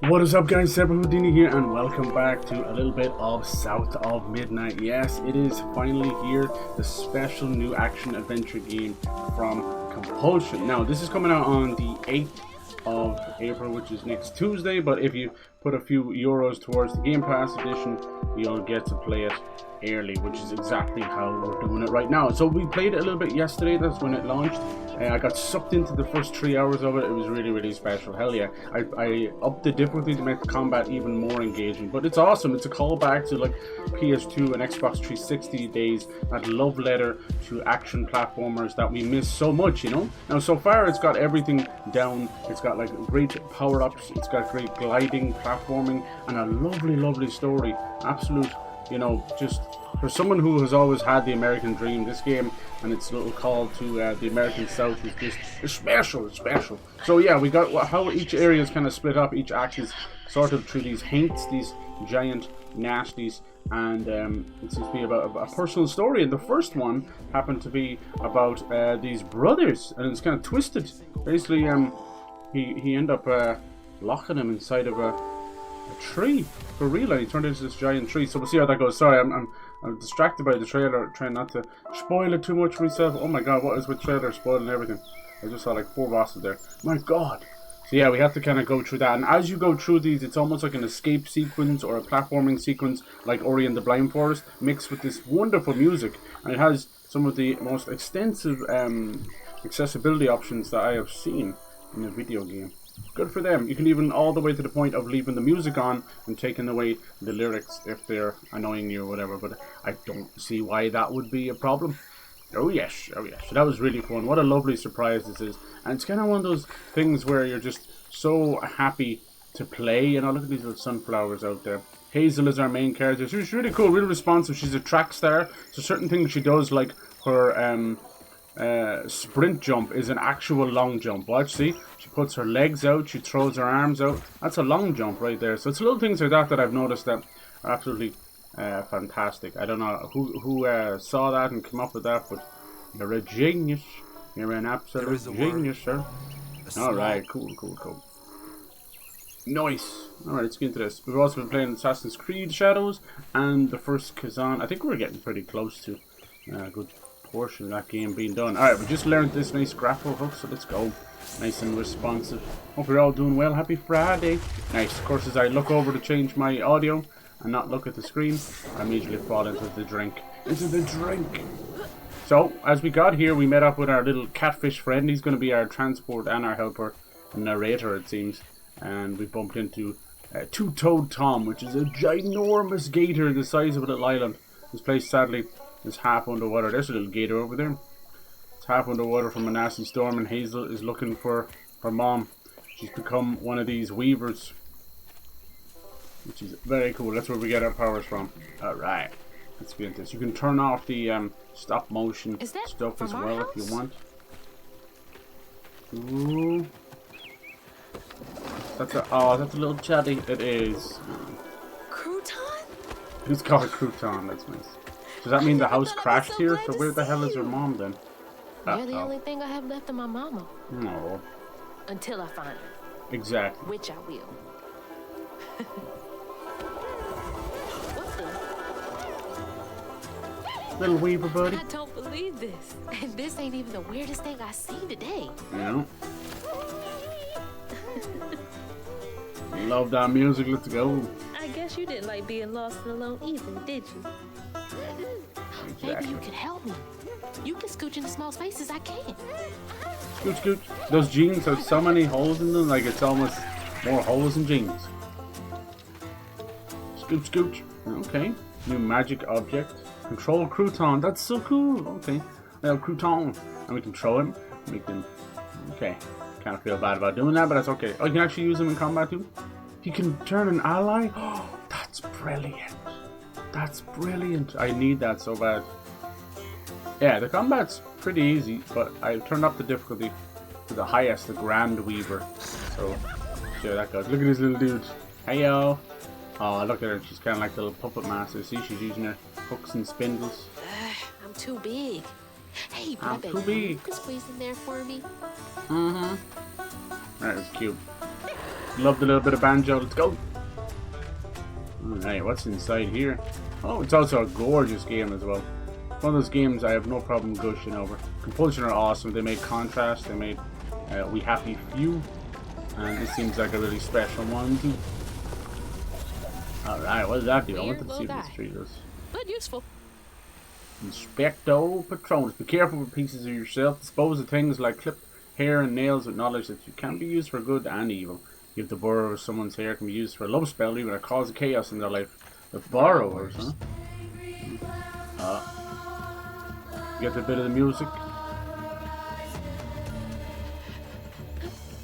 What is up, guys? Zebra Houdini here, and welcome back to a little bit of South of Midnight. Yes, it is finally here, the special new action adventure game from Compulsion. Now, this is coming out on the 8th of April, which is next Tuesday, but if you put a few euros towards the Game Pass edition, you'll get to play it early, which is exactly how we're doing it right now. So we played it a little bit yesterday, that's when it launched. I got sucked into the first 3 hours of it. It was really special. Hell yeah. I upped the difficulty to make the combat even more engaging, but it's awesome. It's a callback to like PS2 and Xbox 360 days, that love letter to action platformers that we miss so much, you know. Now so far it's got everything down. It's got like great power-ups, it's got great gliding, platforming, and a lovely story. Absolute, you know, just for someone who has always had the American dream, this game and its little call to the American South is just special. So yeah, we got how each area is kind of split up. Each act is sorted through these haints, these giant nasties, and it seems to be about a personal story. And the first one happened to be about these brothers, and it's kind of twisted. Basically, he ended up locking him inside of a tree for real, and he turned into this giant tree. So we'll see how that goes. Sorry, I'm distracted by the trailer, trying not to spoil it too much for myself. Oh my god, what is with trailer spoiling everything? I just saw like 4 bosses there. My god. So yeah, we have to kind of go through that, and as you go through these, it's almost like an escape sequence or a platforming sequence, like Ori and the Blind Forest, mixed with this wonderful music. And it has some of the most extensive accessibility options that I have seen in a video game. Good for them. You can even all the way to the point of leaving the music on and taking away the lyrics if they're annoying you or whatever, but I don't see why that would be a problem. Oh yes. So that was really fun. What a lovely surprise this is. And it's kind of one of those things where you're just so happy to play. You know, look at these little sunflowers out there. Hazel is our main character. She's really cool, really responsive. She's a track star. So certain things she does, like her sprint jump, is an actual long jump. Watch, see? She puts her legs out, she throws her arms out. That's a long jump right there. So it's little things like that that I've noticed that are absolutely fantastic. I don't know who saw that and came up with that, but you're a genius. You're an absolute genius, sir. Alright, cool. Nice. Alright, let's get into this. We've also been playing Assassin's Creed Shadows and the first Kazan. I think we're getting pretty close to a good portion of that game being done. Alright, we just learned this nice grapple hook, so let's go. Nice and responsive. Hope you're all doing well. Happy Friday. Nice. Of course, as I look over to change my audio and not look at the screen, I immediately fall into the drink. So, as we got here, we met up with our little catfish friend. He's going to be our transport and our helper and narrator, it seems. And we bumped into Two-Toed Tom, which is a ginormous gator the size of a little island. This place, sadly, is half underwater. There's a little gator over there. It's half underwater from a nasty storm, and Hazel is looking for her mom. She's become one of these weavers, which is very cool. That's where we get our powers from. Alright, let's get into this. You can turn off the stop motion stuff as well if you want. Ooh. That's a little chatty. It is. Crouton? It's called a crouton. That's nice. Does that mean the house crashed here? So where the hell is her mom then? You're the only thing I have left of my mama. No. Until I find her. Exactly. Which I will. What the? Little weaver buddy. I don't believe this. And this ain't even the weirdest thing I've seen today. Yeah. Love that music. Let's go. I guess you didn't like being lost and alone either, did you? Exactly. Maybe you can help me. You can scooch into small spaces I can't. Scooch. Those jeans have so many holes in them, like it's almost more holes than jeans. Scooch. Okay. New magic object. Control crouton. That's so cool. Okay. Now crouton. And we can throw him. We can. Okay. Kind of feel bad about doing that, but that's okay. Oh, you can actually use him in combat too? He can turn an ally? Oh, that's brilliant. I need that so bad. Yeah, the combat's pretty easy, but I turned up the difficulty to the highest, the Grand Weaver. So, see how that goes. Look at this little dude. Hey yo. Oh, look at her. She's kind of like the little puppet master. See, she's using her hooks and spindles. I'm too big. Hey, I'm baby, too big. you can squeeze in there for me. Mm-hmm. That is cute. Love the little bit of banjo. Let's go. Alright, what's inside here? Oh, it's also a gorgeous game as well. One of those games I have no problem gushing over. Compulsion are awesome. They made Contrast. They made We Happy Few. And this seems like a really special one too. Alright, what does that do? I wanted to see what this tree does. But useful. Inspecto Patronus. Be careful with pieces of yourself. Dispose of things like clipped hair and nails with knowledge that you can be used for good and evil. If the borrower of someone's hair can be used for a love spell, even a cause of chaos in their life. The borrowers, huh? Get a bit of the music.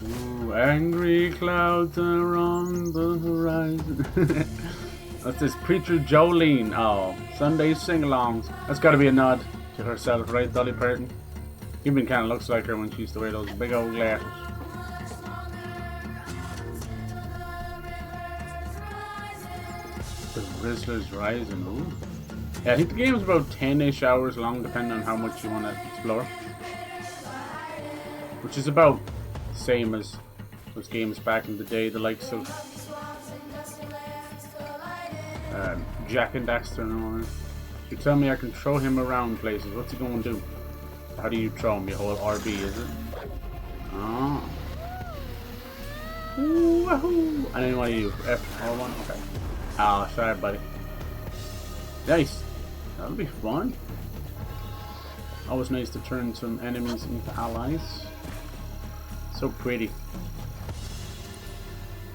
Ooh, angry clouds are on the horizon. That's this Preacher Jolene. Oh, Sunday sing-alongs. That's got to be a nod to herself, right, Dolly Parton? Even kind of looks like her when she used to wear those big old glasses. The Rizzler's Rising. Ooh. Yeah, I think the game's about 10-ish hours long, depending on how much you want to explore. Which is about the same as those games back in the day, the likes of Jack and Daxter and all that. You tell me I can throw him around places. What's he going to do? How do you throw him? You hold RB, is it? Oh. Ooh, wahoo. And then what do you do? F1? Okay. Oh, sorry, buddy. Nice. That'll be fun. Always nice to turn some enemies into allies. So pretty.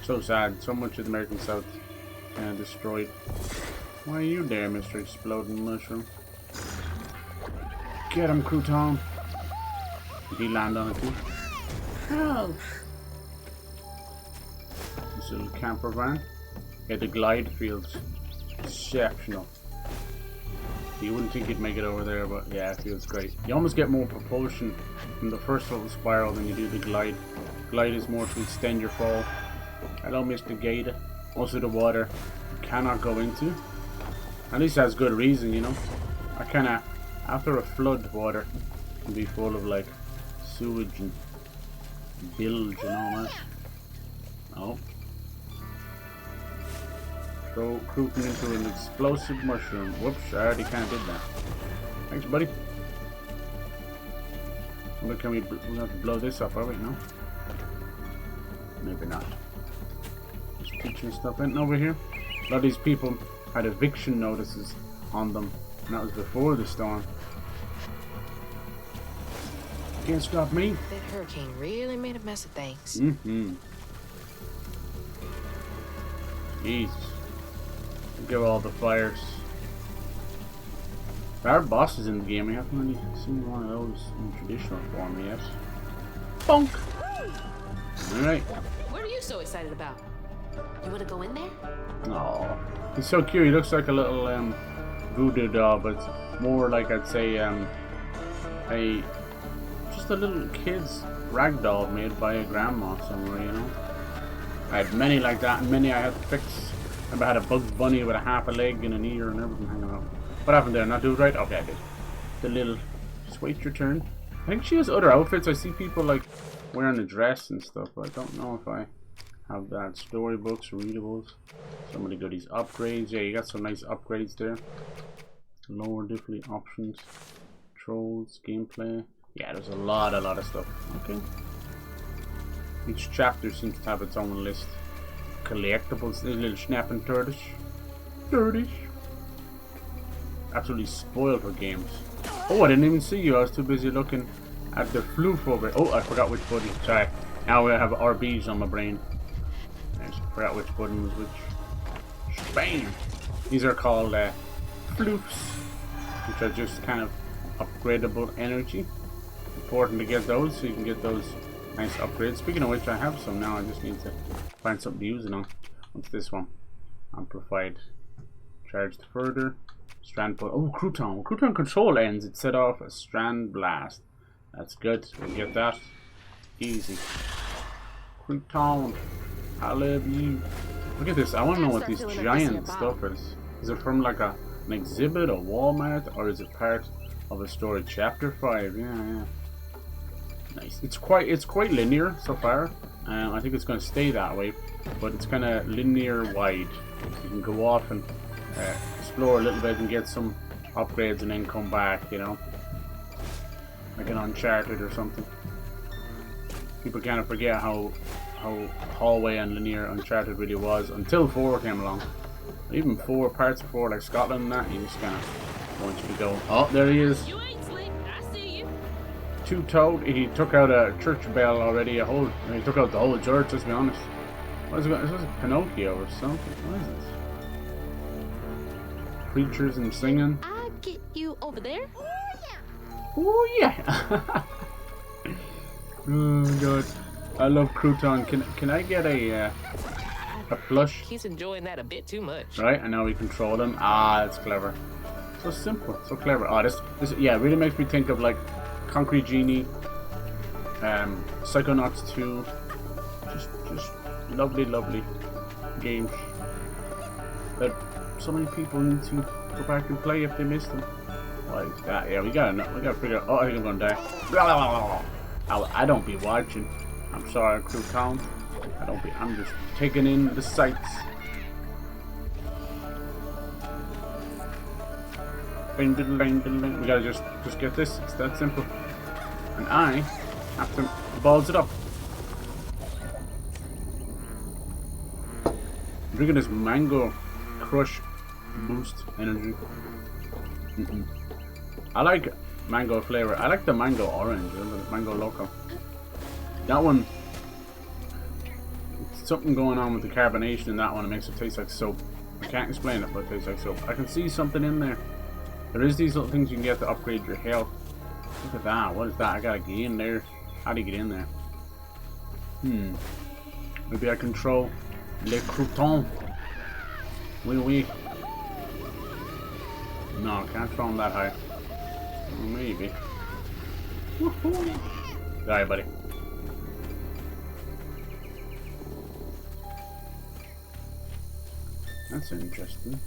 So sad. So much of the American South destroyed. Why are you there, Mr. Exploding Mushroom? Get him, Crouton. Did he land on it too? Help! This little camper van. Yeah, the glide feels exceptional. You wouldn't think you'd make it over there, but yeah, it feels great. You almost get more propulsion from the first little spiral than you do the glide. Glide is more to extend your fall. Hello, Mr. Gator. Also the water you cannot go into. At least that's good reason, you know. I kinda, after a flood, water can be full of like sewage and bilge and all that. Oh. Throw Crouton into an explosive mushroom. Whoops, I already kinda did that. Thanks, buddy. Look, can we'll have to blow this up, are we? No? Maybe not. Just pitching stuff in over here. A lot of these people had eviction notices on them, and that was before the storm. Can't stop me. That hurricane really made a mess of things. Jeez. Look at all the fires. There are bosses in the game. We haven't really seen one of those in traditional form yet. Bonk! Alright. What are you so excited about? You want to go in there? Oh, he's so cute. He looks like a little voodoo doll, but it's more like, I'd say, just a little kid's rag doll made by a grandma somewhere, you know. I had many like that, and many I had to fix. I had a Bugs Bunny with a half a leg and an ear and everything hanging out. What happened there? Not do it right? Okay, I did. The little... Just wait your turn. I think she has other outfits. I see people like wearing a dress and stuff, but I don't know if I have that. Storybooks, readables. Some of the goodies. Upgrades. Yeah, you got some nice upgrades there. Lower different options. Trolls, gameplay. Yeah, there's a lot of stuff. Okay. Each chapter seems to have its own list. Collectibles. There's a little snapping turdish. Absolutely spoiled for games. Oh, I didn't even see you. I was too busy looking at the floof over it. Oh, I forgot which button. Sorry. Now I have RBs on my brain. I just forgot which button was which. Bang! These are called floofs, which are just kind of upgradable energy. Important to get those so you can get those nice upgrades. Speaking of which, I have some now. I just need to find something to use it on. What's this one? Amplified. Charged further. Strand pull. Oh, Crouton. Crouton control ends. It set off a strand blast. That's good. We'll get that. Easy. Crouton. I love you. Look at this. I want to know what this giant stuff is. Is it from like an exhibit, a Walmart, or is it part of a story? Chapter 5. Yeah. Nice. It's quite linear so far. I think it's going to stay that way, but it's kind of linear wide. You can go off and explore a little bit and get some upgrades and then come back, you know, like an Uncharted or something. People kind of forget how hallway and linear Uncharted really was until 4 came along. Even 4 parts of 4, like Scotland and that, you just kind of want you to go. Oh, there he is. You ain't sleep. I see you. TOED. He took out a church bell already. He took out the whole church. Let's be honest. What is it? Is this Pinocchio or something? What is this? Preachers and singing. I'll get you over there. Oh yeah. Oh god. I love crouton. Can I get a plush? He's enjoying that a bit too much. Right, and now we control him. Ah, that's clever. So simple, so clever. Oh, this yeah, really makes me think of like Concrete Genie, Psychonauts 2. Just lovely games that so many people need to go back and play if they missed them. What is that? Yeah, we gotta figure out. Oh, I think I'm gonna die. I don't be watching. I'm sorry, crouton. I'm just taking in the sights. Bing, diddle, ding, diddle, ding. We gotta just get this. It's that simple. And I have to balls it up. I'm drinking this mango crush boost energy. I like mango flavor. I like the mango orange, the mango loco. That one, something going on with the carbonation in that one. It makes it taste like soap. I can't explain it, but it tastes like soap. I can see something in there. There is these little things you can get to upgrade your health. Look at that. What is that? I gotta get in there. How do you get in there? Maybe I control le crouton. Oui. No, I can't throw him that high. Maybe. Woohoo! Sorry, buddy. That's interesting.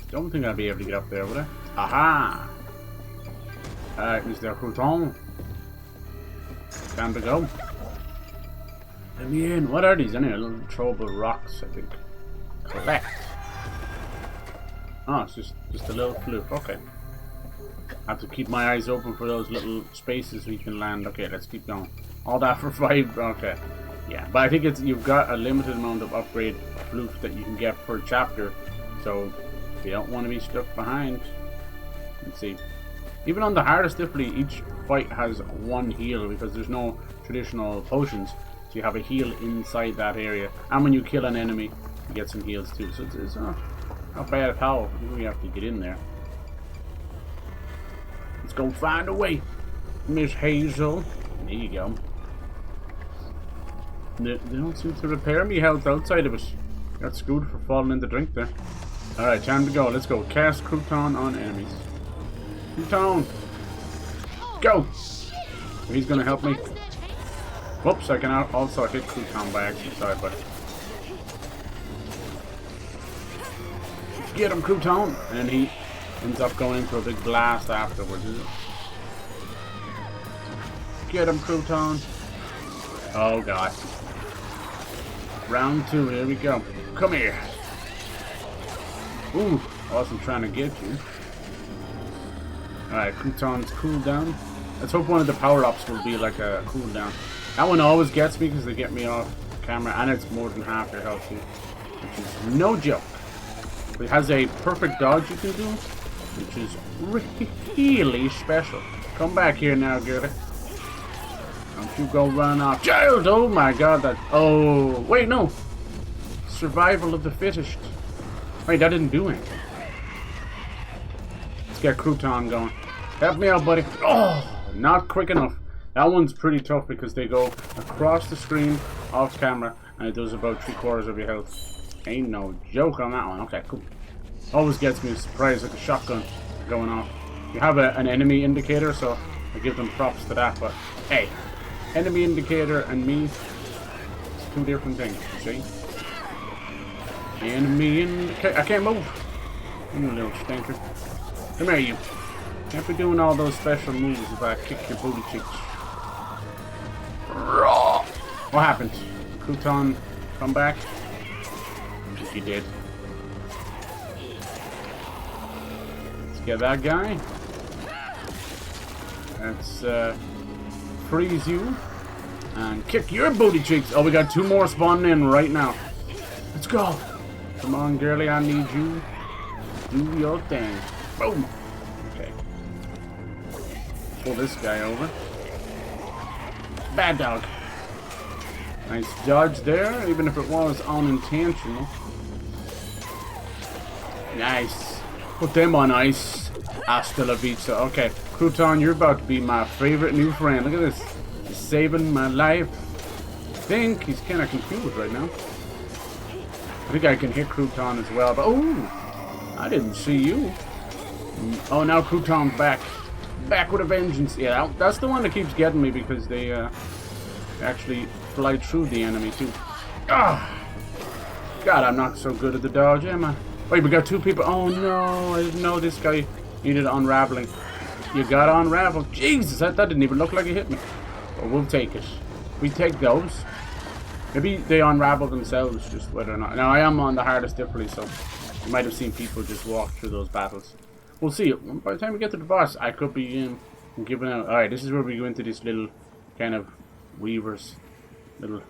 Don't think I'll be able to get up there, would I? Aha! Is there a crouton? Time to go. Let me in. What are these? Anyway, little throwable rocks, I think. Collect. Oh, it's just a little fluke. Okay. I have to keep my eyes open for those little spaces we can land. Okay, let's keep going. All that for 5. Okay. Yeah, but I think you've got a limited amount of upgrade flukes that you can get per chapter. So if you don't want to be stuck behind. Let's see. Even on the hardest difficulty, each fight has 1 heal because there's no traditional potions. So you have a heal inside that area. And when you kill an enemy, you get some heals too. So it's not bad at all. We have to get in there. Let's go find a way, Miss Hazel. There you go. They don't seem to repair me health outside of it. Got screwed for falling in the drink there. Alright, time to go. Let's go. Cast crouton on enemies. Crouton! Go! He's gonna help me. Whoops, I can also hit crouton by accident. Sorry, buddy. Get him, crouton! And he ends up going into a big blast afterwards, is it? Get him, crouton! Oh god. Round 2, here we go. Come here! Ooh, I wasn't trying to get you. Alright, crouton's cooldown. Let's hope one of the power-ups will be like a cooldown. That one always gets me because they get me off camera, and it's more than half your health too, which is no joke. But it has a perfect dodge you can do, which is really special. Come back here now, girlie. Don't you go run off. Child! Oh my god, that... Oh, wait, no. Survival of the fittest. Wait, that didn't do anything. Let's get crouton going. Help me out, buddy. Oh, not quick enough. That one's pretty tough because they go across the screen, off camera, and it does about 3/4 of your health. Ain't no joke on that one. Okay, cool. Always gets me a surprise, like a shotgun going off. You have an enemy indicator, so I give them props to that, but hey, enemy indicator and me, it's 2 different things, you see? Enemy indicator. I can't move. You little stinker. Come here, you. Can't be doing all those special moves if I kick your booty cheeks. What happened? Crouton, come back? I think he did. Let's get that guy. Let's freeze you and kick your booty cheeks. Oh, we got 2 more spawning in right now. Let's go. Come on, girly, I need you. Do your thing. Boom. Okay. Pull this guy over. Bad dog. Nice dodge there, even if it was unintentional. Nice. Put them on ice. Hasta la vista. Okay, Crouton, you're about to be my favorite new friend. Look at this. He's saving my life. I think he's kind of confused right now. I think I can hit Crouton as well, but oh, I didn't see you. Oh, now Crouton's back. Back with a vengeance. Yeah, that's the one that keeps getting me because they actually fly through the enemy too. Ah! God, I'm not so good at the dodge, am I? Wait, we got 2 people. Oh no, I didn't know this guy needed unraveling. You got unraveled. Jesus, that didn't even look like it hit me. But we'll take it. We take those. Maybe they unravel themselves, just whether or not. Now, I am on the hardest difficulty, so you might have seen people just walk through those battles. We'll see. By the time we get to the boss, I could be giving out. Alright, this is where we go into this little kind of weavers. Little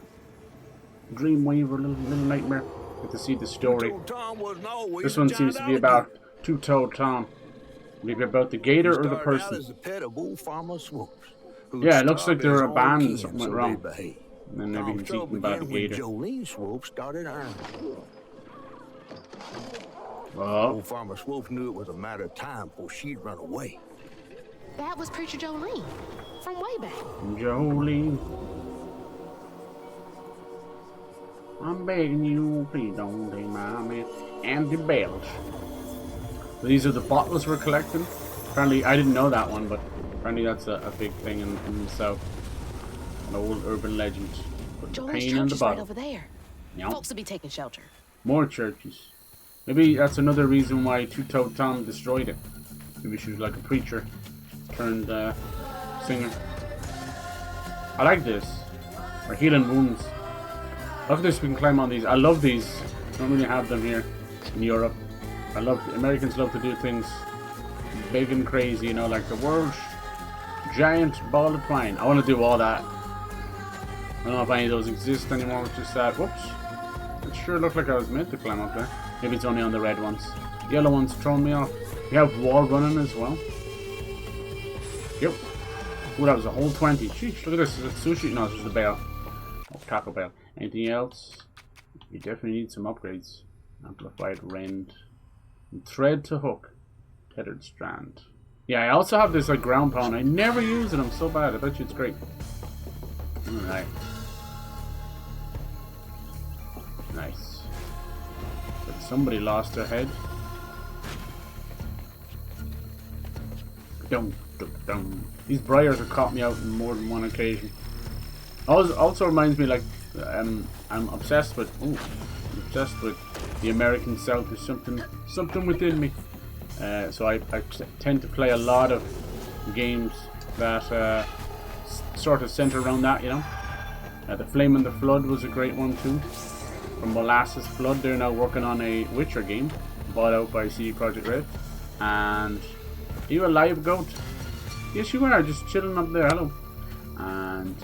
dream weaver, little nightmare. Get to see the story. This one seems to be about Two-Toed Tom. Maybe about the gator or the person. Yeah, it looks like they're a band and something went wrong. And then maybe he's eating about the gator. Old Farmer Swope knew it was a matter of time before she'd run away. That was Preacher Jolene from way back. Jolene. I'm begging you, please don't take my man. And the bells. These are the bottles we're collecting. Apparently, I didn't know that one, but apparently that's a big thing in the south. An old urban legend. Put the pain in the bottle. Right over there. Yep. Folks will be taking shelter. More churches. Maybe that's another reason why Two-Toed Tom destroyed it. Maybe she was like a preacher turned singer. I like this. We're healing wounds. Look at this, we can climb on these. I love these. Don't really have them here in Europe. Americans love to do things big and crazy, you know, like the world's giant ball of twine. I want to do all that. I don't know if any of those exist anymore, which is sad. Whoops. It sure looked like I was meant to climb up there. Maybe it's only on the red ones. Yellow ones throwing me off. We have wall running as well. Yep. Oh, that was a whole 20. Sheesh, look at this. Is it sushi? No, this is the bell. Oh, Taco Bell. Anything else? You definitely need some upgrades. Amplified rend. And thread to hook. Tethered strand. Yeah, I also have this like ground pound. I never use it. I'm so bad. I bet you it's great. Alright. Nice. But somebody lost their head. Dum, dum, dum. These briars have caught me out on more than one occasion. Also reminds me, like, I'm obsessed with. Ooh, I'm obsessed with the American South. There's something within me. So I tend to play a lot of games that sort of center around that, you know. The Flame and the Flood was a great one too. From Molasses Flood, they're now working on a Witcher game, bought out by CD Projekt Red. And are you alive, goat? Yes, you are. Just chilling up there. Hello. And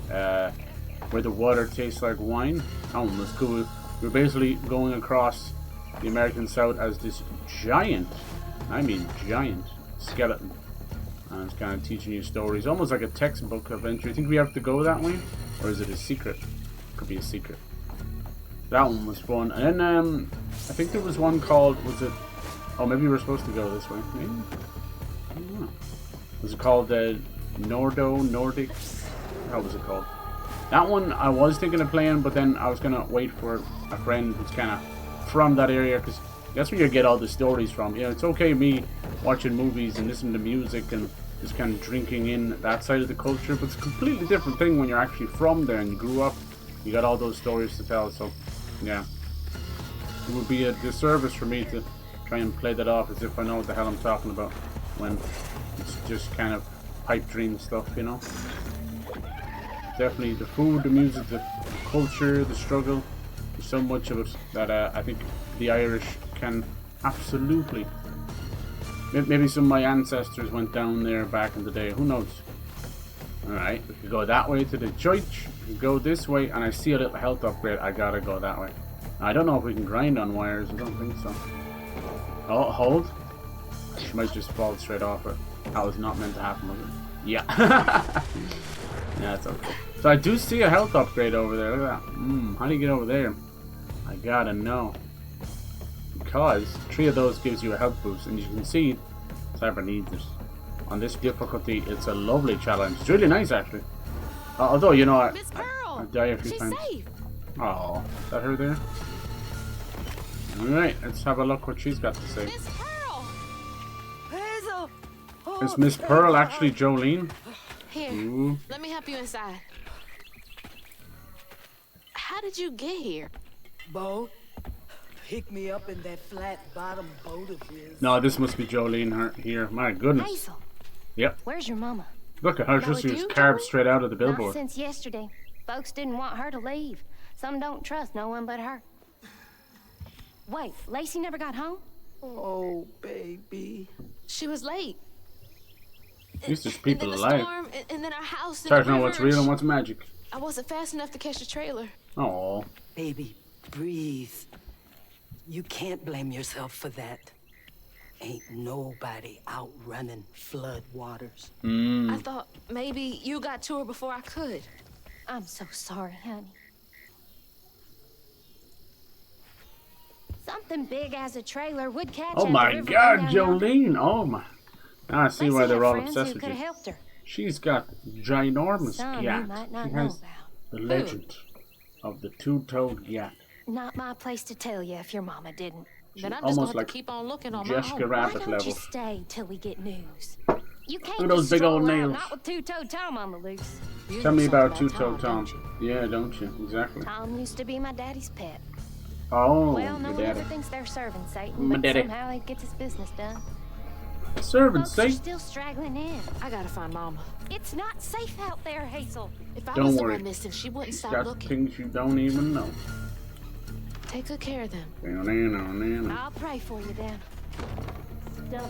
where the water tastes like wine. That one was cool. We're basically going across the American South as this giant, I mean giant, skeleton. And it's kind of teaching you stories, almost like a textbook adventure. You think we have to go that way? Or is it a secret? Could be a secret. That one was fun. And then I think there was one called, was it, oh maybe we're supposed to go this way. Maybe? I don't know. Was it called Nordic? How was it called? That one I was thinking of playing, but then I was going to wait for a friend who's kind of from that area, because that's where you get all the stories from. You know, it's okay me watching movies and listening to music and just kind of drinking in that side of the culture, but it's a completely different thing when you're actually from there and you grew up. You got all those stories to tell, so yeah. It would be a disservice for me to try and play that off as if I know what the hell I'm talking about. when it's just kind of pipe dream stuff, you know. Definitely the food, the music, the culture, the struggle. There's so much of it that I think the Irish can absolutely. Maybe some of my ancestors went down there back in the day. Who knows? Alright, we could go that way to the church. We could go this way, and I see a little health upgrade. I gotta go that way. I don't know if we can grind on wires. I don't think so. Oh, hold. She might just fall straight off it. That was not meant to happen, was it? Yeah. Yeah, it's okay. So I do see a health upgrade over there. Look at that. How do you get over there? I gotta know. Because 3 of those gives you a health boost, and you can see Cyber needs it. On this difficulty, it's a lovely challenge. It's really nice, actually. Although, you know, Miss Pearl, I die a few she's times. safe. Oh, is that her there? Alright, let's have a look what she's got to say. Miss Pearl. Hazel! Is Miss Pearl actually Jolene? Here, Ooh. let me help you inside. How did you get here? Bo, pick me up in that flat bottom boat of his. No, this must be Jolene here. My goodness. Hazel, Yep. where's your mama? Look at her. That Just with used you, carved Joey? straight out of the Not billboard. since yesterday. Folks didn't want her to leave. Some don't trust no one but her. Wait, Lacey never got home? Oh, baby. She was late. At least there's And people then the alive. storm, and then our house. It's hard to know what's real and what's magic. I wasn't fast enough to catch the trailer. Oh. Baby, breathe. You can't blame yourself for that. Ain't nobody out running flood waters. I thought maybe you got to her before I could. I'm so sorry, honey. Something big as a trailer would catch Oh at my the river God, down yonder. Jolene! Oh my! Now I see Lacey why they're had all friends obsessed who with could you. have helped her. She's got ginormous Some gat. you might not She know has about. the legend of the two-toed gat. Not my place to tell you if your mama didn't. Then I'm just Almost gonna have like to keep on looking on my Jessica own. Why Rabbit don't you level. stay till we get news? You can't Look at those just big old stroll out, nails. not with two-toed Tom on the loose. You Tell know me about something two-toed Tom. don't you? Yeah, don't you? Exactly. Tom used to be my daddy's pet. Oh, Well, no your one ever daddy. thinks they're serving Satan, My but daddy. somehow he gets his business done. Servant Folks are safe. still straggling in. I gotta find Mama. It's not safe out there, Hazel. If I Don't was the worry. one missing, she wouldn't She's stop got looking. things you don't even know. Take good care of them. I'll pray for you then. Stubborn,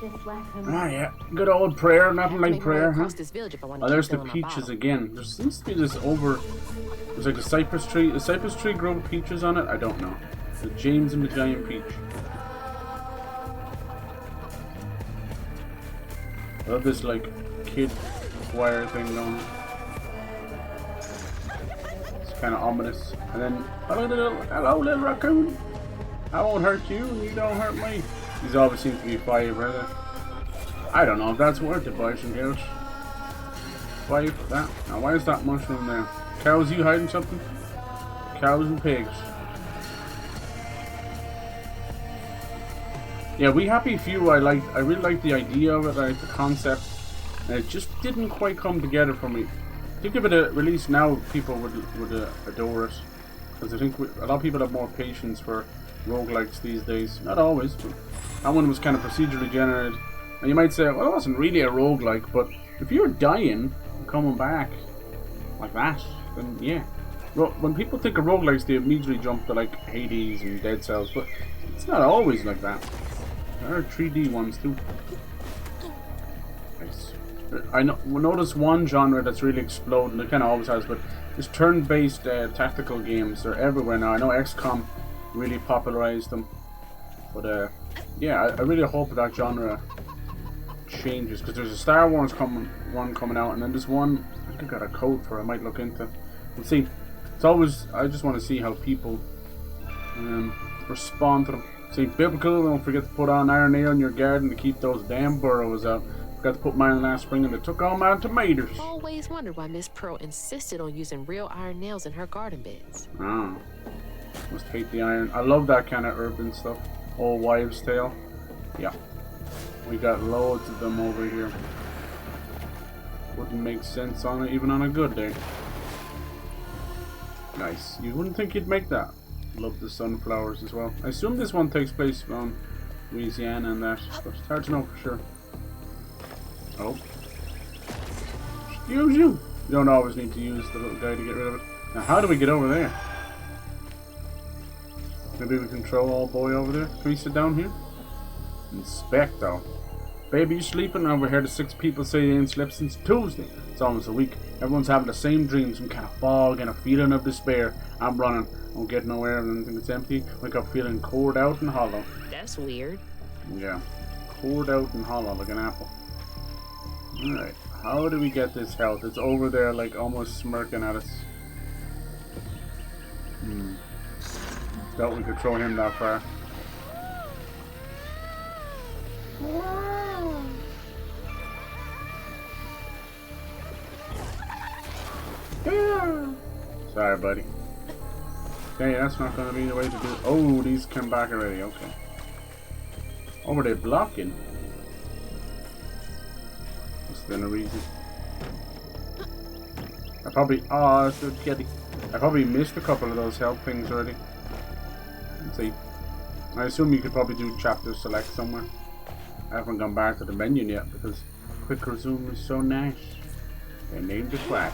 just like her. Ah, yeah. Good old prayer. Nothing like Make my way prayer, huh? across this village if I want to Oh, keep there's the filling my peaches bottle. again. There seems to be this over... There's like a cypress tree. A cypress tree grow peaches on it? I don't know. The James and the Giant Peach. I love this, like, kid choir thing going. It's kind of ominous. And then, hello, little raccoon. I won't hurt you, and you don't hurt me. These always seem to be 5, rather. I don't know if that's worth it, boys and girls. 5, that. Now, why is that mushroom there? Cows, you hiding something? Cows and pigs. Yeah, We Happy Few, I really liked the idea of it, I liked the concept. And it just didn't quite come together for me. I think if it released now, people would adore it. Because I think a lot of people have more patience for roguelikes these days. Not always, but that one was kind of procedurally generated. And you might say, well, it wasn't really a roguelike, but if you're dying and coming back like that, then yeah. Well, when people think of roguelikes, they immediately jump to like Hades and Dead Cells, but it's not always like that. There are 3D ones too. Nice. I notice one genre that's really exploding. It kind of always has, but it's turn-based tactical games. They're everywhere now. I know XCOM really popularized them, but yeah, I really hope that genre changes, because there's a Star Wars one coming out, and then there's one I think I got a code for. I might look into. We'll see. It's always, I just want to see how people respond to them. St. Biblical, don't forget to put on iron nail in your garden to keep those damn burrows out. Forgot to put mine last spring and they took all my tomatoes. Always wondered why Miss Pearl insisted on using real iron nails in her garden beds. Ah, must hate the iron. I love that kind of urban stuff. Old wives' tale. Yeah, we got loads of them over here. Wouldn't make sense on it even on a good day. Nice. You wouldn't think you'd make that. Love the sunflowers as well. I assume this one takes place around Louisiana and that, but it's hard to know for sure. Oh. Excuse you. You don't always need to use the little guy to get rid of it. Now, how do we get over there? Maybe we can throw old boy over there. Can we sit down here? Inspector. Baby, you sleeping? Over here, the 6 people say they ain't slept since Tuesday. It's almost a week. Everyone's having the same dreams, some kind of fog and a feeling of despair. I'm running. I don't get nowhere and anything that's empty. Wake up feeling cored out and hollow. That's weird. Yeah. Cored out and hollow like an apple. Alright. How do we get this health? It's over there, like, almost smirking at us. Doubt we could throw him that far. Sorry, buddy. Okay, that's not going to be the way to do it. Oh, these come back already. Okay. Oh, were they blocking? What's the reason? I probably... Oh, that's the kitty. I probably missed a couple of those help things already. Let's see. I assume you could probably do chapter select somewhere. I haven't gone back to the menu yet because quick resume is so nice. They named it twice.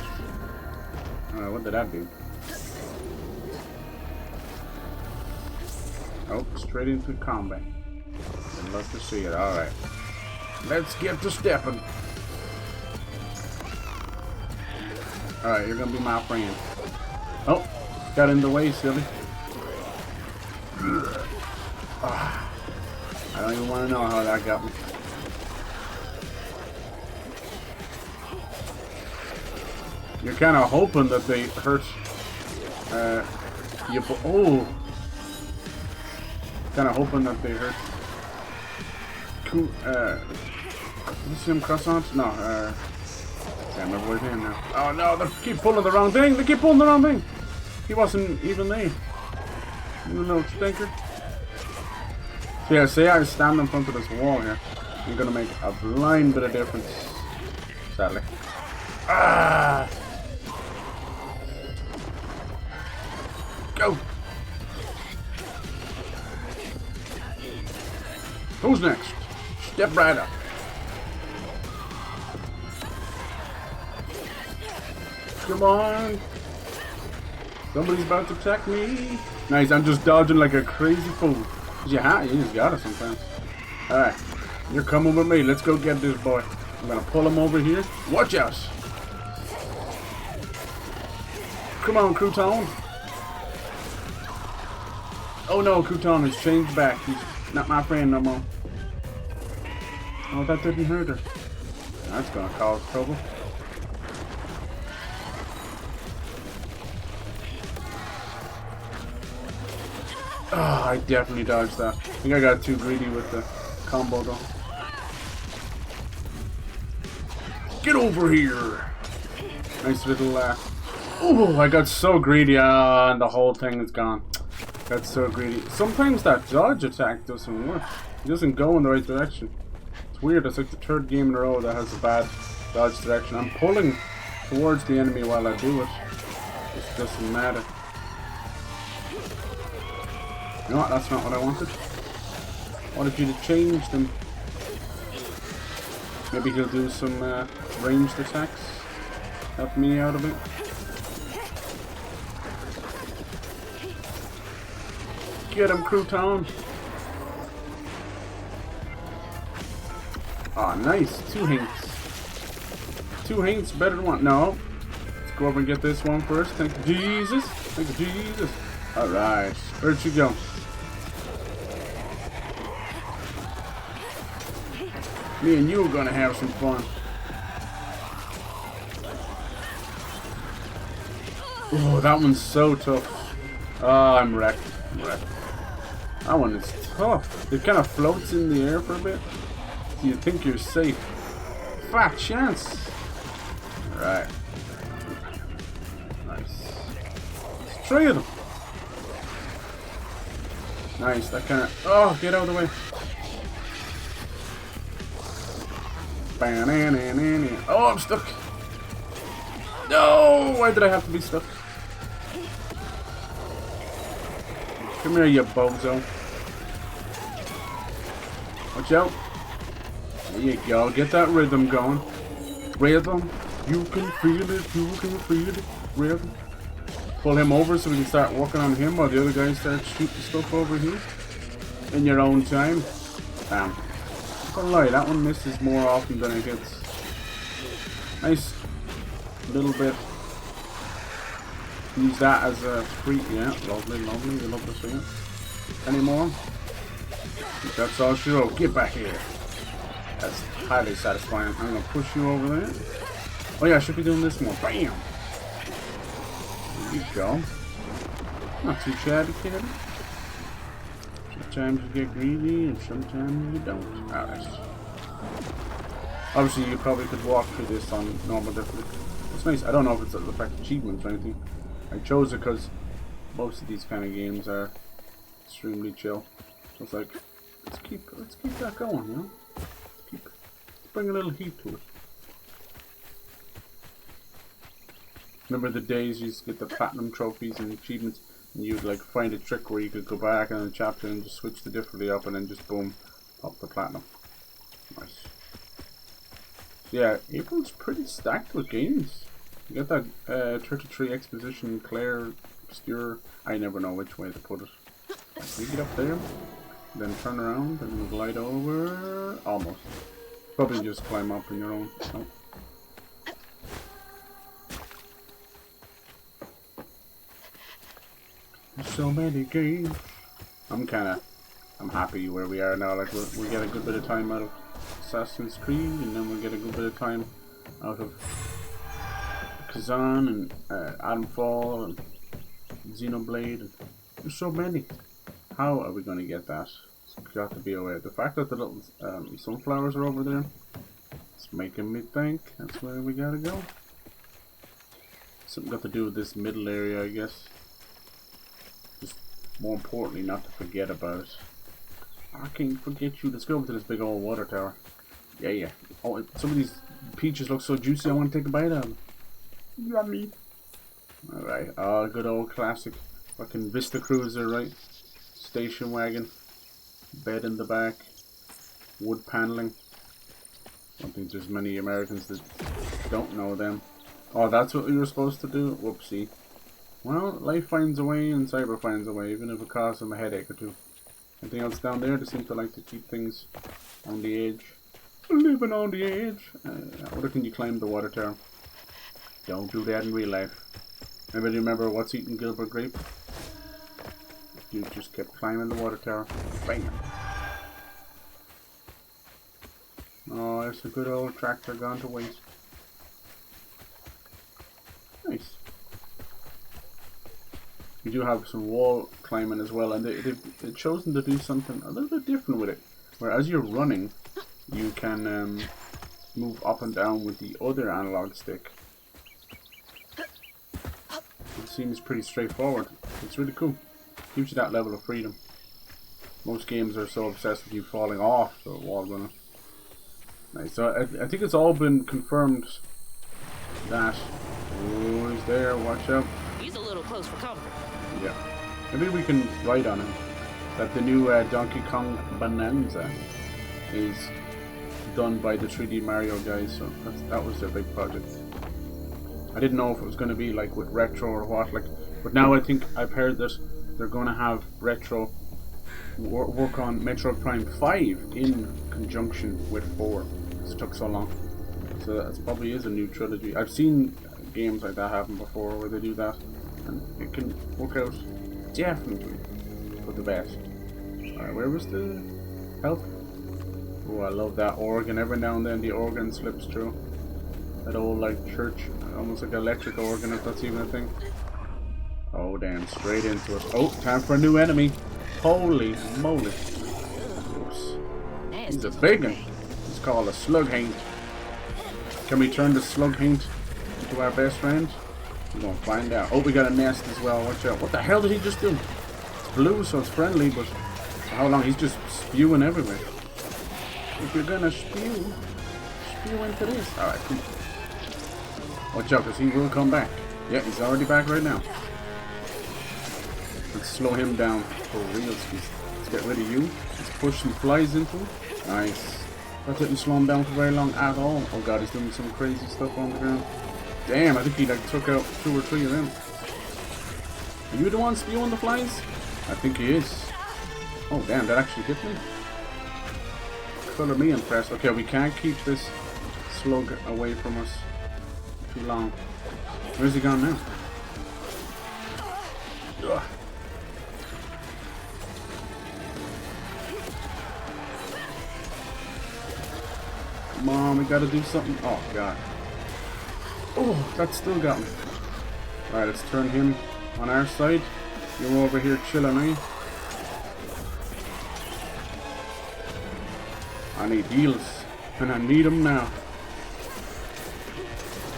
Alright, what did that do? Oh, straight into combat. I'd love to see it. Alright. Let's get to stepping. Alright, you're gonna be my friend. Oh, got in the way, silly. I don't even want to know how that got me. You're kind of hoping that they hurt you. Oh, kind of hoping that they hurt. Cool. You see him cross arms? No. Can't remember what his name now. Oh no! They keep pulling the wrong thing. They keep pulling the wrong thing. He wasn't even there. You little stinker. So yeah, say I stand in front of this wall here. I'm gonna make a blind bit of difference. Sadly. Ah! Go! Who's next? Step right up. Come on! Somebody's about to attack me. Nice, I'm just dodging like a crazy fool. You just got it sometimes. Alright, you're coming with me. Let's go get this boy. I'm gonna pull him over here. Watch out! Come on, Crouton. Oh no, Crouton has changed back. He's not my friend no more. Oh, that didn't hurt her. That's gonna cause trouble. Oh, I definitely dodged that. I think I got too greedy with the combo though. Get over here! Nice little oh, I got so greedy and the whole thing is gone. Got so greedy. Sometimes that dodge attack doesn't work. It doesn't go in the right direction. It's weird. It's like the 3rd game in a row that has a bad dodge direction. I'm pulling towards the enemy while I do it. It doesn't matter. You know what? That's not what I wanted. I wanted you to change them. Maybe he'll do some ranged attacks. Help me out a bit. Get him, Crouton. Ah, oh, nice. 2 hints. 2 hints better than 1. No. Let's go over and get this one first. Thank you, Jesus. Thank you, Jesus. Alright. Where'd you go? Me and you are gonna have some fun. Oh, that one's so tough. Oh, I'm wrecked. I'm wrecked. That one is tough. It kind of floats in the air for a bit. Do you think you're safe? Fat chance. Alright. Nice. There's 3 of them. Nice. That kind of... Oh, get out of the way. Oh, I'm stuck. No! Why did I have to be stuck? Come here, you bozo. Watch out. There you go. Get that rhythm going. Rhythm. You can feel it. You can feel it. Rhythm. Pull him over so we can start working on him while the other guys start shooting stuff over here. In your own time. Damn. I'm gonna lie, that one misses more often than it hits. Nice little bit. Use that as a free. Yeah, lovely, lovely. We love to see it. Any more? That's all she wrote. Get back here. That's highly satisfying. I'm gonna push you over there. Oh yeah, I should be doing this more. Bam! There you go. Not too shabby, kid. Sometimes you get greedy and sometimes you don't. Alright. Obviously you probably could walk through this on normal difficulty. It's nice. I don't know if it's the fact achievements or anything. I chose it because most of these kind of games are extremely chill. So it's like, let's keep that going, you know? Let's bring a little heat to it. Remember the days you used to get the platinum trophies and achievements, and you'd like find a trick where you could go back in a chapter and just switch the difficulty up and then just boom, pop the platinum. Nice. So yeah, April's pretty stacked with games. You got that 33 exposition, Claire, obscure. I never know which way to put it. You get up there, then turn around and glide over. Almost. Probably just climb up on your own. Nope. So many games. I'm happy where we are now. Like we get a good bit of time out of Assassin's Creed, and then we get a good bit of time out of Kazan and Adamfall and Xenoblade. And there's so many. How are we going to get that? It's got to be a way. The fact that the little sunflowers are over there, it's making me think that's where we gotta go. Something got to do with this middle area, I guess. Just more importantly, not to forget about it. I can't forget you. Let's go over to this big old water tower. Yeah. Oh, some of these peaches look so juicy. I want to take a bite out of them. Yummy. Alright, good old classic fucking Vista Cruiser, right? Station wagon. Bed in the back. Wood paneling. I don't think there's many Americans that don't know them. Oh, that's what we were supposed to do? Whoopsie. Well, life finds a way and cyber finds a way, even if it costs them a headache or two. Anything else down there? They seem to like to keep things on the edge. Living on the edge. Or can you climb the water tower? Don't do that in real life. Anybody remember What's Eating Gilbert Grape? You just kept climbing the water tower. Bam! Oh, it's a good old tractor gone to waste. Nice. We do have some wall climbing as well, and they've chosen to do something a little bit different with it. Where as you're running, you can move up and down with the other analog stick. It seems pretty straightforward. It's really cool. Gives you that level of freedom. Most games are so obsessed with you falling off the wall runner. Nice. So I think it's all been confirmed that. Oh, he's there. Watch out. He's a little close for comfort. Yeah. Maybe we can write on him that the new Donkey Kong Bonanza is done by the 3D Mario guys. So that was their big project. I didn't know if it was going to be like with Retro or what. But now I think I've heard that they're going to have Retro work on Metroid Prime 5 in conjunction with 4. It took so long. So that probably is a new trilogy. I've seen games like that happen before where they do that, and it can work out definitely for the best. Alright, where was the help? Oh, I love that organ. Every now and then the organ slips through. That old like church, almost like electric organ, if that's even a thing. Oh damn, straight into it. Oh, time for a new enemy. Holy moly. Oops. He's a big one. He's called a slug haint. Can we turn the slug haint into our best friend? We're gonna find out. Oh, we got a nest as well. Watch out. What the hell did he just do? It's blue, so it's friendly, but for how long? He's just spewing everywhere. If you're gonna spew into this. Alright, come on. Watch out, because he will come back. Yeah, he's already back right now. Let's slow him down for real. Let's get rid of you. Let's push some flies into him. Nice. That didn't slow him down for very long at all. Oh god, he's doing some crazy stuff on the ground. Damn, I think he like took out 2 or 3 of them. Are you the one spewing the flies? I think he is. Oh damn, that actually hit me. Colour me impressed. Okay, we can't keep this slug away from us too long. Where's he gone now? Ugh. Come on, we gotta do something. Oh god. Oh, that still got me. Alright, let's turn him on our side. You're over here chilling, eh? I need heals, and I need them now.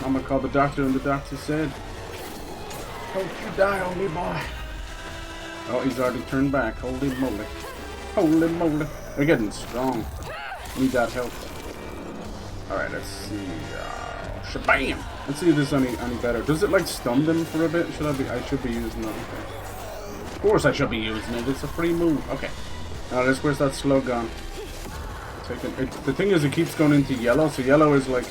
I'm gonna call the doctor, and the doctor said, "Don't you die on me, boy." Oh, he's already turned back. Holy moly. Holy moly. They're getting strong. Need that help. Alright, let's see. Shabam! Let's see if this is any better. Does it like stun them for a bit? I should be using that. Okay. Of course I should be using it. It's a free move. Okay. Now where's that slug gone? The thing is, it keeps going into yellow, so yellow is like,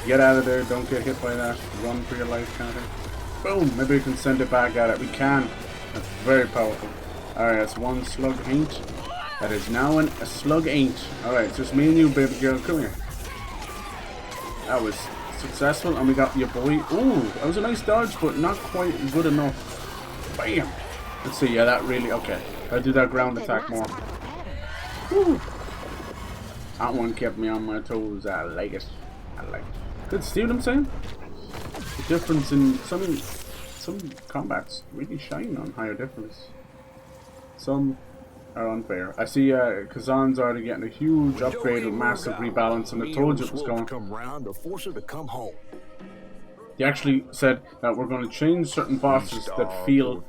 get out of there, don't get hit by that, run for your life kind of thing. Boom! Maybe we can send it back at it. We can. That's very powerful. Alright, that's one slug ain't. That is now a slug ain't. Alright, it's just me and you, baby girl. Come here. That was successful, and we got your boy. Ooh, that was a nice dodge, but not quite good enough. Bam! Let's see, yeah, that really, okay. I'll do that ground attack more. Woo! That one kept me on my toes. I like it. I like it. Good, see what I'm saying? The difference in some combats really shine on higher difference. Some are unfair. I see Kazan's already getting a huge upgrade with massive rebalance, and I told you it was going. Come round to force her to come home. He actually said that we're going to change certain bosses that feel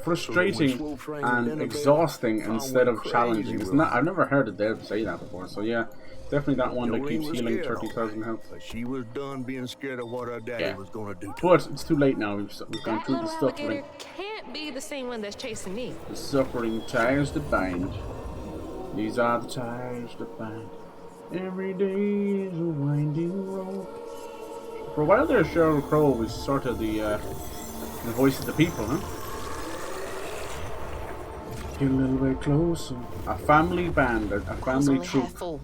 frustrating and exhausting instead of challenging. It's not, I've never heard a dev say that before, so yeah, definitely that one that keeps healing 30,000 health. She was done being scared of what her daddy was going to do. But it's too late now. We've gone That through the little suffering. alligator can't be the same one that's chasing me. The suffering ties that bind. These are the ties that bind. Every day is a winding road. For a while there, Sheryl Crow was sort of the voice of the people, huh? Get a little bit closer. A family band, a family Only troop. half full.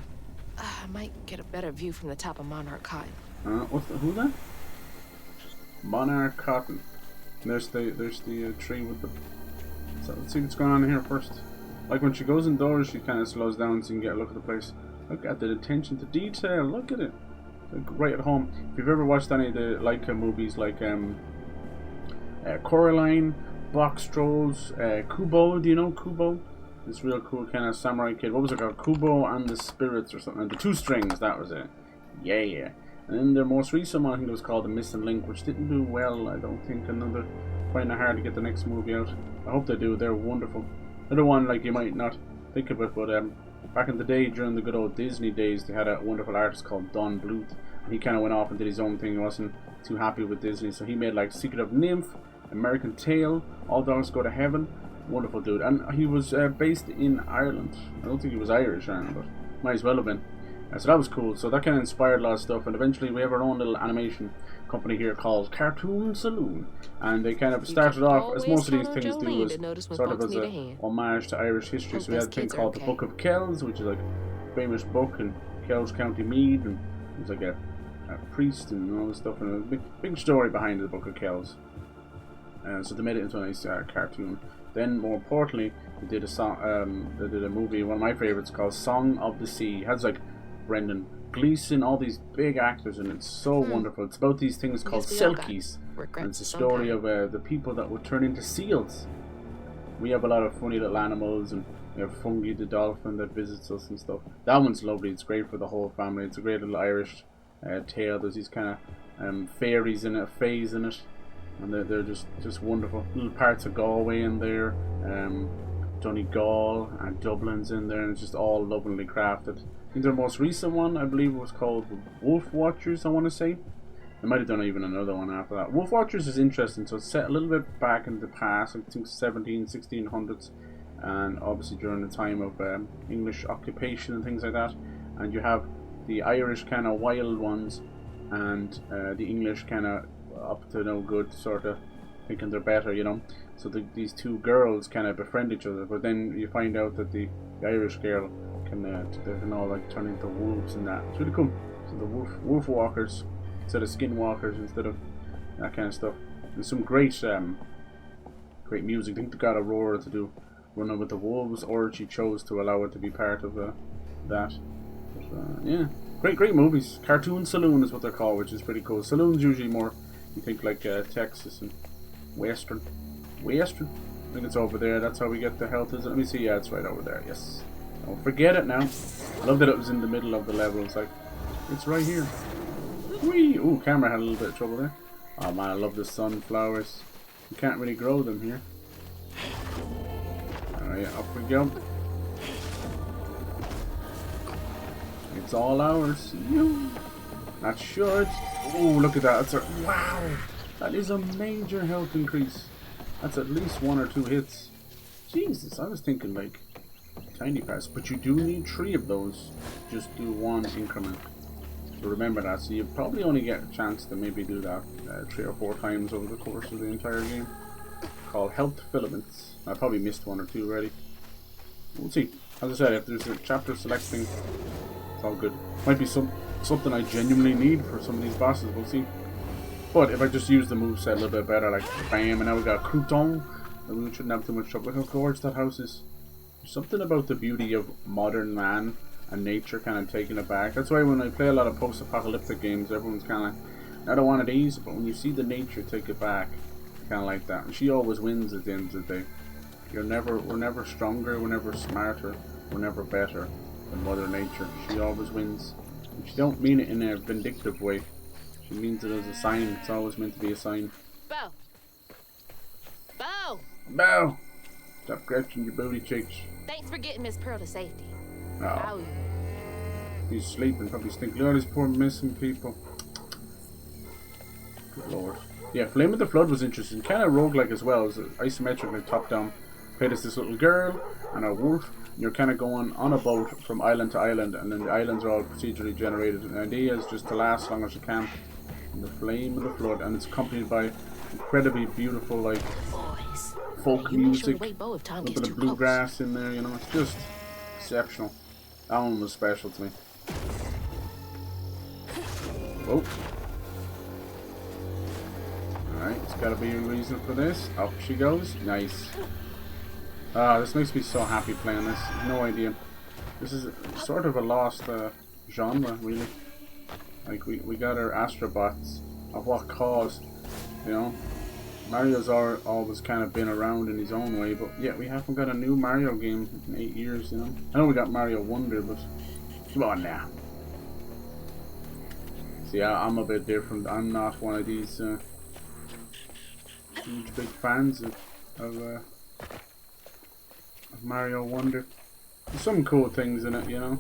I might get a better view from the top of Monarch Cotton. Who's that? Monarch Cotton. There's the tree with the. So let's see what's going on here first. Like when she goes indoors, she kind of slows down so you can get a look at the place. Look at the attention to detail. Look at it. Like right at home. If you've ever watched any of the Leica movies, like Coraline, Box Trolls, Kubo. Do you know Kubo? This real cool kind of samurai kid. What was it called? Kubo and the Spirits or something. The Two Strings. That was it. Yeah. And then their most recent one, I think it was called The Missing Link, which didn't do well, I don't think. Another finding it hard to get the next movie out. I hope they do. They're wonderful. Another one like you might not think of it, but back in the day, during the good old Disney days, they had a wonderful artist called Don Bluth, and he kind of went off and did his own thing. He wasn't too happy with Disney, so he made like Secret of Nymph, American Tail, All Dogs Go to Heaven. Wonderful dude, and he was based in Ireland. I don't think he was Irish or anything, but might as well have been. So that was cool. So that kind of inspired a lot of stuff, and eventually we have our own little animation company here called Cartoon Saloon, and they kind of started off, as most of these things do, as sort of as a homage to Irish history. So we had a thing called the Book of Kells, which is like a famous book in Kells County Meath, and it was like a priest and all this stuff, and a big story behind the Book of Kells. So they made it into a nice cartoon. Then, more importantly, they did a song. They did a movie, one of my favorites, called Song of the Sea. It has like Brendan Gleeson, all these big actors, and it's so wonderful. It's about these things called selkies, and it's a story of the people that would turn into seals. We have a lot of funny little animals, and we have Fungi the dolphin that visits us and stuff. That one's lovely. It's great for the whole family. It's a great little Irish tale. There's these kind of fairies in it, fays in it, and they're just wonderful. Little parts of Galway in there, Donegal and Dublin's in there, and it's just all lovingly crafted. I think their most recent one, I believe, was called Wolf Watchers, I want to say. They might have done even another one after that. Wolf Watchers is interesting, so it's set a little bit back in the past, I think 1600s, and obviously during the time of English occupation and things like that. and you have the Irish kind of wild ones, and the English kind of up to no good, sort of thinking they're better, you know. So these two girls kind of befriend each other, but then you find out that the Irish girl they can all like turn into wolves and that. It's really cool. So the wolf walkers instead of skin walkers, instead of that kind of stuff. And some great great music. I think they got Aurora to do Running with the Wolves, or she chose to allow it to be part of that. But, yeah, great movies. Cartoon Saloon is what they're called, which is pretty cool. Saloon's usually more, you think, like Texas and Western. I think it's over there. That's how we get the health. Is it? Let me see. Yeah, it's right over there. Yes. Don't forget it now. I love that it was in the middle of the level. It's like, it's right here. Whee! Ooh, camera had a little bit of trouble there. Oh man, I love the sunflowers. You can't really grow them here. Alright, up we go. It's all ours. Not sure. Oh, look at that. That's a wow. That is a major health increase. That's at least 1 or 2 hits. Jesus, I was thinking like tiny pass, but you do need 3 of those. Just do 1 increment. So remember that. So you probably only get a chance to maybe do that 3 or 4 times over the course of the entire game. Called health filaments. I probably missed 1 or 2 already. We'll see. As I said, if there's a chapter selecting, it's all good. Might be something I genuinely need for some of these bosses. We'll see. But if I just use the moveset a little bit better, like bam, and now we got crouton, then we shouldn't have too much trouble. Look how gorgeous that house is. There's something about the beauty of modern man and nature kind of taking it back. That's why when I play a lot of post-apocalyptic games, everyone's kind of like, I don't want it easy, but when you see the nature take it back, kind of like that. And she always wins at the end of the day. We're never stronger, we're never smarter, we're never better than Mother Nature. She always wins. And she don't mean it in a vindictive way. She means it as a sign. It's always meant to be a sign. Bo! Bo! Bow! Stop scratching your booty cheeks. Thanks for getting Miss Pearl to safety. Oh. He's sleeping, probably stinking. Look at all these poor missing people. Good lord. Yeah, Flame of the Flood was interesting. Kind of roguelike as well. It was isometric, like top down. Played as this little girl and a wolf. You're kind of going on a boat from island to island, and then the islands are all procedurally generated. And the idea is just to last as long as you can. And the Flame of the Flood, and it's accompanied by incredibly beautiful, like, folk music. A little bit of bluegrass in there, you know. It's just exceptional. That one was special to me. Oh. Alright, it's gotta be a reason for this. Up she goes. Nice. Ah, this makes me so happy playing this. No idea. This is sort of a lost genre, really. Like, we got our Astrobots. Of what cause? You know? Mario's always kind of been around in his own way, but yeah, we haven't got a new Mario game in 8 years, you know? I know we got Mario Wonder, but come on now. See, I'm a bit different. I'm not one of these huge big fans of Mario Wonder. There's some cool things in it, you know,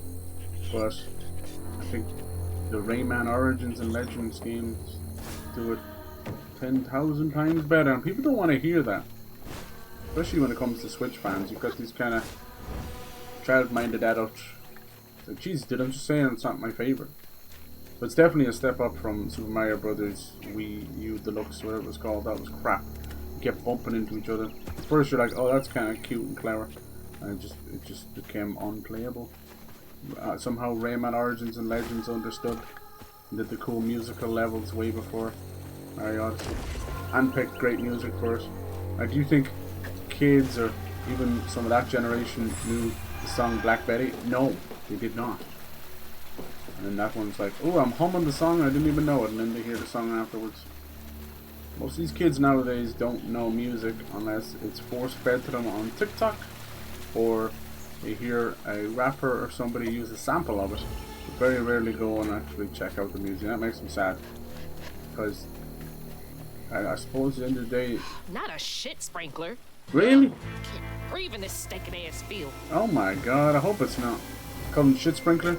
but I think the Rayman Origins and Legends games do it 10,000 times better, and people don't want to hear that, especially when it comes to Switch fans. You've got these kind of child-minded adults. Like, Jesus, dude, I'm just saying it's not my favorite. But it's definitely a step up from Super Mario Brothers Wii U Deluxe, whatever it was called. That was crap. You kept bumping into each other. At first you're like, oh, that's kind of cute and clever, and it just became unplayable. Somehow Rayman Origins and Legends understood and did the cool musical levels way before Mario Odyssey, and picked great music for it. Do you think kids or even some of that generation knew the song Black Betty? No, they did not. And then that one's like, oh, I'm humming the song, I didn't even know it, and then they hear the song afterwards. Most of these kids nowadays don't know music unless it's force-fed to them on TikTok, or they hear a rapper or somebody use a sample of it. But very rarely go and actually check out the music. That makes me sad, because I suppose at the end of the day... Not a shit sprinkler. Really? Can't breathe in this stinking ass field. Oh my god, I hope it's not. Call them shit sprinkler?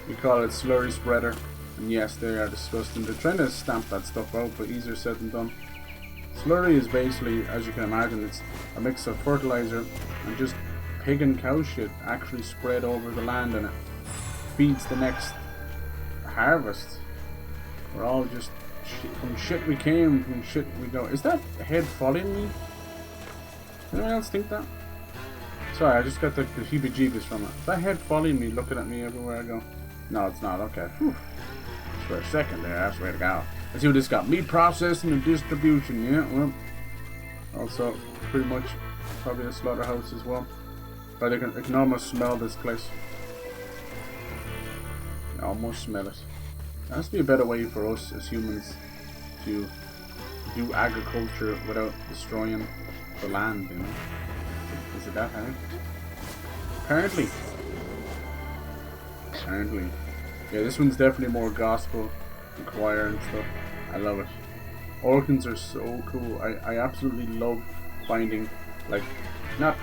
We call it slurry spreader. And yes, they are disgusting. They're trying to stamp that stuff out, but easier said than done. Slurry is basically, as you can imagine, it's a mix of fertilizer and just pig and cow shit actually spread over the land in it. feeds the next harvest. We're all just from shit we came, from shit we go. Is that head following me? Anyone else think that? Sorry, I just got the heebie-jeebies from it. Is that head following me, looking at me everywhere I go? No, it's not. Okay. Whew. Just for a second there, that's where to go. Let's see what this got. Meat processing and distribution. Yeah, well. Also, pretty much probably a slaughterhouse as well. But I can almost smell this place. I almost smell it. There has to be a better way for us as humans to do agriculture without destroying the land, you know? Is it that hard? Apparently. Yeah, this one's definitely more gospel and choir and stuff. I love it. Organs are so cool. I absolutely love finding, like, not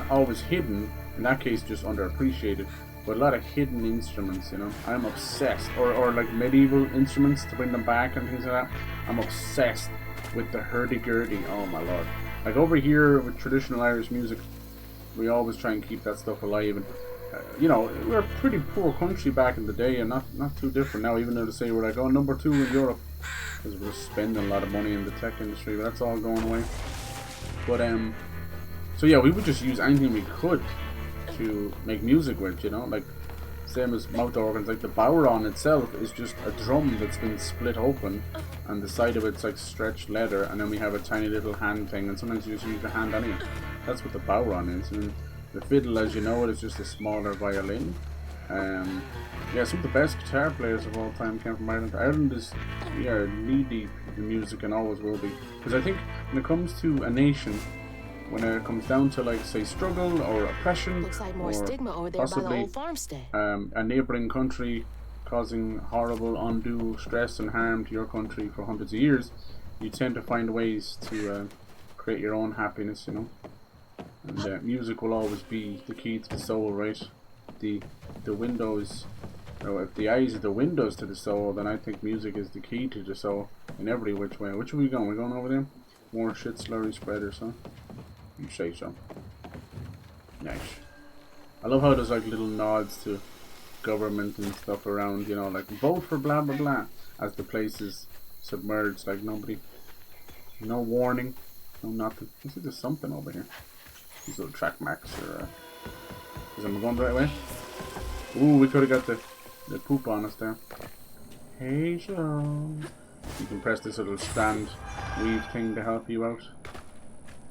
always hidden, in that case just underappreciated, but a lot of hidden instruments, you know. I'm obsessed. Or like medieval instruments to bring them back and things like that. I'm obsessed with the hurdy-gurdy. Oh my lord. Like over here with traditional Irish music, we always try and keep that stuff alive. And you know, we're a pretty poor country back in the day, and not too different now. Even though they say we're like, oh, #2 in Europe, because we're spending a lot of money in the tech industry, but that's all going away. But so yeah, we would just use anything we could to make music with, you know, like same as mouth organs. Like the bodhrán itself is just a drum that's been split open, and the side of it's like stretched leather, and then we have a tiny little hand thing, and sometimes you just use the hand anyway. That's what the bodhrán is. And the fiddle, as you know it, is just a smaller violin. Yeah, some of the best guitar players of all time came from Ireland. Ireland is, yeah, knee deep in music and always will be. Because I think when it comes to a nation, when it comes down to, like, say, struggle or oppression, Looks like more or stigma over there by the possibly old farmstead. a neighbouring country causing horrible, undue stress and harm to your country for hundreds of years, you tend to find ways to create your own happiness, you know. And music will always be the key to the soul, right? The windows, or if the eyes are the windows to the soul, then I think music is the key to the soul in every which way. Which way are we going? We're going over there? More shit slurry spreaders, huh? You say so. Nice. I love how there's like little nods to government and stuff around, you know, like vote for blah blah blah as the place is submerged, like nobody, no warning, no nothing. Is there something over here? These little track marks, or is I'm going the right way? Ooh, we could have got the poop on us there. Hazel. You can press this little stand weave thing to help you out.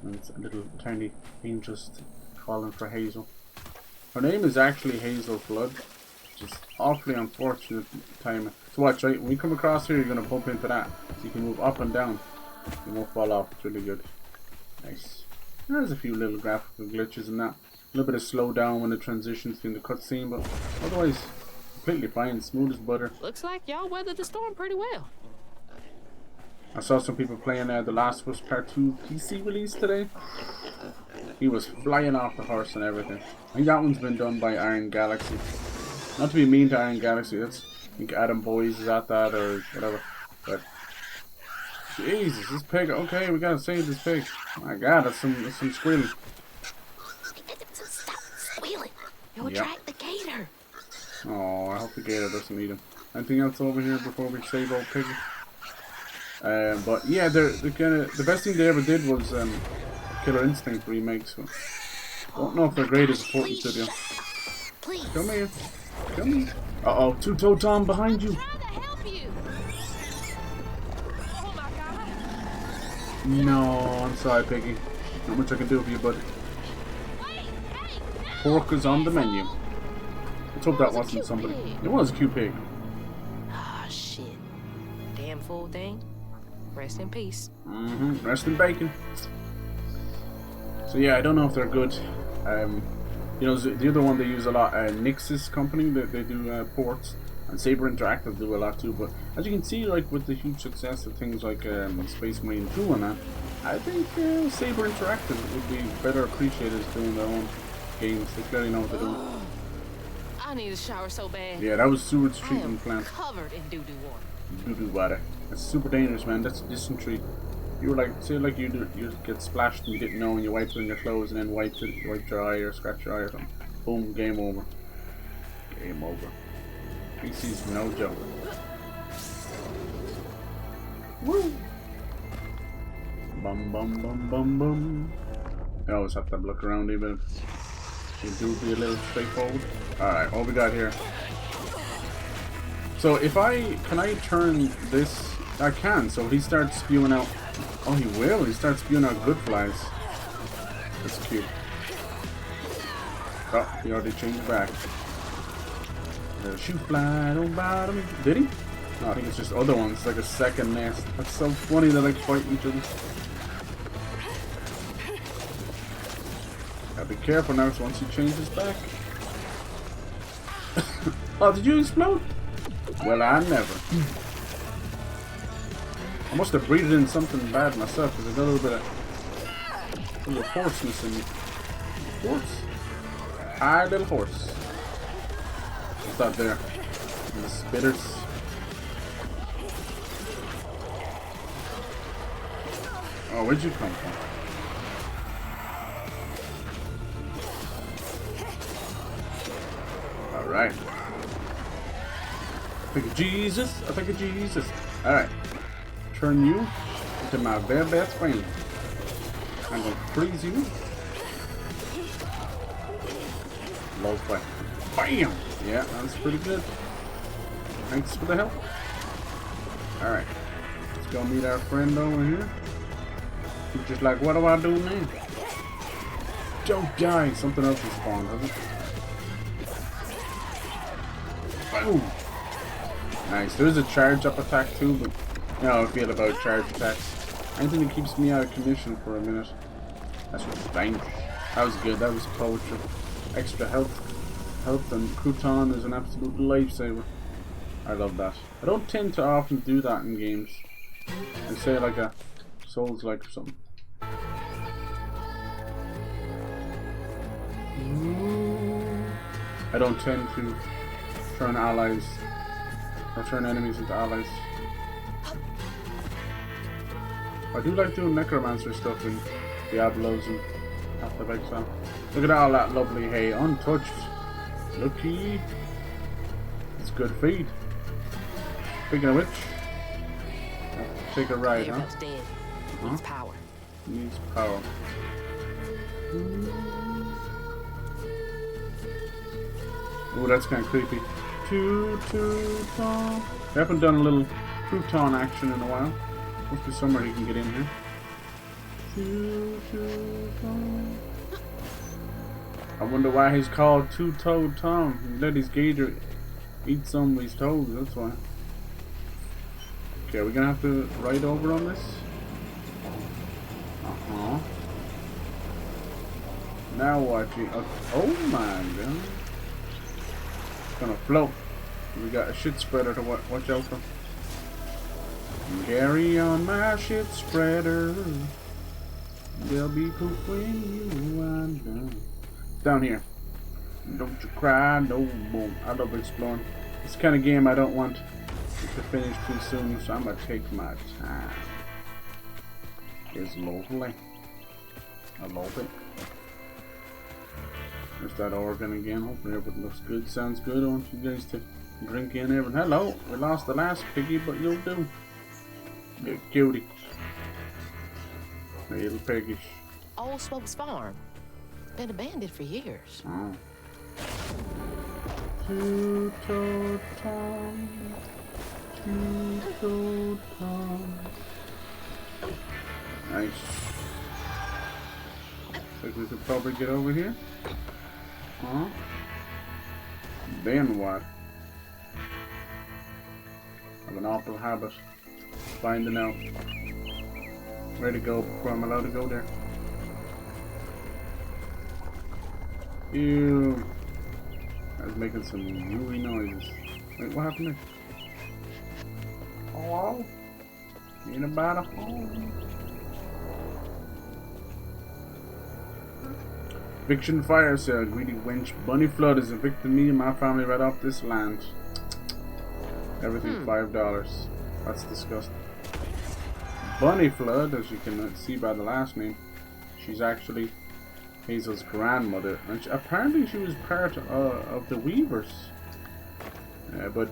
And it's a little tiny angel just calling for Hazel. Her name is actually Hazel Flood, which is awfully unfortunate timing. So watch, right? When we come across here, you're going to bump into that. So you can move up and down. You won't fall off. It's really good. Nice. There's a few little graphical glitches in that. A little bit of slow down when it transitions between the cutscene, but otherwise completely fine, smooth as butter. Looks like y'all weathered the storm pretty well. I saw some people playing The Last of Us Part 2 PC release today. He was flying off the horse and everything. I think that one's been done by Iron Galaxy. Not to be mean to Iron Galaxy, that's, I think Adam Boyes is at that or whatever. But Jesus, this pig. Okay, we gotta save this pig. My God, that's some squealing. Stop squealing. You'll Yep. attract the gator. Oh, I hope the gator doesn't eat him. Anything else over here before we save old piggy? But yeah, the best thing they ever did was Killer Instinct remakes. So don't know if they're great as a porting studio. Please. Come here, come here. Uh oh, Two-Toe Tom behind you. Trying to help you. Oh my God. No, I'm sorry, Piggy. Not much I can do for you, buddy. Wait, hey, no. Pork is on the menu. Let's hope that wasn't cute somebody. pig. It was a cute pig. Ah, shit. Damn fool thing. Rest in peace. Rest in bacon. So yeah, I don't know if they're good. You know, the other one they use a lot, Nix's company, they do ports, and Saber Interactive do a lot too. But as you can see, like with the huge success of things like Space Marine 2 and that, I think Saber Interactive would be better appreciated as doing their own games. They clearly know what they're doing. I need a shower so bad. Yeah, that was sewage I am treatment plant. covered in doo-doo water. Doo-doo water. That's super dangerous, man. That's dysentery. You were like, say like you get splashed and you didn't know and you wiped it on your clothes and then wiped your eye or scratched your eye or something. Boom, game over. Game over. PC's no joke. Woo! Bum bum bum bum bum. I always have to look around even. You do be a little straightforward. Alright, what we got here? So if can I turn this? I can, so he starts spewing out. Oh, he will. He starts spewing out good flies. That's cute. Oh, he already changed back. The shoot fly don't bite him. Did he? No, I think it's just other ones. It's like a second nest. That's so funny that they fight each other. Gotta be careful now, so once he changes back. Oh, did you explode? Well, I never. I must have breathed in something bad myself, because I got a little bit of hoarseness in me. Horse? Hi, little horse. What's that there? And the spitters. Oh, where'd you come from? Alright. I think of Jesus. I think of Jesus. Alright. Turn you into my very best friend. I'm gonna freeze you. Low fight. Bam! Yeah, that's pretty good. Thanks for the help. Alright. Let's go meet our friend over here. He's just like, what do I do now? Don't die! Something else has spawned, hasn't it? Boom! Nice. There's a charge up attack too, but you know how I feel about charge attacks. Anything that keeps me out of commission for a minute. That's what stank. That was good. That was poetry. Extra health and crouton is an absolute lifesaver. I love that. I don't tend to often do that in games. I say like a Souls-like or something. I don't tend to turn allies or turn enemies into allies. I do like doing necromancer stuff in Diablos and Path of Exile. Look at all that lovely hay, untouched. Looky. It's good feed. Speaking of which, take a ride, huh? Dead. Needs power. Needs power. Oh, that's kind of creepy. Crouton. We haven't done a little crouton action in a while. Must be somewhere he can get in here. I wonder why he's called Two-Toed Tom. He let his gator eat some of his toes, that's why. Okay, we're gonna have to ride over on this. Now what? Oh my god. It's gonna float. We got a shit spreader to watch out for. Carry on my shit spreader. There'll be poop when you wind down. Down here. Don't you cry no more. I love exploring. It's the kind of game I don't want to finish too soon, so I'm gonna take my time. It's lovely. I love it. There's that organ again. Hopefully everything looks good. Sounds good. I want you guys to drink in everything. Hello. We lost the last piggy, but you'll do. You cutie. Little piggish. Old Smoke's farm. Been abandoned for years. Oh. Two-toed Tom. Two-toed Tom. Nice. Think we could probably get over here. Huh? Then what? I have an awful habit finding out where to go before I'm allowed to go there. Ew. I was making some gooey noises. Wait, what happened there? Hello? Anybody home? Eviction fire sale. Greedy wench. Bunny flood has evicted me and my family right off this land. Everything $5. That's disgusting. Bunny flood, as you can see by the last name, she's actually Hazel's grandmother, and apparently she was part of the Weavers. but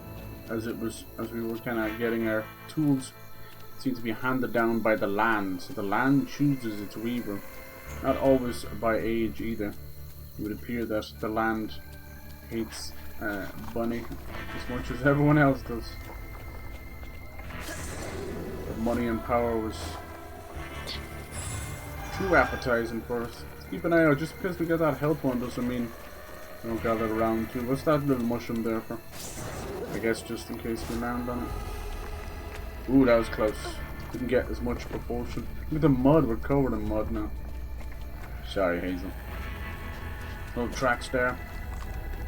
as we were kind of getting our tools, it seemed to be handed down by the land. So the land chooses its weaver, not always by age either. It would appear that the land hates Bunny as much as everyone else does. But money and power was too appetizing for us. Keep an eye out. Just because we got that health one doesn't mean we don't gather around too. What's that little mushroom there for? I guess just in case we land on it. Ooh, that was close. Didn't get as much proportion. Look at the mud. We're covered in mud now. Sorry, Hazel. Little tracks there.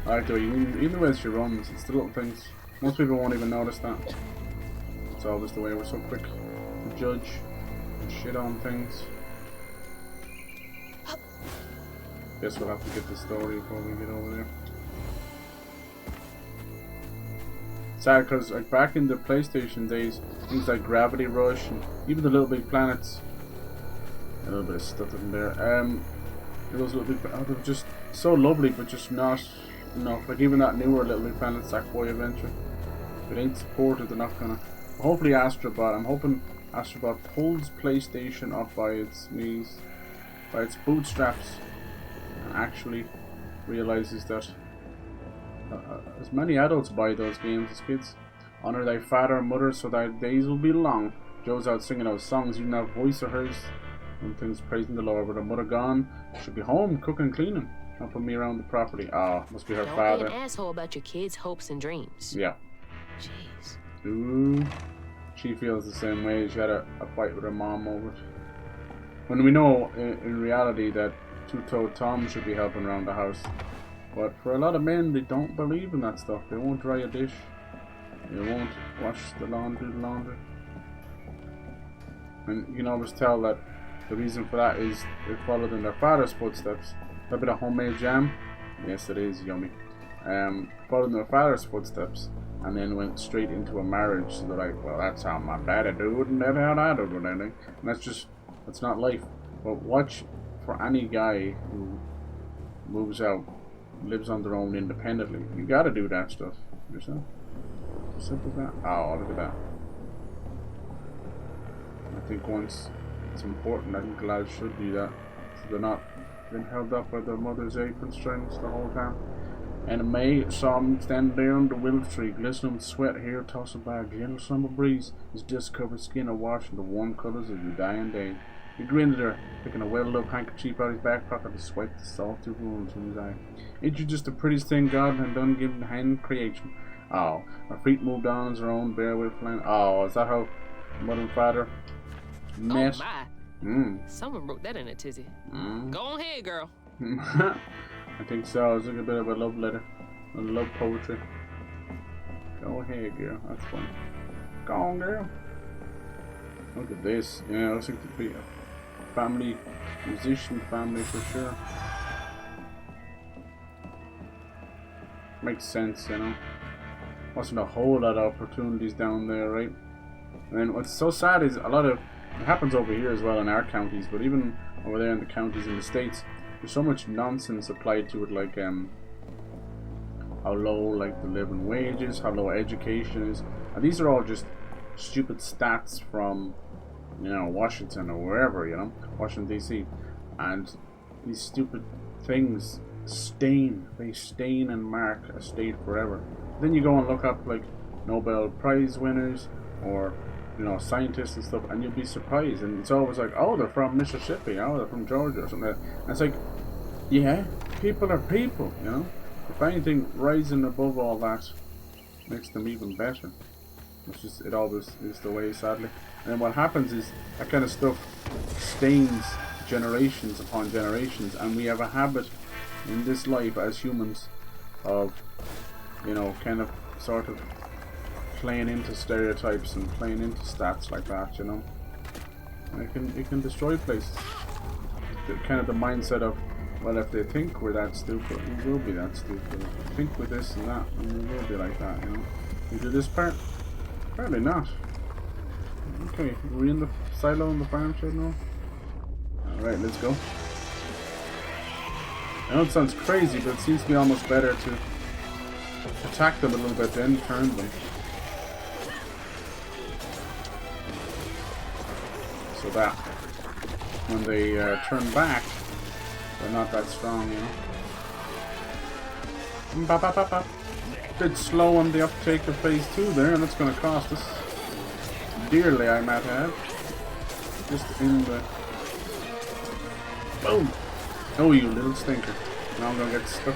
I like the way, even the way she runs, it's the little things. Most people won't even notice that. It's always the way we're so quick to judge and shit on things. Guess we'll have to get the story before we get over there. Sad because like back in the PlayStation days, things like Gravity Rush and even the Little Big Planets, a little bit of stuff in there. Those Little Big Planets, they were just so lovely, but just not enough. Like even that newer Little Big Planet Sackboy Adventure, if it ain't supported, they're not gonna. Hopefully Astrobot. I'm hoping Astrobot pulls PlayStation up by its knees, by its bootstraps, and actually realizes that as many adults buy those games as kids. Honor thy father and mother so thy days will be long. Joe's out singing those songs, even that voice of hers. One thing's praising the Lord, but her mother gone. She'll be home cooking, cleaning, helping me around the property. Ah, must be her father. Don't be an asshole about your kids' hopes and dreams. Yeah. Jeez. Ooh. She feels the same way. She had a fight with her mom over it. When we know in reality that Two-Toed Tom should be helping around the house. But for a lot of men, they don't believe in that stuff. They won't dry a dish. They won't wash the laundry, And you can always tell that the reason for that is they followed in their father's footsteps. A bit of homemade jam. Yes, it is yummy. Followed in their father's footsteps and then went straight into a marriage. So they're like, well, that's how my daddy do it and that's how I do it. And that's not life. But watch for any guy who moves out, lives on their own independently. You gotta do that stuff yourself. Simple as that. Oh, look at that. I think once it's important, I think the lads should do that. So they're not being held up by their mother's apron strings the whole time. And in May, saw him stand there under the willow tree, glistening with sweat, hair tossing by a gentle summer breeze, his dust-covered skin awash in the warm colours of the dying day. He grinned at her, picking a well-loved handkerchief out of his back pocket to swipe the salty wounds from his eye. Ain't you just the prettiest thing God had done given hand creation? Oh, her feet moved on as her own bare with flame. Oh, is that how mother and father met? Oh my. Someone wrote that in a tizzy. Go ahead, girl. I think so. It's like a bit of a love letter. A love poetry. Go ahead, girl. That's funny. Go on, girl. Look at this. Yeah, it looks like to be a family, musician family for sure. Makes sense, you know. Wasn't a whole lot of opportunities down there, right? And then what's so sad is a lot of it happens over here as well in our counties, but even over there in the counties in the States, there's so much nonsense applied to it, like how low like the living wages, how low education is, and these are all just stupid stats from, you know, Washington or wherever, you know, Washington DC, and these stupid things stain and mark a state forever. Then you go and look up like Nobel Prize winners or, you know, scientists and stuff, and you'll be surprised. And it's always like, oh, they're from Mississippi, oh, they're from Georgia or something like that. And it's like, yeah, people are people, you know. If anything, rising above all that makes them even better. It's just, it always is the way, sadly. And then what happens is that kind of stuff stains generations upon generations, and we have a habit in this life as humans of, you know, kind of sort of playing into stereotypes and playing into stats like that, you know. And it can destroy places. Kind of the mindset of, well, if they think we're that stupid, we will be that stupid. If they think we're this and that, and we will be like that, you know. We do this part? Apparently not. Okay, are we in the silo in the farm shed now? Alright, let's go. I know it sounds crazy, but it seems to be almost better to attack them a little bit, then turn them. So that when they turn back, they're not that strong, you know. Ba -ba -ba -ba. Bit slow on the uptake of phase 2 there, and that's going to cost us dearly, I might add. Just in the... Boom! Oh, you little stinker. Now I'm going to get stuck.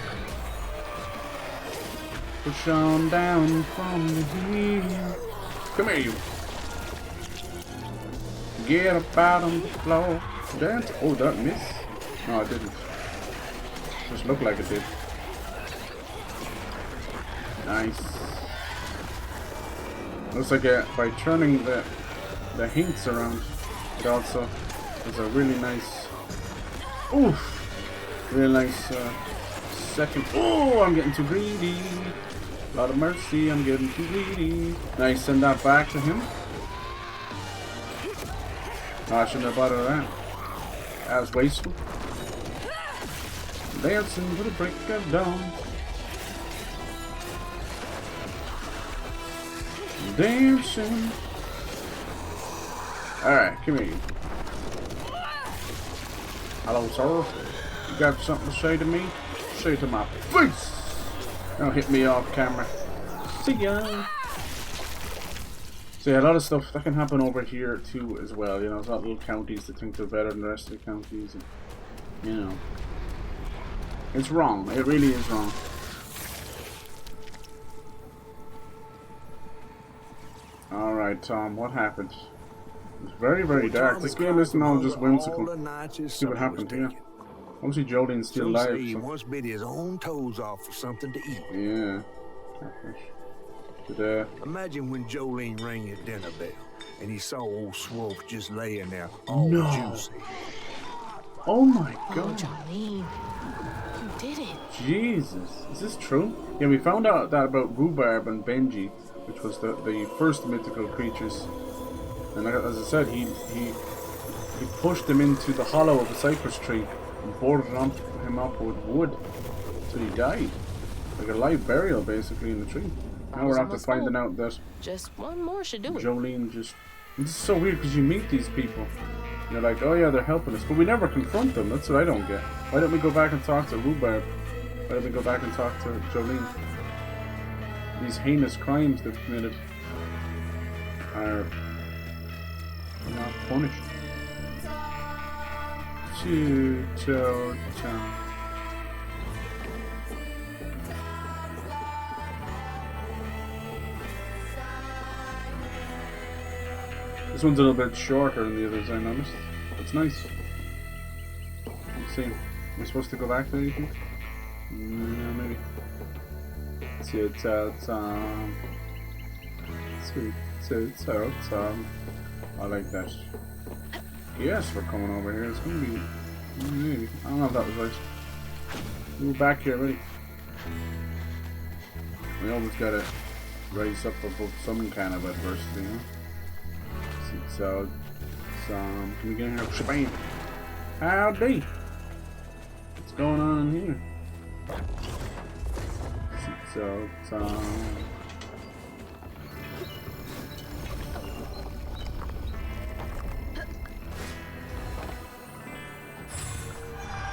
Push on down from the hill. Come here, you. Get up out on the floor. Dance. Oh, that miss? No, I didn't. Just looked like it did. Nice. Looks like by turning the hints around, it also is a really nice, oof, really nice second. Oh, I'm getting too greedy. A lot of mercy, I'm getting too greedy. Nice, send that back to him. Oh, I shouldn't have bothered that. That was wasteful. Dancing with a break of dawn. Dancing. Alright, come here. Hello, sir. You got something to say to me? Say it to my face. Don't hit me off camera. See ya. So yeah, a lot of stuff that can happen over here too as well. You know, there's a lot of little counties that think they're better than the rest of the counties, and you know, it's wrong. It really is wrong. Alright, Tom, what happened? It was very, very dark. This game isn't all just whimsical. See what happened here. Obviously, Jolene's still alive. He once bit his own toes off for something to eat. Yeah. Did, Imagine when Jolene rang your dinner bell and he saw old Swolf just laying there, all no. juicy. Oh my God. Oh, Jolene. You did it. Jesus. Is this true? Yeah, we found out that about Rhubarb and Benji, which was the first mythical creatures. And as I said, he pushed them into the hollow of a cypress tree and boarded him up with wood till he died. Like a live burial, basically, in the tree. Now we're after finding out that just one more should do it. Jolene just... This is so weird because you meet these people. And you're like, oh yeah, they're helping us. But we never confront them. That's what I don't get. Why don't we go back and talk to Rhubarb? Why don't we go back and talk to Jolene? These heinous crimes they've committed are not punished. This one's a little bit shorter than the others, I noticed. It's nice. Let's see. Am I supposed to go back there, you think? Yeah, maybe. I like that. Yes, we're coming over here. It's gonna be... Maybe. I don't know if that was right. Move back here, ready. We always gotta rise up above some kind of adversity, you know? So, can we get in here? Shabam! Howdy! What's going on in here? So,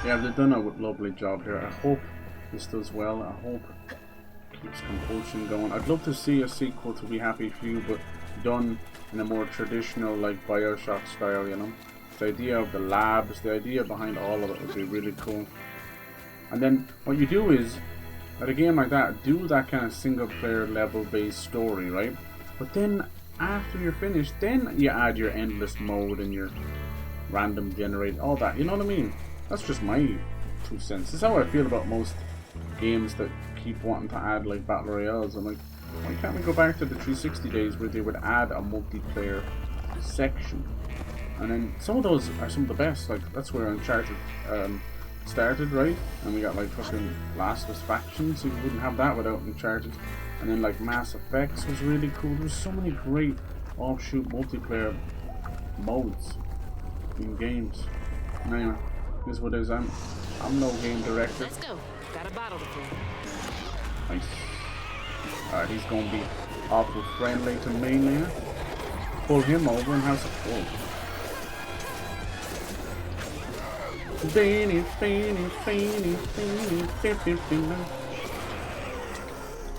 yeah, they've done a lovely job here. I hope this does well. I hope it keeps Compulsion going. I'd love to see a sequel to Be Happy Few, but done in a more traditional, like Bioshock style, you know. The idea of the labs, the idea behind all of it would be really cool. And then what you do is, at a game like that, do that kind of single player level based story, right? But then after you're finished, then you add your endless mode and your random generate, all that, you know what I mean? That's just my 2 cents. This is how I feel about most games that keep wanting to add like battle royales. I'm like, why can't we go back to the 360 days where they would add a multiplayer section? And then some of those are some of the best. Like, that's where Uncharted started, right? And we got like fucking Last of Us Factions. You wouldn't have that without Uncharted. And then like Mass Effects was really cool. There's so many great offshoot multiplayer modes in games. And anyway, this is what it is. I'm no game director. Let's go. Got a bottle to fill. Nice. Alright, he's gonna be awful friendly to me now. Pull him over and have some fun.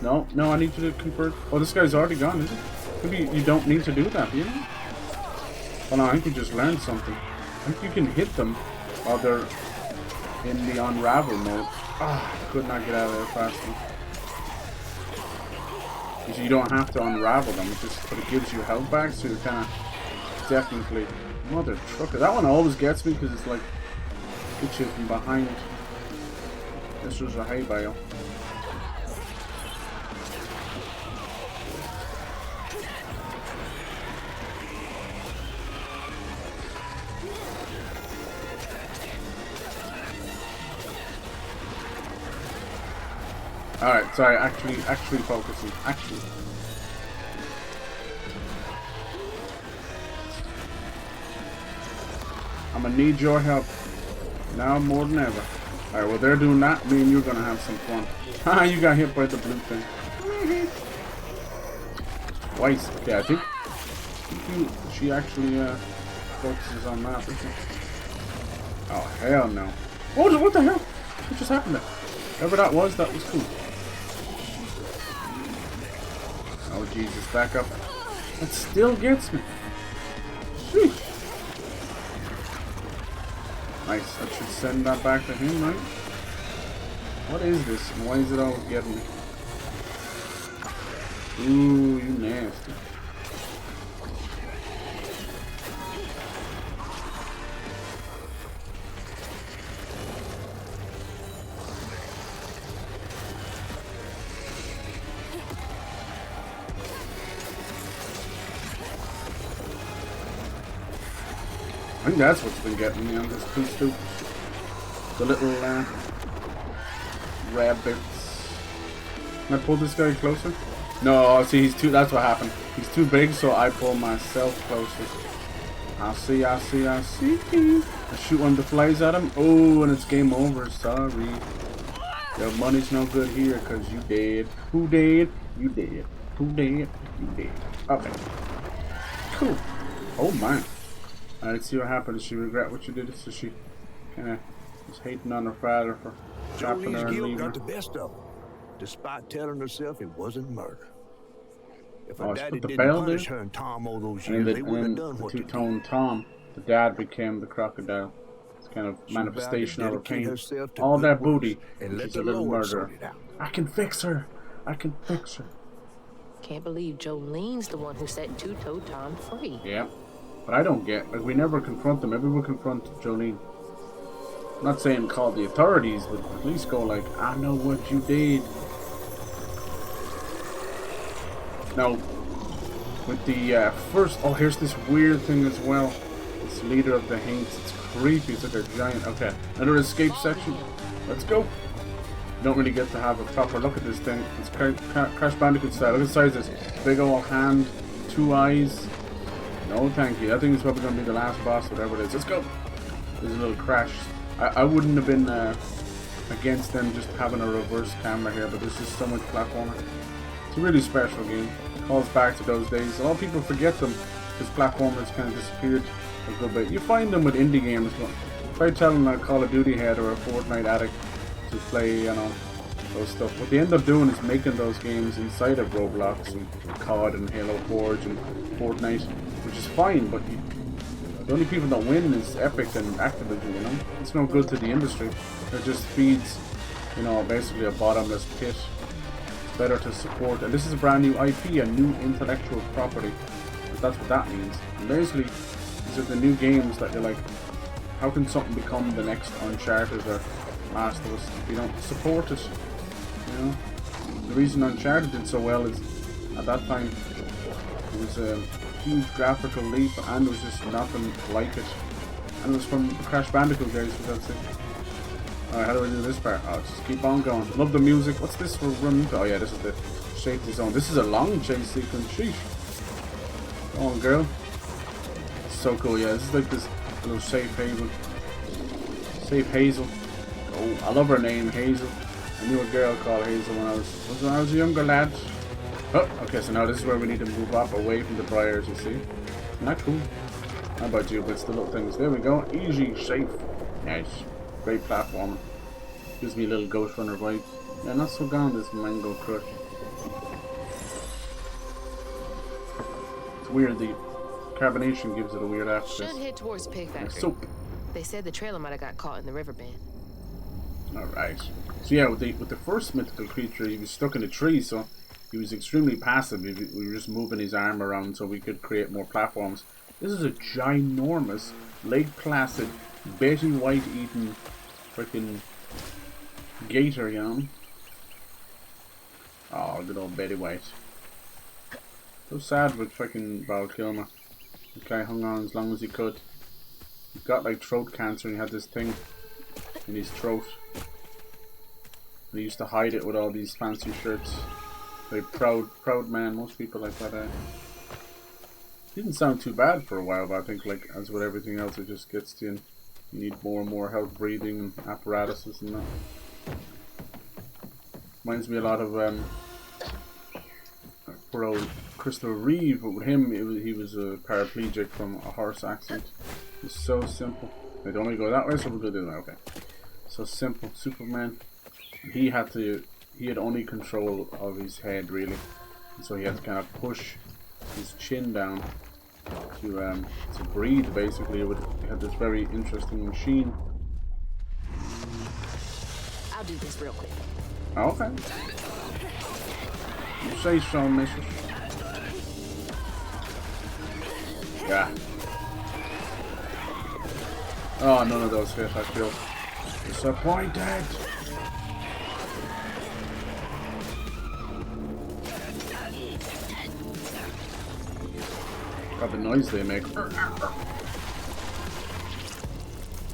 No, no, I need you to convert. Oh, this guy's already gone, is it? Maybe you don't need to do that, do you? Oh no, I think you just learned something. I think you can hit them while they're in the unravel mode. Ah, I could not get out of there fast enough. Because you don't have to unravel them, but it gives you health back, so you're kind of definitely mother trucker. That one always gets me because it's like hits you from behind. This was a hay bale. Alright, sorry, actually focusing. Actually. I'm gonna need your help. Now more than ever. Alright, well they're doing that, me and you're gonna have some fun. Haha, you got hit by the blue thing. Twice. Yeah, I think she actually focuses on that, doesn't she? Oh, hell no. What the hell? What just happened there? Whatever that was cool. Oh Jesus, back up. That still gets me. Sheesh. Nice, that should send that back to him, right? What is this and why is it always getting me? Ooh, you nasty. I think that's what's been getting me on this poo. The little rabbits. Can I pull this guy closer? No, see, he's too. That's what happened. He's too big, so I pull myself closer. I see. I shoot one of the flies at him. Oh, and it's game over. Sorry. Your money's no good here, cause you dead. Who dead? You dead. Who dead? You dead. Okay. Cool. Oh my. Let's see what happens. Does she regret what she did? So she kind of was hating on her father for trapping her and leaving her. Got the best of her, despite telling herself it wasn't murder. If her Oh, daddy the didn't bell punish did? her and Tom all those And years, they wouldn't the have done what they did. two-tone Tom, the dad became the crocodile. It's kind of She manifestation of her vowed to dedicate pain. herself to All good that works booty. and let She's the a little Lord murderer. sort it out. I can fix her. I can fix her. Can't believe Jolene's the one who set two-toed Tom free. Yeah. But I don't get, like, we never confront them. Maybe we'll confront Jolene. I'm not saying call the authorities, but at least go like, I know what you did. Now, with the first, oh, here's this weird thing as well. This leader of the Haints, it's creepy. It's like a giant, okay. Another escape section. Let's go. You don't really get to have a proper look at this thing. It's Crash Bandicoot style. Look at the size of this. Big old hand, 2 eyes. No, thank you. I think it's probably going to be the last boss, whatever it is. Let's go. There's a little crash. I wouldn't have been against them just having a reverse camera here, but there's just so much platforming. It's a really special game. It calls back to those days. A lot of people forget them because platformers kind of disappeared a good bit. You find them with indie games. Try telling a Call of Duty head or a Fortnite addict to play, you know, those stuff. What they end up doing is making those games inside of Roblox and COD and Halo Forge and Fortnite, which is fine, but the only people that win is Epic and Activision, you know? It's no good to the industry. It just feeds, you know, basically a bottomless pit. It's better to support, and this is a brand new IP, a new intellectual property. That's what that means. And basically, these are the new games that you're like, how can something become the next Uncharted or Last of Us if you don't support it? You know? The reason Uncharted did so well is, at that time, it was a huge graphical leap, and there was just nothing like it. And it was from the Crash Bandicoot days, so that's it. Alright, how do I do this part? Oh, just keep on going. Love the music. What's this for run? Oh yeah, this is the safety zone. This is a long chase sequence. Sheesh. Go on, girl. It's so cool, yeah. This is like this little safe haven. Safe Hazel. Oh, I love her name, Hazel. I knew a girl called Hazel when I was a younger lad. Oh, okay, so now this is where we need to move up away from the briars, you see. Not cool. How about you? But it's the little things. There we go. Easy, safe. Nice. Great platform. Gives me a little Ghost Runner vibe. Yeah, not so gone, this Mango Crush. It's weird, the carbonation gives it a weird aftertaste. Should head towards Pig Factory. Soap. They said the trailer might have got caught in the riverbed. Alright. So yeah, with the first mythical creature, he was stuck in a tree, so he was extremely passive. We were just moving his arm around so we could create more platforms. This is a ginormous, Lake Placid, Betty White eating freaking gator, you know? Oh, good old Betty White. So sad with freaking Val Kilmer. The guy hung on as long as he could. He got like throat cancer and he had this thing in his throat. And he used to hide it with all these fancy shirts. Very proud man. Most people like that. Didn't sound too bad for a while, but I think like as with everything else, it just gets to you. You need more and more help breathing and apparatuses and that. Reminds me a lot of poor old Crystal Reeve, but with him, he was a paraplegic from a horse accident. It's so simple. They don't only go that way, so we'll go do that. Okay. So simple. Superman. He had only control of his head really, and so he had to kind of push his chin down to breathe. Basically, he had this very interesting machine. I'll do this real quick. Okay. You say so, missus. Yeah. Oh, none of those hit. I feel disappointed. God, the noise they make.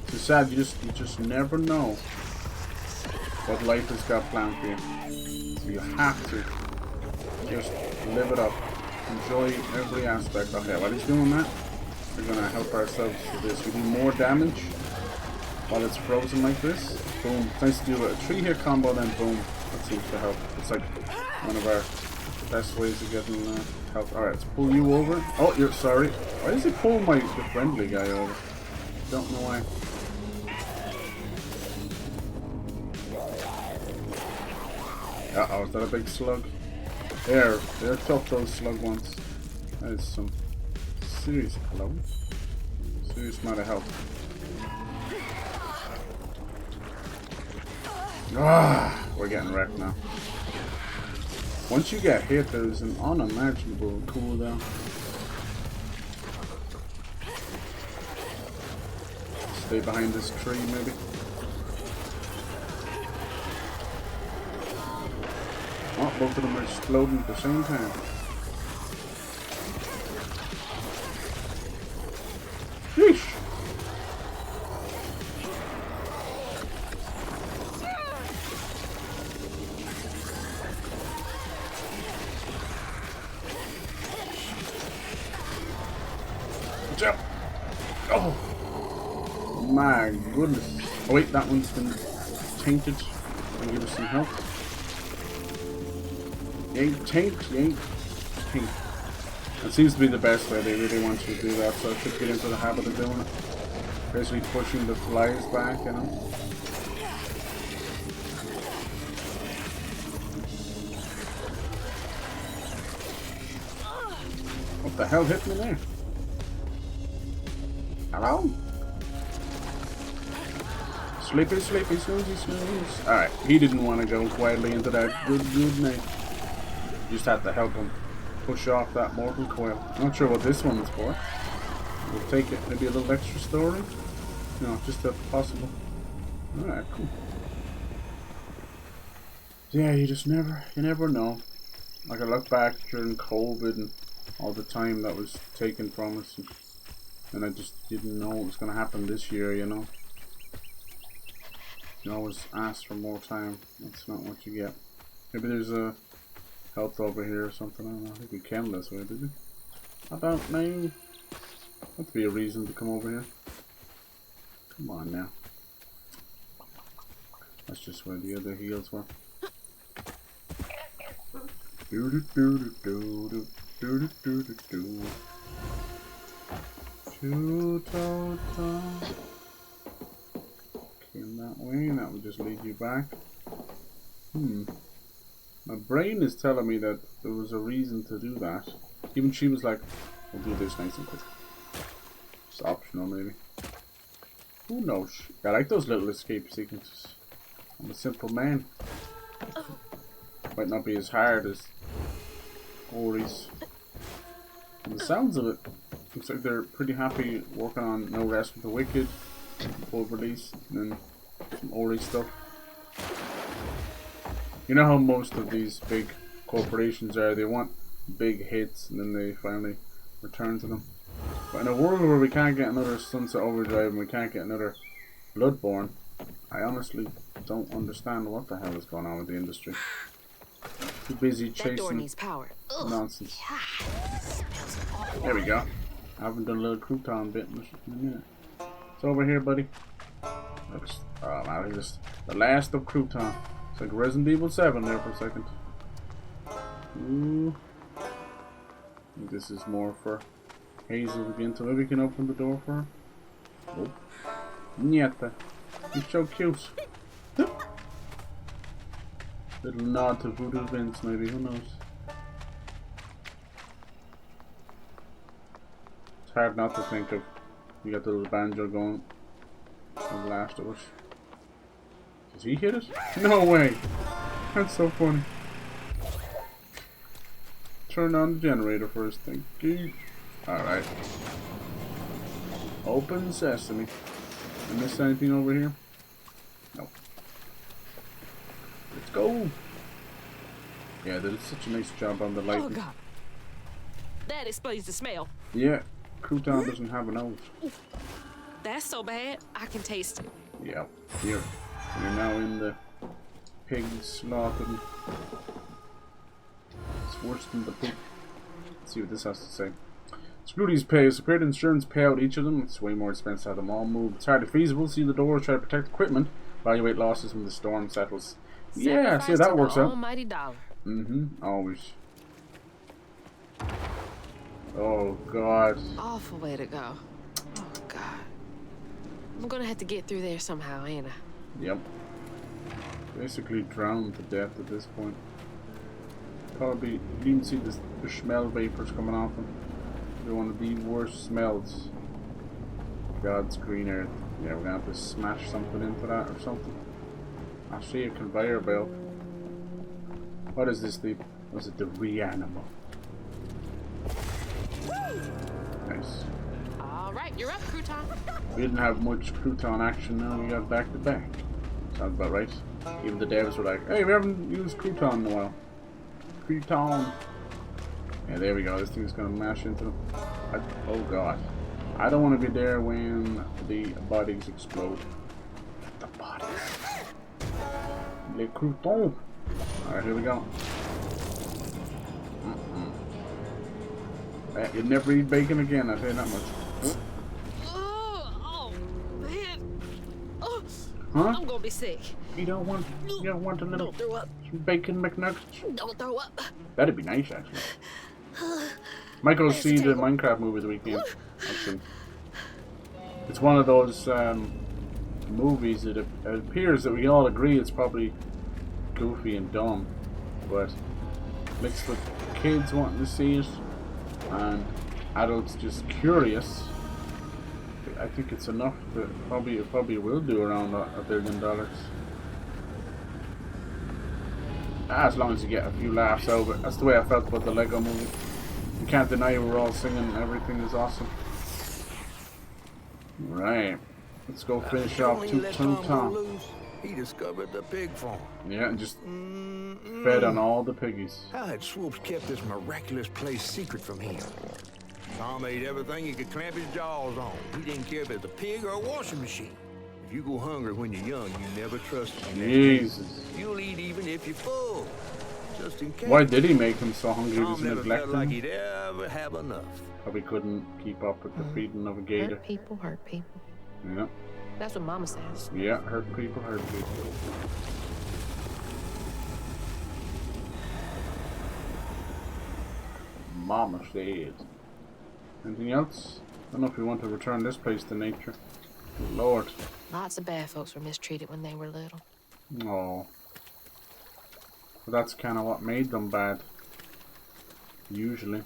It's sad. You just never know what life has got planned for you. So you have to just live it up. Enjoy every aspect. Okay, while he's doing that, we're gonna help ourselves with this. We do more damage while it's frozen like this. Boom. Nice to do a 3-hit combo, then boom. That seems to help. It's like one of our best ways of getting help. Alright, let's pull you over. Oh, you're sorry. Why does it pull the friendly guy over? Don't know why. Uh-oh, is that a big slug? They're tough, those slug ones. That is some serious hello. Serious amount of help. Ah, we're getting wrecked now. Once you get hit, there's an unimaginable cooldown. Stay behind this tree, maybe. Oh, both of them are exploding at the same time. Yeesh! Watch out! Oh! My goodness. Oh wait, that one's been tainted. I'll give us some help. You ain't taint, you ain't taint. That seems to be the best way. They really want you to do that, so I should get into the habit of doing it. Basically pushing the flies back, you know. What the hell hit me there? Hello? Sleepy, sleepy, snoozy, snooze. Alright, he didn't want to go quietly into that good night. Just had to help him push off that mortal coil. Not sure what this one is for. We'll take it. Maybe a little extra story? No, just if possible. Alright, cool. Yeah, you never know. Like I look back during COVID and all the time that was taken from us, and I just didn't know what was going to happen this year, you know. You always ask for more time. That's not what you get. Maybe there's a health over here or something. I don't know. I think we came this way, did we? I don't know. That'd be a reason to come over here. Come on now. That's just where the other heals were. Do do do do do do do do do. Two-toe-toe. Came that way, that would just lead you back. My brain is telling me that there was a reason to do that. Even she was like, we'll do this nice and quick. It's optional, maybe. Who knows? I like those little escape sequences. I'm a simple man. Might not be as hard as Ori's. From the sounds of it, looks like they're pretty happy working on No Rest for the Wicked, full release, and then some Ori stuff. You know how most of these big corporations are, they want big hits and then they finally return to them. But in a world where we can't get another Sunset Overdrive and we can't get another Bloodborne, I honestly don't understand what the hell is going on with the industry. Too busy That door chasing needs power. Ugh. nonsense. God, smells awful. There we go. I haven't done a little crouton bit in a minute. It's over here, buddy. Looks, oh man, just the last of crouton. It's like Resident Evil 7 there for a second. Ooh. I think this is more for Hazel again, so maybe we can open the door for her. Oh. Nieta. You're so cute. Little nod to Voodoo Vince, maybe, who knows? It's hard not to think of. You got the little banjo going from The Last of Us. Does he hit it? No way! That's so funny. Turn on the generator first, thank you. Alright. Open sesame. I miss anything over here? No. Let's go! Yeah, they did such a nice job on the lighting. Oh god. That explains the smell. Yeah, crouton doesn't have a nose. That's so bad, I can taste it. Yeah, here. We're now in the pig slaughtering. It's worse than the pig. Let's see what this has to say. Screw these pays. The great insurance payout each of them. It's way more expensive to have them all moved. It's hardly feasible. See the doors, try to protect equipment. Evaluate losses when the storm settles. Yeah, see how that works out. Almighty dollar. Always. Oh god. Awful way to go. Oh god. I'm gonna have to get through there somehow, ain't I? Yep. Basically drowned to death at this point. Probably, you can even see the smell vapors coming off them. They're one of the worst smells. God's green earth. Yeah, we're gonna have to smash something into that or something. I see a conveyor belt. What is this thing? Was it the reanimal? Nice. Alright, you're up, crouton. We didn't have much crouton action now, we got back to back. Sounds about right. Even the devs were like, hey, we haven't used crouton in a while. Crouton. Yeah, there we go, this thing's gonna mash into them. Oh god. I don't want to be there when the bodies explode. The bodies. Les croutons. Alright, here we go. You'll never eat bacon again, I'll tell you that much. Oh man. Oh, Huh? I'm gonna be sick. You don't want a little Don't throw up. bacon McNuggets? Don't throw up. That'd be nice, actually. Might go see the Minecraft movie the weekend. Actually, it's one of those movies that it appears that we all agree it's probably goofy and dumb, but mixed with kids wanting to see it and adults just curious. I think it's enough that it probably will do around $1 billion. As long as you get a few laughs out of it. That's the way I felt about the Lego movie. You can't deny we're all singing everything is awesome. Right. Let's go finish off Tom. He discovered the pig farm. Yeah, and just fed on all the piggies. How had Swoops kept this miraculous place secret from him? Tom ate everything he could clamp his jaws on. He didn't care if it was a pig or a washing machine. If you go hungry when you're young, you never trust him. Jesus. You'll eat even if you're full. Just in case. Why did he make him so hungry? He Tom was never felt like neglecting. he'd ever have enough. Probably couldn't keep up with the feeding of a gator. Hurt people, hurt people. Yeah. That's what Mama says. Yeah, hurt people, hurt people. Mama said. Anything else? I don't know if we want to return this place to nature. Lord. Lots of bad folks were mistreated when they were little. Oh. But that's kind of what made them bad. Usually.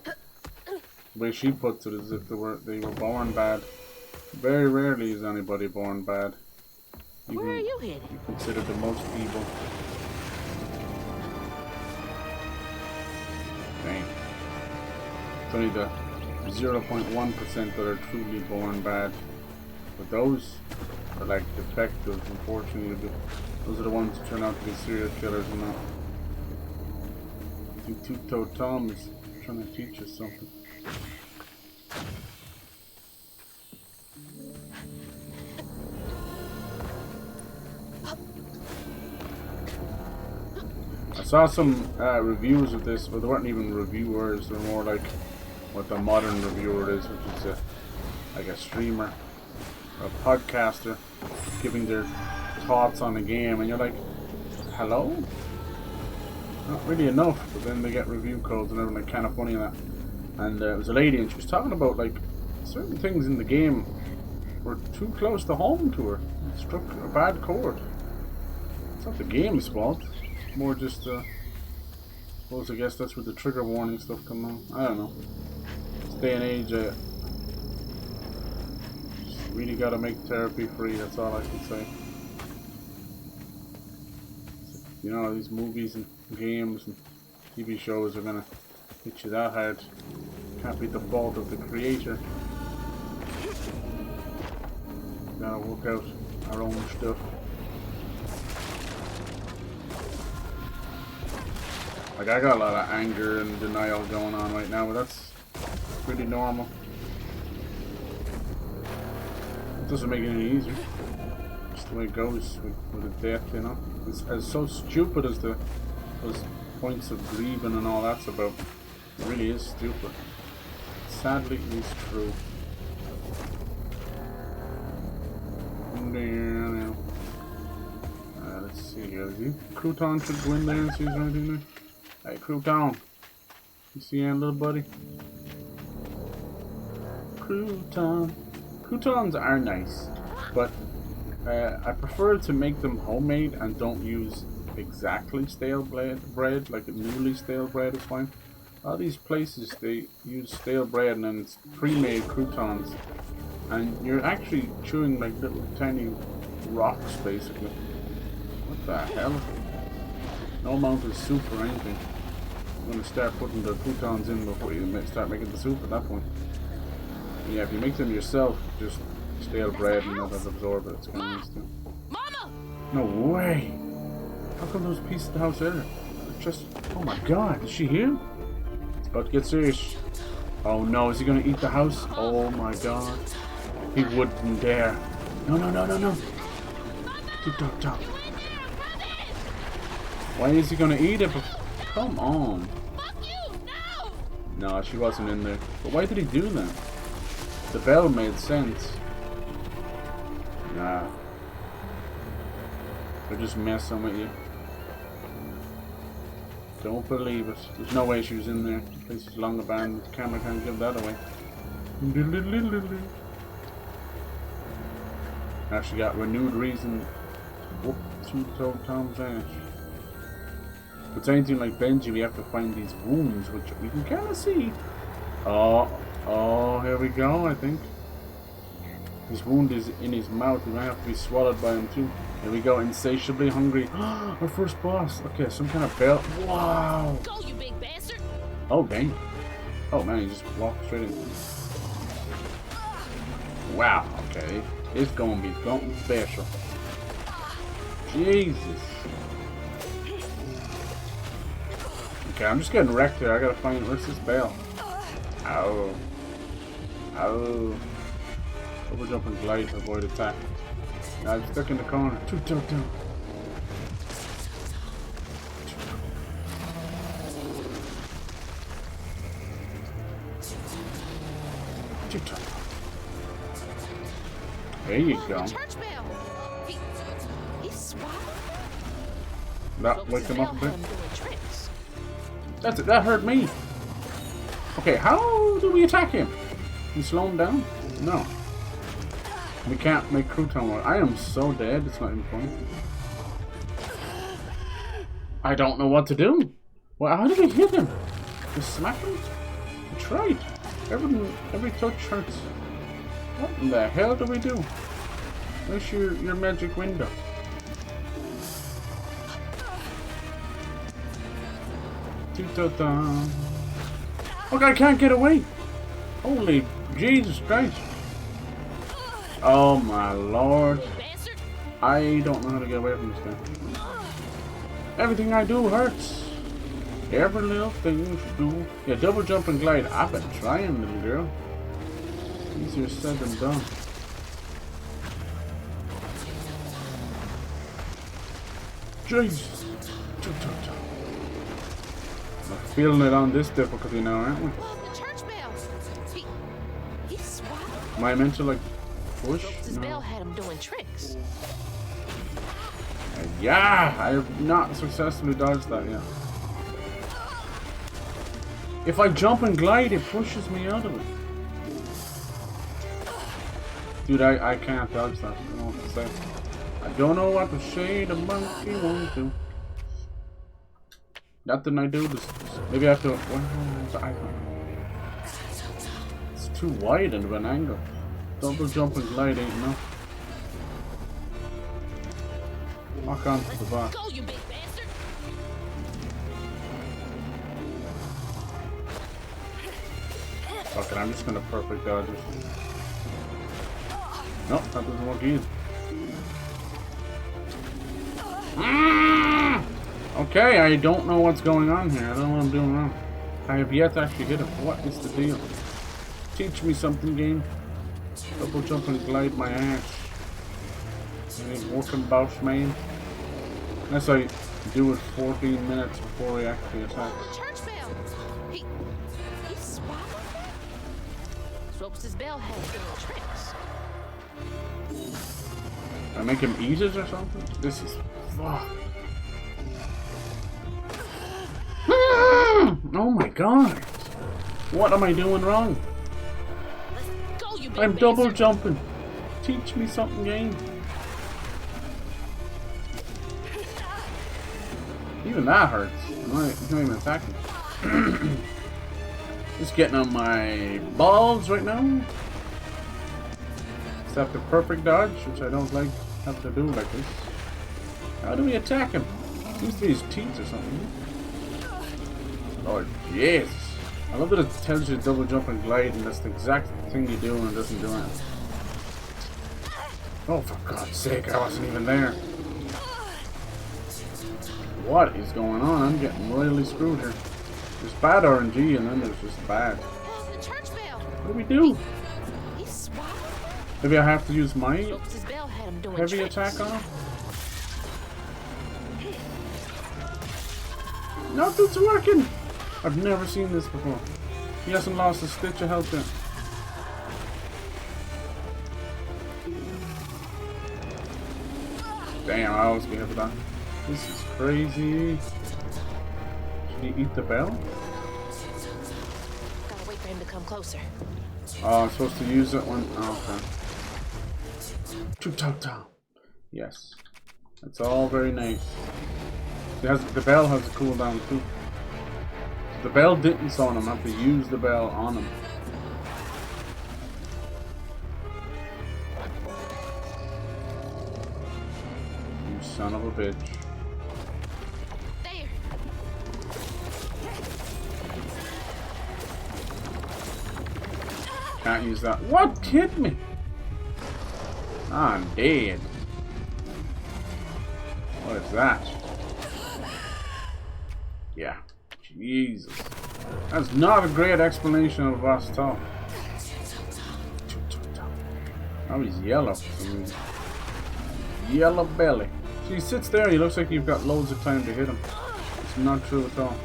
The way she puts it is if they were born bad. Very rarely is anybody born bad. Even Where are you headed? considered the most evil. Dang. It's only the 0.1% that are truly born bad. But those are like defectives, unfortunately. Those are the ones that turn out to be serial killers and not. I think Two-Toed Tom is trying to teach us something. I saw some reviews of this, but they weren't even reviewers. They're more like what the modern reviewer is, which is like a streamer or a podcaster giving their thoughts on a game, and you're like, hello? Not really enough, but then they get review codes and everything, like, kind of funny and that. And it was a lady, and she was talking about like certain things in the game were too close to home to her. It struck a bad chord. It's not the game's fault. It's more just I guess that's where the trigger warning stuff come on. I don't know. This day and age, just really gotta make therapy free. That's all I can say. You know, these movies and games and TV shows are gonna hit you that hard. Can't be the fault of the creator. Gotta work out our own stuff. Like, I got a lot of anger and denial going on right now, but that's pretty normal. It doesn't make it any easier. Just the way it goes with a death, you know. It's as so stupid as those points of grieving and all that's about. It really is stupid. Sadly, it is true. Let's see here. Crouton should go in there and see if there's anything there. Hey, Crouton. You see that little buddy? Crouton. Croutons are nice, but I prefer to make them homemade and don't use exactly stale bread. Like newly stale bread is fine. All these places, they use stale bread and then it's pre-made croutons, and you're actually chewing like little tiny rocks basically. What the hell? No amount of soup or anything. I'm gonna start putting the croutons in before you start making the soup at that point. Yeah, if you make them yourself, just stale bread and let it absorb it. It's kind of nice too. Mama! No way! How come those pieces of the house are just? Oh my God! Is she here? It's about to get serious. Oh no! Is he gonna eat the house? Oh my God! He wouldn't dare! No! No! No! No! No! Top. Why is he gonna eat it? Come on! Fuck you! No! No, she wasn't in there. But why did he do that? The bell made sense. Nah. They're just messing with you. Don't believe it. There's no way she was in there. The place is long abandoned. The camera can't give that away. Now she got renewed reason to whoop Two-Toed Tom's ass. If it's anything like Benji, we have to find these wounds, which we can kind of see. Oh, here we go, I think. His wound is in his mouth. He might have to be swallowed by him too. Here we go, insatiably hungry. Our first boss. Okay, some kind of bell. Wow. Go, you big bastard! Oh, dang. Oh, man, he just walked straight in. Wow, okay. It's gonna be something special. Jesus. Okay, I'm just getting wrecked here. I gotta find, where's this bell? Ow. Ow. Over jump and glide to avoid attack. Now I'm stuck in the corner. Two. There you go. Church bell! He's swallowed? That wake them up a bit. Doing tricks. That's it. That hurt me. Okay, how do we attack him? Can we slow him down? No. We can't make crouton work. I am so dead. It's not even funny. I don't know what to do. Well, how do we hit him? Just smack him? We tried. Every touch hurts. What in the hell do we do? Where's your magic window? Okay, I can't get away. Holy Jesus Christ. Oh my lord. I don't know how to get away from this guy. Everything I do hurts. Every little thing you do. Yeah, double jump and glide. I've been trying, little girl. Easier said than done. Jesus. I'm feeling it on this difficulty now, aren't we? The church bell. He swallowed. Am I meant to like push? His bell had him doing tricks. Yeah, I have not successfully dodged that yet. If I jump and glide, it pushes me out of it. Dude, I can't dodge that. I don't know what to say. I don't know what to say. The monkey won't do. Nothing I do. Just maybe I have to. Where's the icon? It's too wide of an angle. Double jump and glide ain't enough. Walk onto the box. Go, you big bastard! Fuck it, I'm just gonna perfect dodge it. Nope, that doesn't work either. Okay, I don't know what's going on here. I don't know what I'm doing wrong. I have yet to actually hit him. What is the deal? Teach me something, game. Double jump and glide my ass. Any working boss, man? Unless I do it 14 minutes before I actually attack. The church bell. He swallowed that? Ropes' bell had him doing tricks. I make him eat it or something? This is fuck. Oh my god! What am I doing wrong? Let's go, you big I'm bastard! double jumping. Teach me something, game. Even that hurts. I'm not even attacking. Just getting on my balls right now. Except the perfect dodge, which I don't like have to do like this. How do we attack him? Seems to be his teeth or something. Oh Jesus! I love that it tells you to double jump and glide, and that's the exact thing you do and it doesn't do it. Oh, for God's sake, I wasn't even there. What is going on? I'm getting royally screwed here. There's bad RNG and then there's just bad. The church bell. What do we do? He swallowed that? Maybe I have to use my Ropes' bell had him doing heavy tricks. attack on him? Nothing's working! I've never seen this before. He hasn't lost a stitch of health yet. Damn, I always get hit with that. This is crazy. Should he eat the bell? Gotta wait for him to come closer. Oh, I'm supposed to use it when... Oh, okay. Choo-choo-choo. Yes. That's all very nice. The bell has a cooldown too. If the bell didn't summon him, I have to use the bell on him. You son of a bitch. There. Can't use that. What hit me? I'm dead. What is that? Yeah. Jesus. That's not a great explanation of a boss talk. Oh, he's yellow. Yellow belly. So he sits there, he looks like you've got loads of time to hit him. It's not true at all.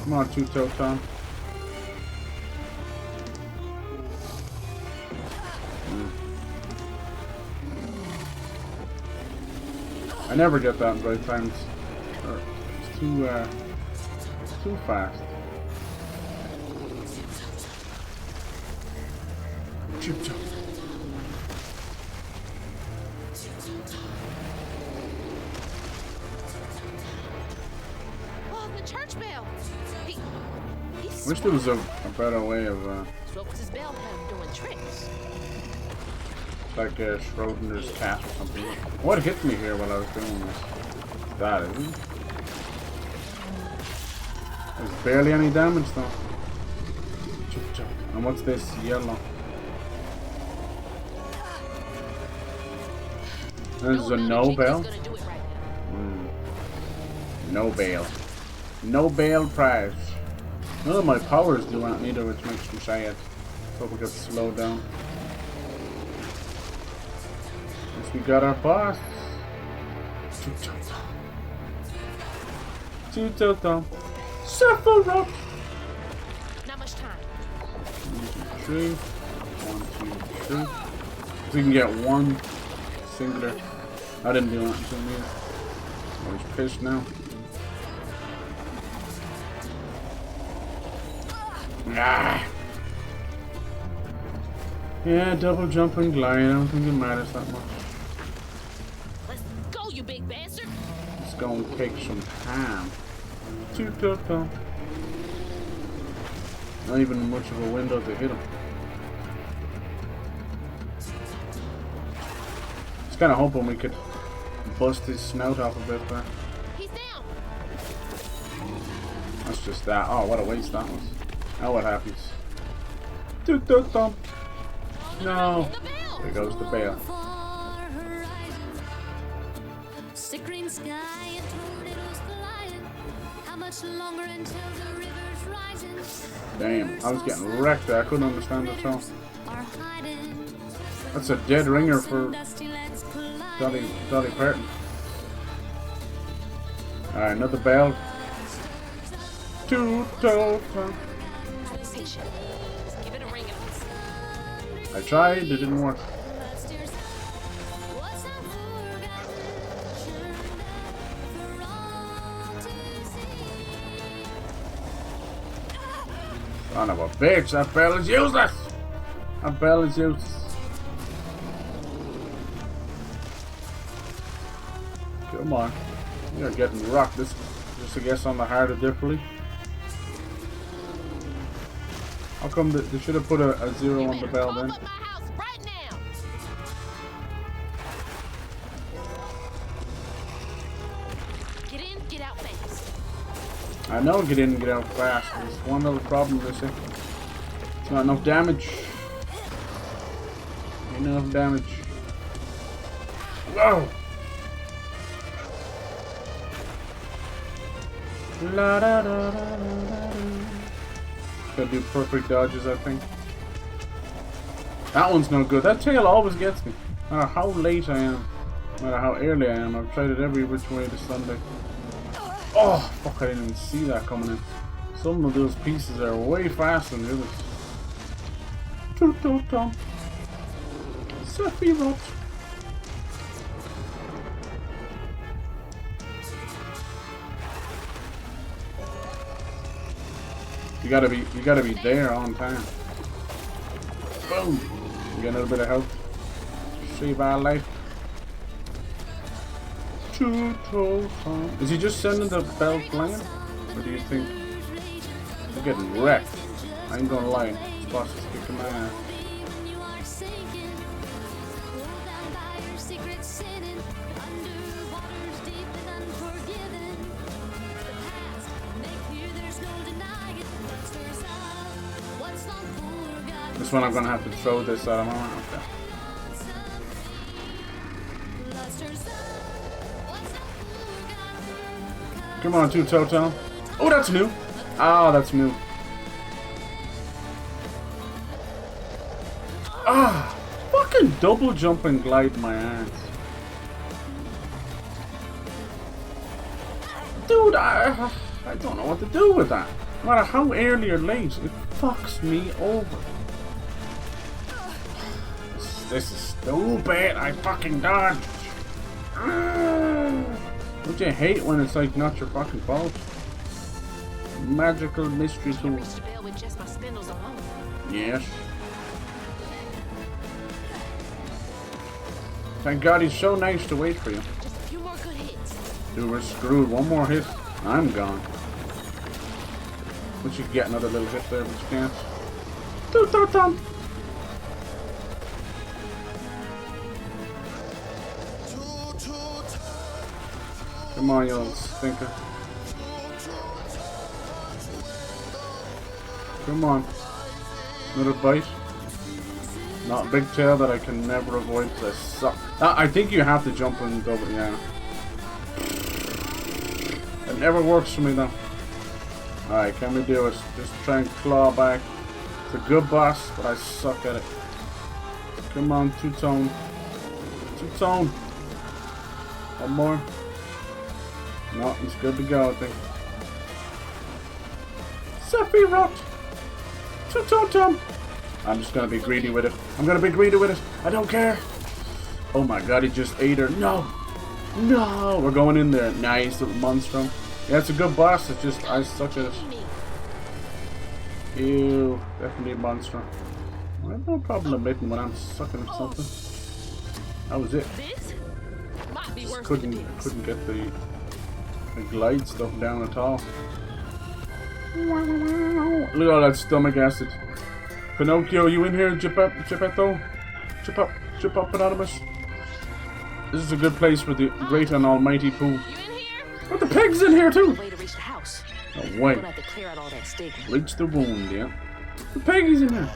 Come on, two-toe Tom. I never get that in right times. Or too fast. Chip chop. Oh, the church bell. He's Wish there was a better way of Strokes his bell head doing tricks. like Schrodinger's cat or something. What hit me here while I was doing this? That isn't it? There's barely any damage though. Chip chop. And what's this yellow? There's a no bell. No bail. No bail prize. None of my powers do that neither, which makes me sad. Hope we get slowed down. Guess we got our boss. Two-toe-toe. Sephiroth! Not much time. 1, 2, 3. 1, 2, 3. If we can get one singular. I didn't do nothing to me. Oh, he's pissed now. Ah. Yeah, double jump and glide. I don't think it matters that much. Let's go, you big bastard. Let's go and take some time. Two-toe-toe. Not even much of a window to hit him. Just kind of hoping we could bust his snout off a bit there. He's down. That's just that. Oh, what a waste that was. Now what happens? Two-toe-toe. No. There goes the bell. Sickering sky and tornadoes flying. How much longer until the river's rising? Damn, I was getting wrecked there. I couldn't understand the song. Are hiding. That's a dead ringer for Dolly Parton. Alright, another bell. Two-toe-toe. Patient. Just give it a ring out. I tried, it didn't work. Son of a bitch, that bell is useless! That bell is useless. Come on. You're getting rocked. This just I guess on the harder difficulty. How come they should have put a 0 on the bell then? Up my house right now. Get in, get out fast. I know get in and get out fast. There's one little problem with this. It's not enough damage. Ain't enough damage. Whoa! La da da da da da. Gotta do perfect dodges, I think. That one's no good. That tail always gets me. No matter how late I am, no matter how early I am. I've tried it every which way this Sunday. Oh, fuck, I didn't even see that coming in. Some of those pieces are way faster than the others. Toot-toot-tom. Sephiroth. You gotta be there on time. Boom! You get a little bit of help. Save our life. Is he just sending the bell flying? Or do you think they're getting wrecked? I ain't gonna lie. This boss is kicking my ass. This one I'm gonna have to throw this out of my mouth. Okay. Come on, Two-Toe-Toe. Oh, that's new. Ah, that's new. Ah, fucking double jump and glide my ass. Dude, I don't know what to do with that. No matter how early or late, it fucks me over. This is stupid. I fucking dodged. Don't you hate when it's like not your fucking fault? Magical mystery Can't tool. reach the bell with just my spindles alone. Yes. Thank God he's so nice to wait for you. Just a few more good hits. Dude, we're screwed. One more hit, I'm gone. But you can get another little hit there, but you can't. Toot. Come on, you little stinker. Come on. Another bite. Not a big tail that I can never avoid because I suck. I think you have to jump and double, yeah. It never works for me though. Alright, can we do it? Just try and claw back. It's a good boss, but I suck at it. Come on, two-tone. Two-tone. One more. No, it's good to go, I think. Sephiroth! Two-tone. I'm just gonna be greedy with it. I'm gonna be greedy with it. I don't care. Oh my god, he just ate her. No! No! We're going in there. Nice little monstrum. Yeah, it's a good boss. It's just, I suck at it. Ew. Definitely a monster. I have no problem admitting when I'm sucking at something. That was it. This might be Just worth couldn't get the glide stuff down at all. Look at all that stomach acid. Pinocchio, you in here, Geppetto? Chip up, Anonymous. This is a good place for the great and almighty Pooh. You in here? But the pig's in here too! Way to reach the house. No We're way. gonna have to clear out all that stigma. Reach the wound, yeah. The piggy's in here.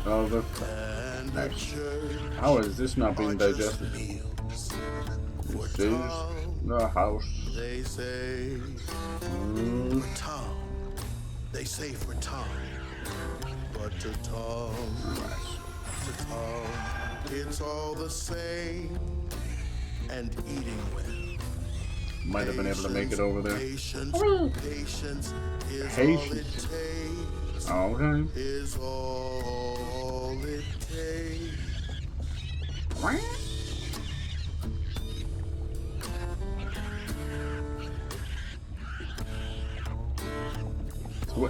Oh, look. Nice. How is this not being digested? This is the house. They say for Tom. They say for Tom. But to Tom, it's all the same. And eating well. Might have been able to make it over there. Patience is all it takes. Okay. Is all it takes.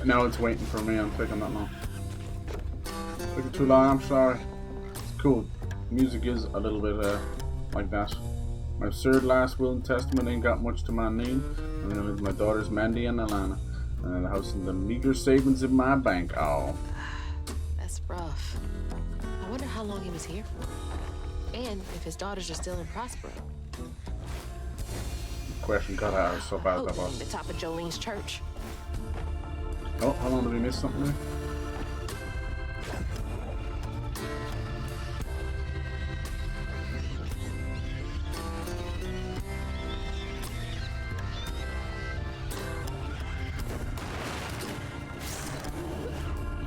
Now it's waiting for me. I'm taking that long. Taking too long. I'm sorry. It's cool. Music is a little bit like that. My absurd last will and testament ain't got much to my name. I'm gonna live with my daughters Mandy and Alana. And the house and the meager savings in my bank. Oh. That's rough. I wonder how long he was here for. And if his daughters are still in Prospero. Question got out so bad that Oh, was. the top of Jolene's church. Oh, how long did we miss something there?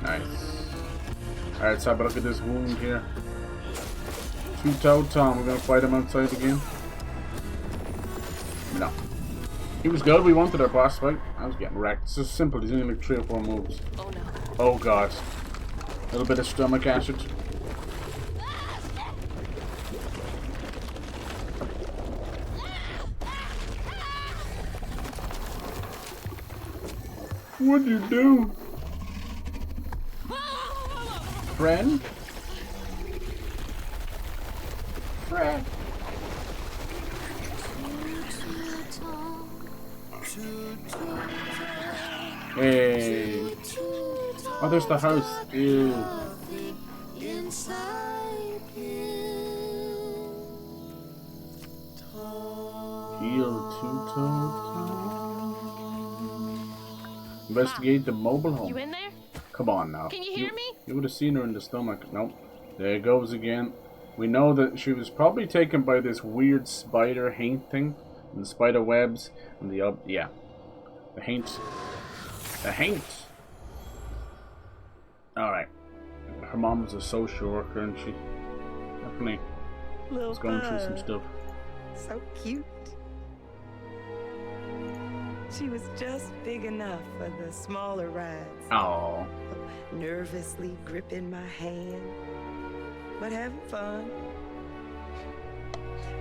Nice. Alright, so have a look at this wound here. Two-toed Tom, we're gonna fight him outside again. No. He was good, we wanted our boss fight. I was getting wrecked. It's just simple, he's only like 3 or 4 moves. Oh no. Oh god. A little bit of stomach acid. What'd you do? Friend? Friend? Hey. Oh, there's the house. Ew. Heel two-toed. Investigate the mobile home. You in there? Come on now. Can you hear me? You would have seen her in the stomach. Nope. There it goes again. We know that she was probably taken by this weird spider haint thing. And the spider webs. And the, yeah. The haint. The haint. Alright. Her mom was a social worker and she definitely was going through some stuff. So cute. She was just big enough for the smaller rides. Oh. Nervously gripping my hand, but having fun.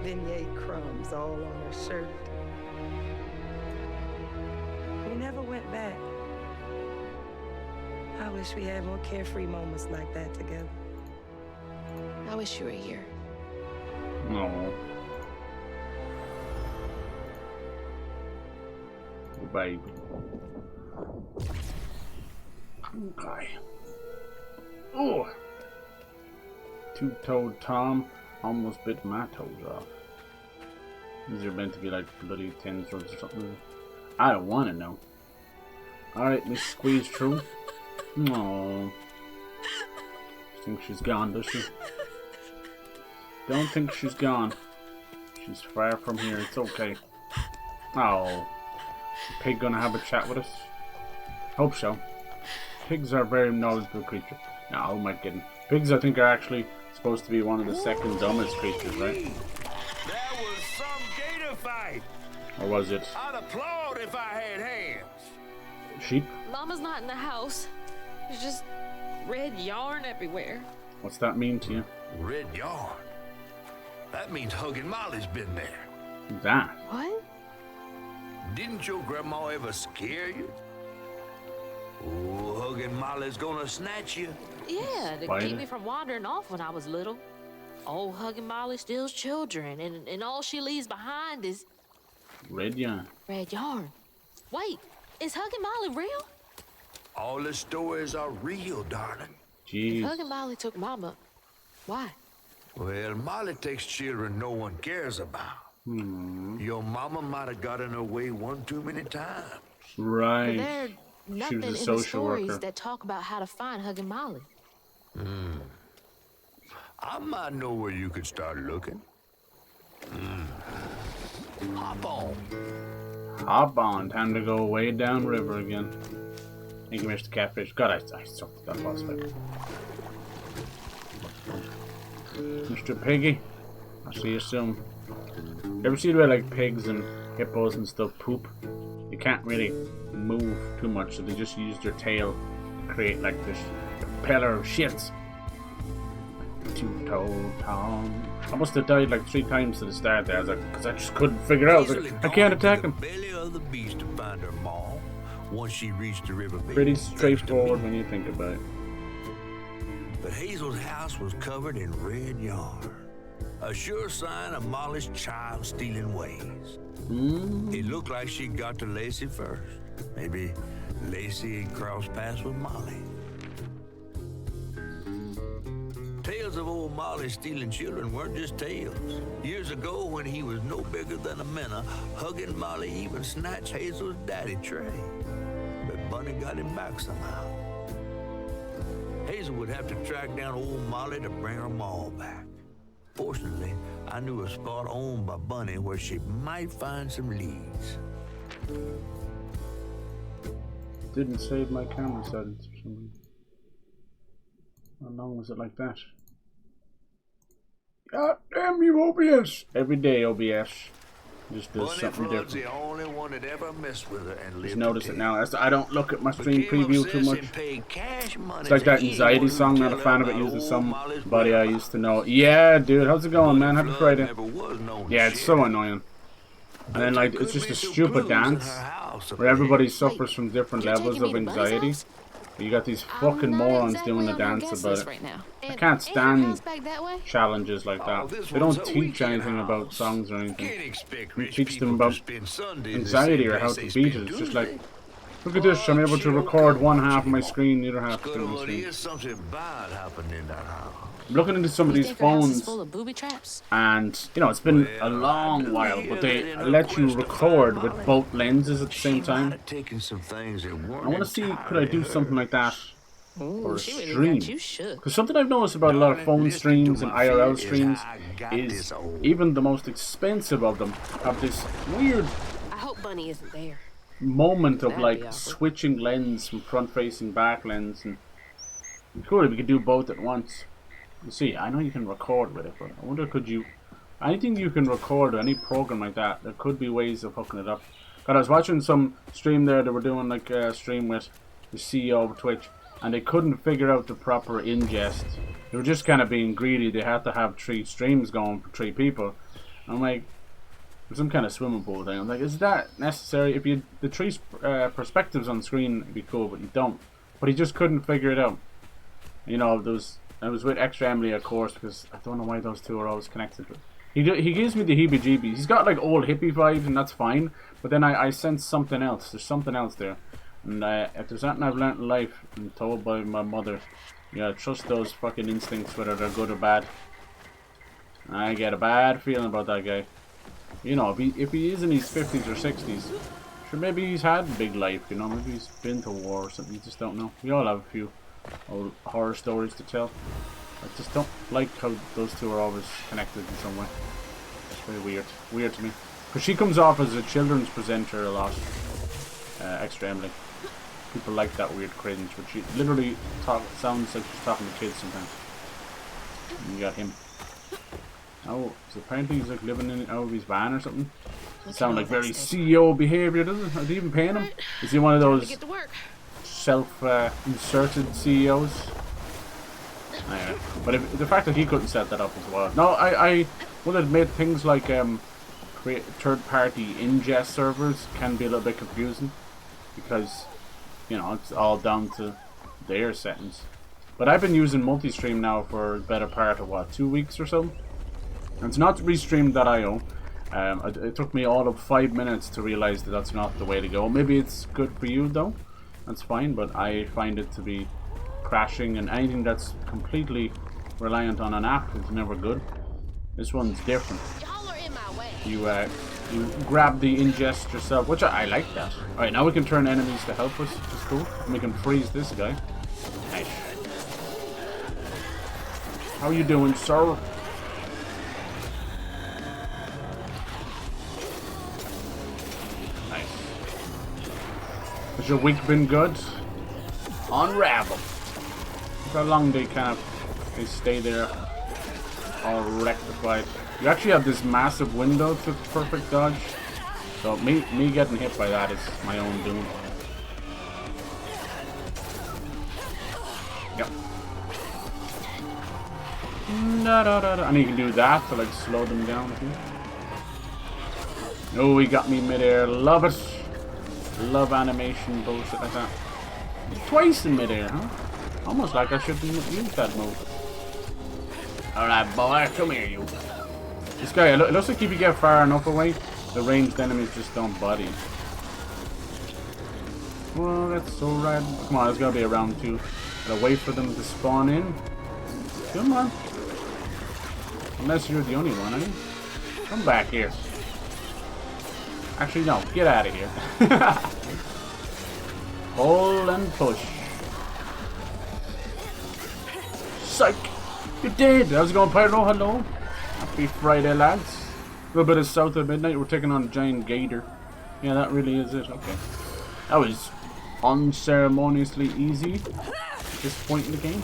Vignette crumbs all on her shirt. We never went back. I wish we had more carefree moments like that together. I wish you were here. No. Baby. Okay. Oh. Two-toed Tom almost bit my toes off. These are meant to be like bloody tendrils or something. I don't want to know. Alright, Miss Squeeze through. No. Think she's gone, does she? Don't think she's gone. She's far from here. It's okay. Oh. Pig gonna have a chat with us? Hope so. Pigs are very knowledgeable creatures. No, who am I kidding? Pigs, I think, are actually supposed to be one of the second dumbest creatures, right? That was some gator fight. Or was it I'd applaud if I had hands. sheep? Mama's not in the house. There's just red yarn everywhere. What's that mean to you? Red yarn. That means Huggin' Molly's been there. Who's that? What? Didn't your grandma ever scare you? Oh, Huggin' Molly's gonna snatch you. Yeah, to Spider? keep me from wandering off when I was little. Old Huggin' Molly steals children, and all she leaves behind is Red yarn. red yarn. Wait, is Huggin' Molly real? All the stories are real, darling. If Jeez. Huggin' Molly took Mama, why? Well, Molly takes children no one cares about. Your mama might have gotten away one too many times. Right. There's She nothing was a in the social stories worker. that talk about how to find Huggin' Molly. I might know where you could start looking. Hop on. Hop on. Time to go way down river again. Thank you, Mr. Catfish. God, I sucked at that boss fight. Mr. Piggy, I'll see you soon. Ever see the way like pigs and hippos and stuff poop? You can't really move too much, so they just use their tail to create like this propeller of shits. Two-toed Tom. I must have died like 3 times at the start there, because I just couldn't figure it out. I was like, I can't attack him. The belly of the beast to find her maw once she reached the river bed. Pretty straightforward when you think about it. But Hazel's house was covered in red yarn. A sure sign of Molly's child-stealing ways. It looked like she got to Lacey first. Maybe Lacey had crossed paths with Molly. Tales of old Molly stealing children weren't just tales. Years ago, when he was no bigger than a minnow, Huggin' Molly even snatched Hazel's daddy, Trey. But Bunny got him back somehow. Hazel would have to track down old Molly to bring her maw back. Fortunately, I knew a spot owned by Bunny where she might find some leads. Didn't save my camera settings for some reason. How long was it like that? God damn you, OBS! Every day OBS just does Bunny something Flood's different. the only one that ever messed with her and lived. Just notice to it tell. now. I don't look at my stream Became preview too obsessed much. and paid cash money It's like to that anyone anxiety who song. Not a tell fan her of it. about Uses old Molly's somebody I whereabouts. used to know. Yeah, dude. How's it going, man? Happy Flood Friday. never was known to Yeah, it's share. so annoying. And then like it's just a stupid dance where everybody suffers from different You're levels taking of me to Bunny's anxiety. house? You got these I'm fucking not morons exactly doing a on your dance guest about list it. right now. I And can't ain't your stand house back that way? challenges like that. this They one's don't a teach weekend anything about house. songs or Can't anything. expect You rich teach them people about to spend Sunday in the anxiety same or how place to they beat spend it. It's just like, Tuesday. look at this, I'm able to record one half of my screen, the other half Good of my old screen. is something bad happened in that house. I'm looking into some of You these think her house is phones, full of booby traps? and you know it's been a Well, long I do while, hear but that they in her let you quest to record find with Molly, both lenses at the same She might time. have taken some things that weren't I want to see, could I do entirely something like that Ooh, for a she really stream? got you shook. Because something I've noticed about a lot of Darling, phone listen streams to and my IRL fear is streams I got is this old. even the most expensive of them have this weird I hope Bunny isn't there. moment of That'd be like awkward. switching lens from front facing back lens, and cool if we could do both at once. You see, I know you can record with it, but I wonder could you anything you can record or any program like that, there could be ways of hooking it up. God, I was watching some stream there, they were doing like a stream with the CEO of Twitch, and they couldn't figure out the proper ingest. They were just kind of being greedy. They had to have 3 streams going for 3 people, I'm like, some kind of swimming pool thing. I'm like, is that necessary? If you the three perspectives on screen, it'd be cool, but you don't. But he just couldn't figure it out. You know, I was with Extra Emily, of course, because I don't know why those two are always connected. He gives me the heebie-jeebies. He's got like old hippie vibes, and that's fine. But then I sense something else. There's something else there. And if there's something I've learned in life and told by my mother, you gotta trust those fucking instincts, whether they're good or bad. I get a bad feeling about that guy. You know, if he is in his 50s or 60s, sure, maybe he's had a big life, you know, maybe he's been to war or something, you just don't know. We all have a few old horror stories to tell. I just don't like how those two are always connected in some way. It's very weird. Weird to me. Because she comes off as a children's presenter a lot. Extra Emily. People like that weird cringe, but she literally sounds like she's talking to kids sometimes. And you got him. Oh, so apparently he's like living in out of his van or something. It sounds like very CEO behaviour, doesn't it? Are they even paying him? Is he one of those self-inserted CEOs? Anyway, but the fact that he couldn't set that up as well. No, I will admit things like third-party ingest servers can be a little bit confusing because, you know, it's all down to their settings. But I've been using multi-stream now for the better part of what, 2 weeks or so. And it's not restream.io. It took me all of 5 minutes to realize that that's not the way to go. Maybe it's good for you though. That's fine, but I find it to be crashing, and anything that's completely reliant on an app is never good. This one's different. You grab the ingest yourself, which I like that. Alright, now we can turn enemies to help us, which is cool. And we can freeze this guy. Nice. How you doing, sir? Nice. Has your week been good? Unravel. Look how long they they stay there all rectified. You actually have this massive window to perfect dodge. So me getting hit by that is my own doom. Yep. And you can do that to like slow them down. Oh, he got me midair. Love it. Love animation bullshit like that. Twice in midair, huh? Almost like I shouldn't use that move. Alright, boy, come here, you. This guy, it looks like if you get far enough away, the ranged enemies just don't body. Well, that's alright. Come on, there's gotta be a round 2. Gotta wait for them to spawn in. Come on. Unless you're the only one, are you? Come back here. Actually, no. Get out of here. Pull and push. Psych! You're dead! How's it going, Pyro? Hello? Happy Friday, lads. A little bit of south of midnight. We're taking on a giant gator. Yeah, that really is it. Okay. That was unceremoniously easy at this point in the game.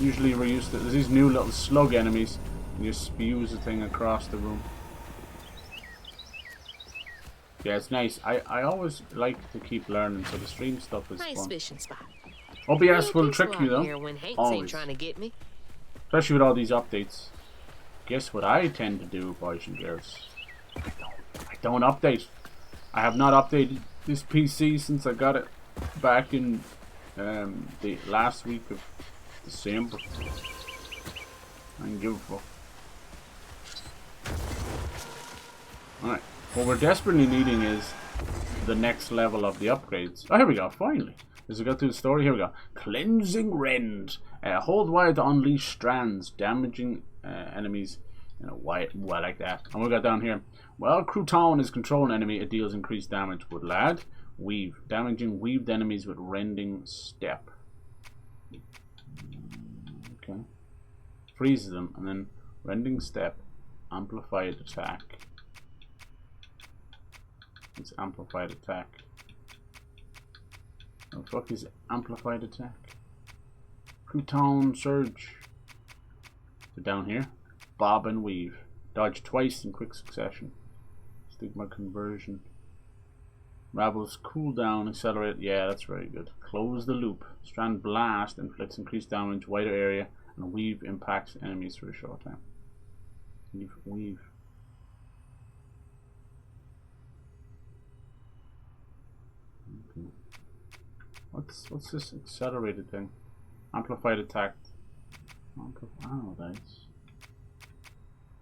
Usually we're used to... There's these new little slug enemies. And you spews the thing across the room. Yeah, it's nice. I always like to keep learning, so the stream stuff is nice fun. fishing spot. OBS will trick you though. When Hanks always. ain't trying to get me. Especially with all these updates. Guess what I tend to do, boys and girls? I don't update. I have not updated this PC since I got it back in the last week of December. I don't give a fuck. Alright. What we're desperately needing is the next level of the upgrades. Oh, here we go, finally. As we go through the story, here we go. Cleansing Rend. Hold Y to unleash strands, damaging enemies in a white, well, like that. And we got down here. While Crouton is controlling enemy, it deals increased damage. Would lad. Weave. Damaging weaved enemies with rending step. Okay. Freezes them, and then rending step. Amplified attack. It's amplified attack. Oh, fuck is amplified attack? Crouton surge. So down here, bob and weave. Dodge twice in quick succession. Stigma conversion. Ravels cooldown, accelerate. Yeah, that's very good. Close the loop. Strand blast inflicts increased damage, wider area, and weave impacts enemies for a short time. Weave. Okay. What's this accelerated thing? Amplified attack. Oh, that's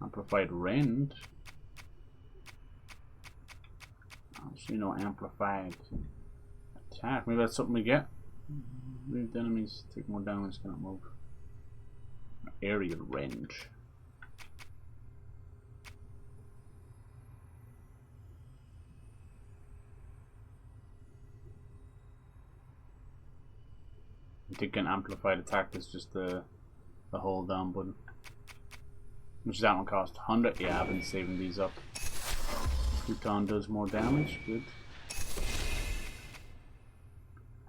amplified rend. So you know, amplified attack. Maybe that's something we get. Moved enemies take more damage, cannot move. Aerial range. I think an amplified attack is just the hold down button. Which does that one cost? 100? Yeah, I've been saving these up. Futon does more damage, good.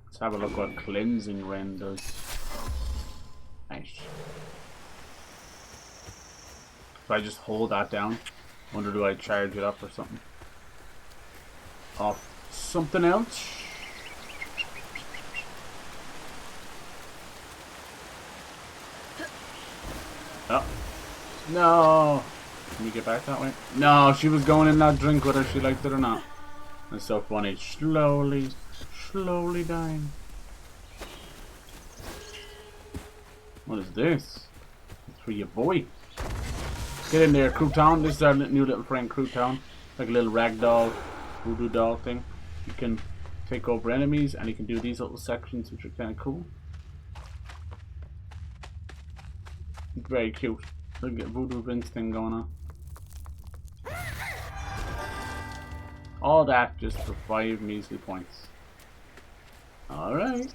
Let's have a look what cleansing rend does. Nice. If I just hold that down, wonder do I charge it up or something? Off something else? Oh. No! Can you get back that way? No, she was going in that drink whether she liked it or not. That's so funny. Slowly dying. What is this? It's for your boy. Get in there, Crouton. This is our new little friend, Crouton. Like a little ragdoll, voodoo doll thing. You can take over enemies and you can do these little sections which are kind of cool. Very cute. Look at Voodoo Vince thing going on. All that just for 5 measly points. Alright.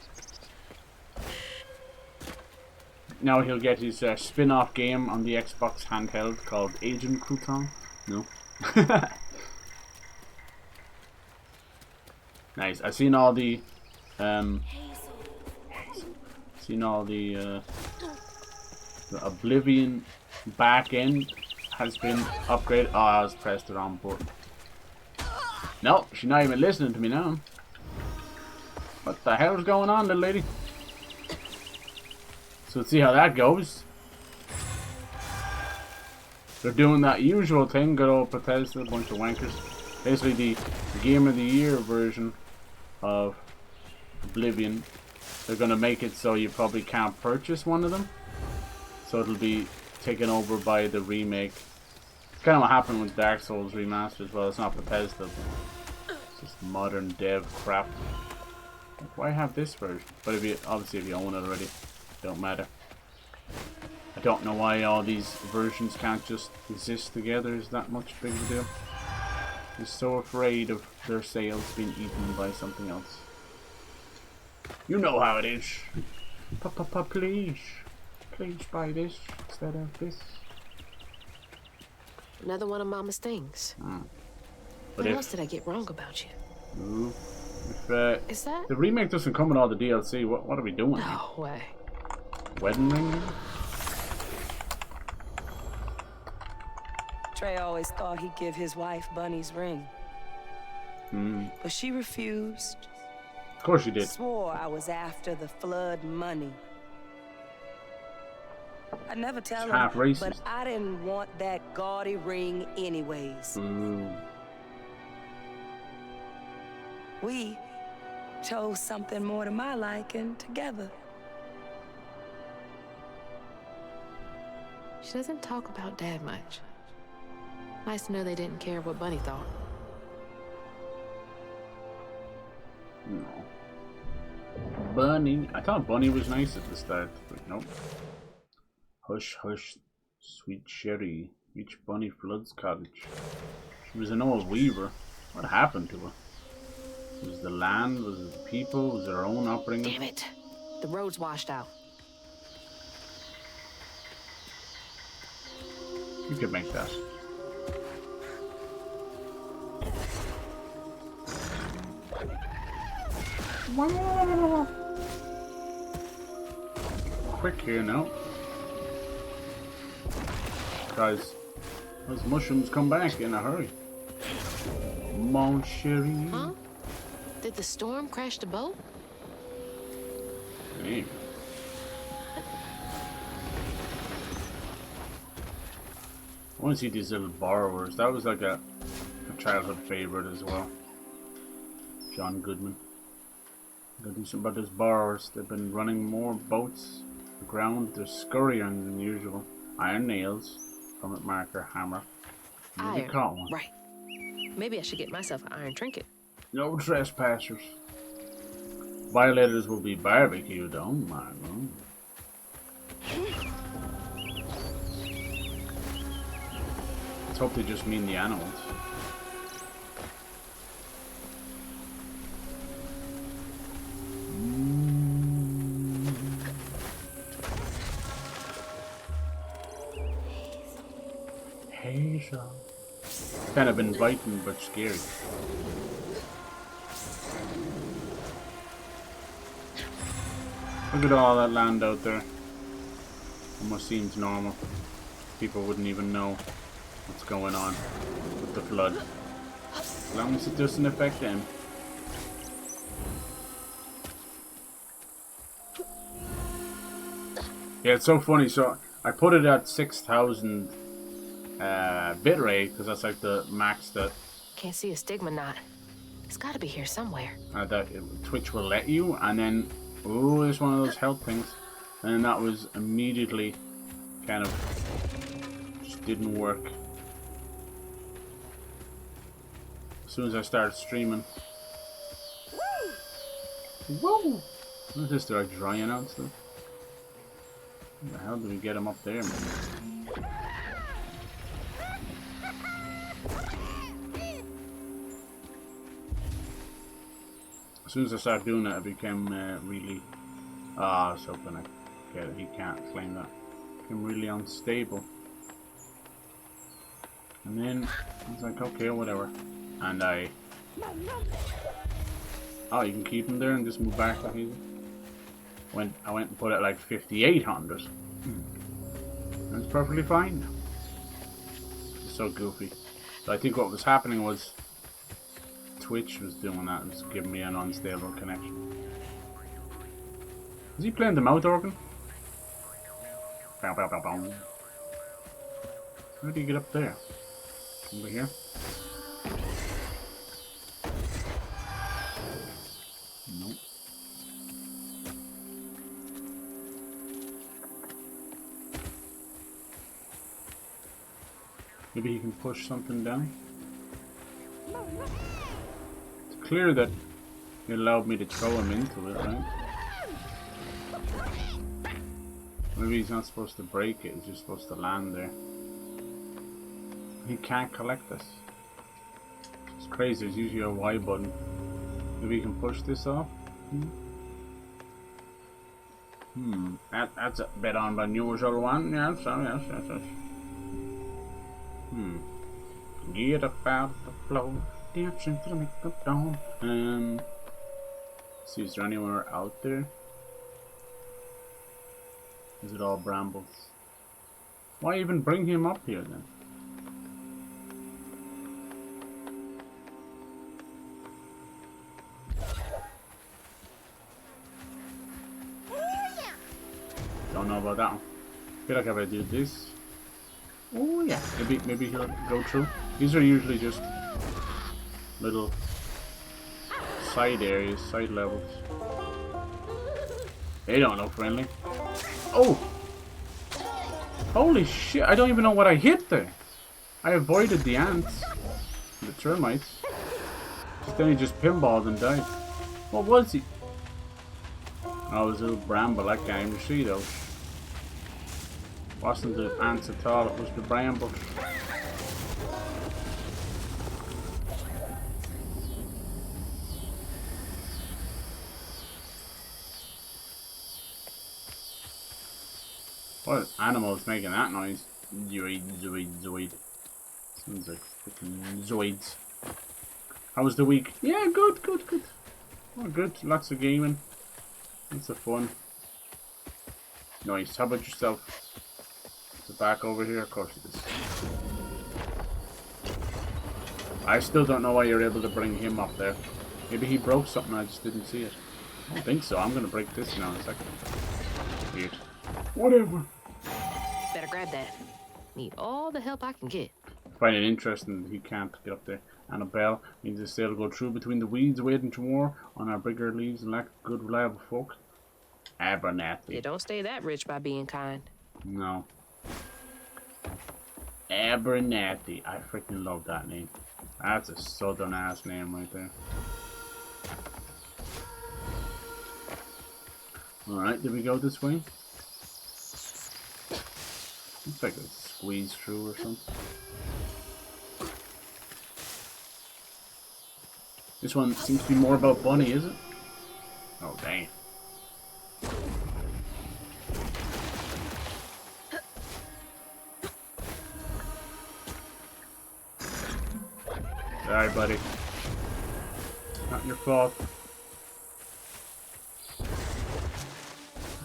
Now he'll get his spin-off game on the Xbox handheld called Agent Crouton. No. Nice. I've seen all the the Oblivion back end has been upgraded. Oh, I was pressed the wrong button. No, she's not even listening to me now. What the hell's going on, little lady? So let's see how that goes. They're doing that usual thing, good old Bethesda, a bunch of wankers. Basically the Game of the Year version of Oblivion. They're gonna make it so you probably can't purchase one of them. So it'll be taken over by the remake. It's kind of what happened with Dark Souls Remastered as well. It's not Bethesda, but it's just modern dev crap. Why have this version? But if you obviously if you own it already, don't matter. I don't know why all these versions can't just exist together. Is that much big of a deal? I'm so afraid of their sales being eaten by something else. You know how it is. Please. Please buy this instead of this. Another one of Mama's things. What else did I get wrong about you? Ooh, if Is that? the remake doesn't come with all the DLC, what are we doing? No way. Wedding ring? Trey always thought he'd give his wife Bunny's ring. But she refused. Of course you did. Swore I was after the flood money. I never tell Half him, racist. but I didn't want that gaudy ring anyways. We chose something more to my liking together. She doesn't talk about Dad much. Nice to know they didn't care what Bunny thought. No. Bunny. I thought Bunny was nice at the start, but nope. Hush, hush, sweet Sherry. Reach Bunny Flood's cottage. She was an old weaver. What happened to her? Was it the land? Was it the people? Was it her own upbringing? Damn it! The road's washed out. You could make that. Quick here now. Guys, those mushrooms come back in a hurry. Mon chéri. Huh? Did the storm crash the boat? Hey. I want to see these little borrowers. That was like a childhood favorite as well. John Goodman. Gotta do something about those borrowers. They've been running more boats aground. They're scurrying than usual. Iron nails, permanent marker, hammer. Maybe Iron. caught one. Right. Maybe I should get myself an iron trinket. No trespassers. Violators will be barbecued. Oh my god. Let's hope they just mean the animals. Hazel. Kind of inviting but scary. Look at all that land out there. Almost seems normal. People wouldn't even know what's going on with the flood. As long as it doesn't affect them. Yeah, it's so funny. So I put it at 6,000 bitrate because that's like the max that Can't see a stigma knot. It's gotta be here somewhere. Twitch will let you, and then oh, there's one of those health things, and then that was immediately kind of just didn't work as soon as I started streaming. Whoa! What is this? They're like drying out stuff. How the hell did we get him up there, man? As soon as I started doing that, it became really... Ah, I was hoping I get it. He can't claim that. It became really unstable. And then I was like, okay, whatever. And I... Oh, you can keep him there and just move back. I went and put it like 5,800. And it's perfectly fine. It's so goofy. So I think what was happening was Twitch was doing that and just giving me an unstable connection. Is he playing the mouth organ? Bow, bow, bow, bow. How do you get up there? Over here? Nope. Maybe he can push something down? It's clear that he allowed me to throw him into it, right? Maybe he's not supposed to break it, he's just supposed to land there. He can't collect this. It's crazy, there's usually a Y button. Maybe he can push this off? That's a bit on the unusual one, yes. Get up out the floor, dancing to the makeup dawn. See, is there anywhere out there? Is it all brambles? Why even bring him up here then? Don't know about that one. I feel like if I do this, oh yeah, maybe he'll go through. These are usually just little side areas, side levels. They don't look friendly. Oh! Holy shit, I don't even know what I hit there. I avoided the ants, the termites. Then he just pinballed and died. What was he? Oh, it was a little bramble, I can't even see those. Wasn't the ants at all, it was the brambles. What animal is making that noise? Zoid. Sounds like freaking zoids. How was the week? Yeah, good. Oh, good. Lots of gaming. Lots of fun. Nice. How about yourself? Is it back over here? Of course it is. I still don't know why you're able to bring him up there. Maybe he broke something, I just didn't see it. I don't think so. I'm gonna break this now in a second. Weird. Whatever. Better grab that. Need all the help I can get. I find it interesting that he can't get up there. and a bell means the sail will go through between the weeds, wading through more on our bigger leaves and lack good reliable folk. Abernathy. You don't stay that rich by being kind. No. Abernathy. I freaking love that name. That's a southern ass name right there. Alright, did we go this way? Looks like a squeeze through or something. This one seems to be more about Bunny, is it? Oh, dang. Sorry, buddy. Not your fault.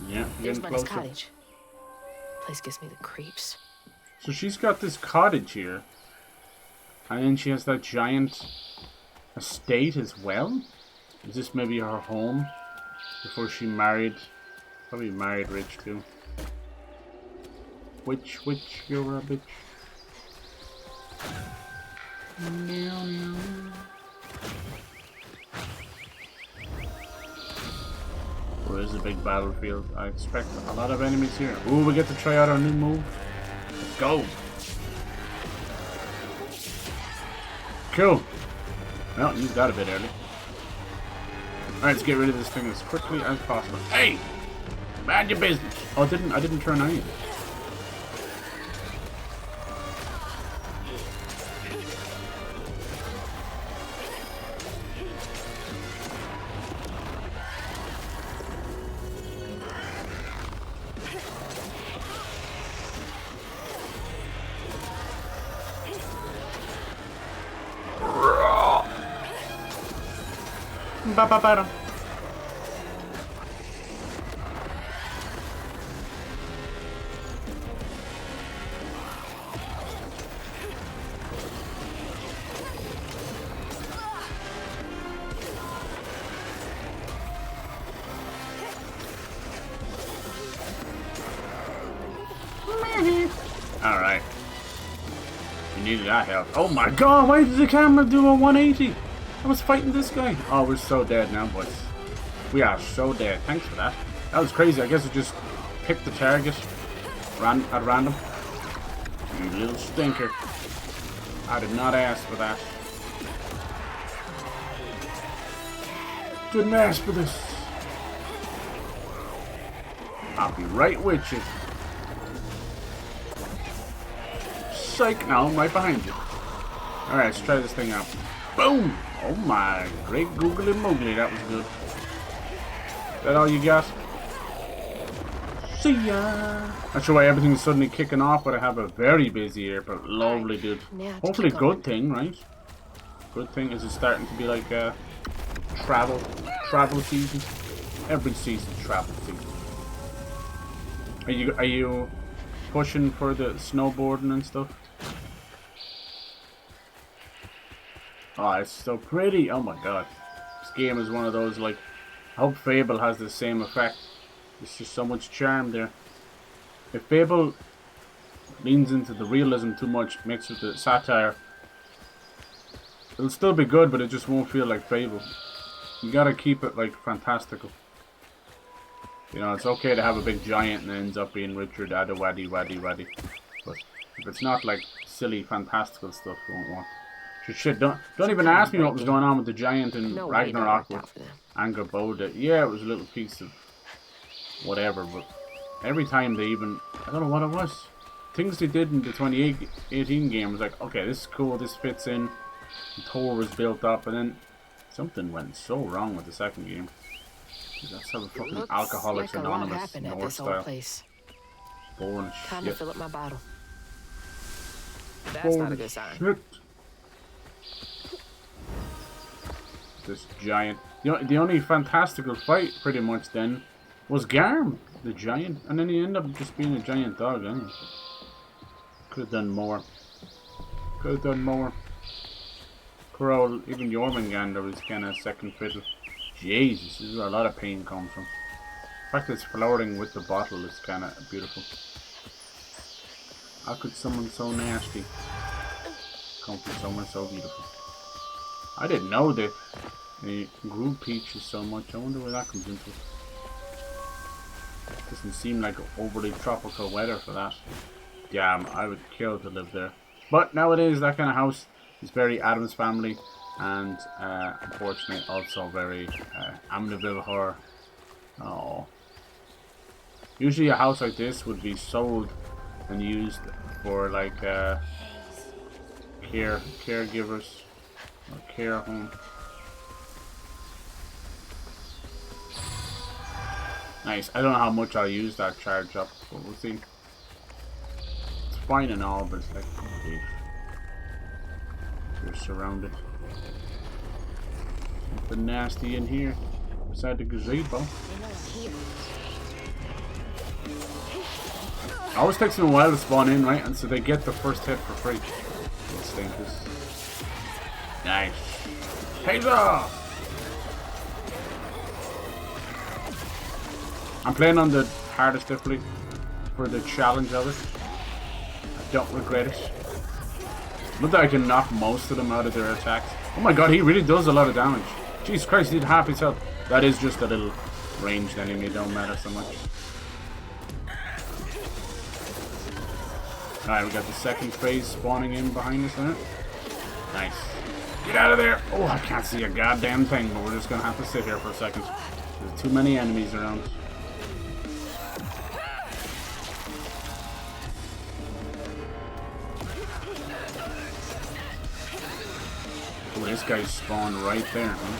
Yeah, There's getting Bunny's closer. cottage. Place gives me the creeps. So she's got this cottage here. And then she has that giant estate as well. Is this maybe her home? Before she married... Probably married rich too. Witch, you're a bitch. Meow, meow. Well, this is a big battlefield. I expect a lot of enemies here. Ooh, we get to try out our new move. Let's go. Cool. Well, you got a bit early. Alright, let's get rid of this thing as quickly as possible. Hey! Mind your business. Oh, I didn't turn on you. Ba-ba-ba-dum. Alright. You needed that help. Oh my god, why did the camera do a 180? I was fighting this guy. Oh, we're so dead now, boys. We are so dead. Thanks for that. That was crazy. I guess it just picked the target at random. You little stinker. I did not ask for that. Didn't ask for this. I'll be right with you. Psych, now I'm right behind you. Alright, let's try this thing out. Boom! Oh my, great googly moogly, that was good. Is that all you got? See ya! Not sure why everything's suddenly kicking off, but I have a very busy year, but lovely dude. Hopefully good thing, right? Good thing is it starting to be like a travel season. Every season's travel season. Are you pushing for the snowboarding and stuff? Oh, it's so pretty. Oh my god. This game is one of those, like, I hope Fable has the same effect. There's just so much charm there. If Fable leans into the realism too much, mixed with the satire, it'll still be good, but it just won't feel like Fable. You gotta keep it, like, fantastical. You know, it's okay to have a big giant and it ends up being Richard Waddy. But if it's not, like, silly, fantastical stuff, you won't want. Shit, don't even ask me what was going on with the giant in Ragnarok with Angerboda. Yeah, it was a little piece of whatever, but every time they even, I don't know what it was. Things they did in the 2018 game was like, okay, this is cool, this fits in. Thor was built up, and then something went so wrong with the second game. That's how the fucking Alcoholics Anonymous North style. Boring as Time shit. to fill up my bottle. That's not a good sign. Shit. This giant. The only fantastical fight, pretty much, then, was Garm, the giant, and then he ended up just being a giant dog. Anyway. Could have done more. Could have done more. Poor even Jormungandr was kind of second fiddle. Jesus, this is where a lot of pain comes from. The fact that it's flowering with the bottle is kind of beautiful. How could someone so nasty come from someone so beautiful? I didn't know that they grew peaches so much. I wonder where that comes into. Doesn't seem like overly tropical weather for that. Damn, I would kill to live there. But nowadays, that kind of house is very Addams Family, and unfortunately also very Amityville Horror. Oh. Usually a house like this would be sold and used for like caregivers or care home. Nice. I don't know how much I'll use that charge up, but we'll see. It's fine and all, but it's like, okay, you're surrounded. Something nasty in here beside the gazebo. It always takes them a while to spawn in, right? And so they get the first hit for free. Stinkers. Nice. Hazel! I'm playing on the hardest difficulty for the challenge of it. I don't regret it. Not that I can knock most of them out of their attacks. Oh my god, he really does a lot of damage. Jesus Christ, he did half his health. That is just a little ranged enemy, it don't matter so much. Alright, we got the second phase spawning in behind us there. Nice. Get out of there! Oh, I can't see a goddamn thing, but we're just gonna have to sit here for a second. There's too many enemies around. Oh, this guy spawned right there, huh?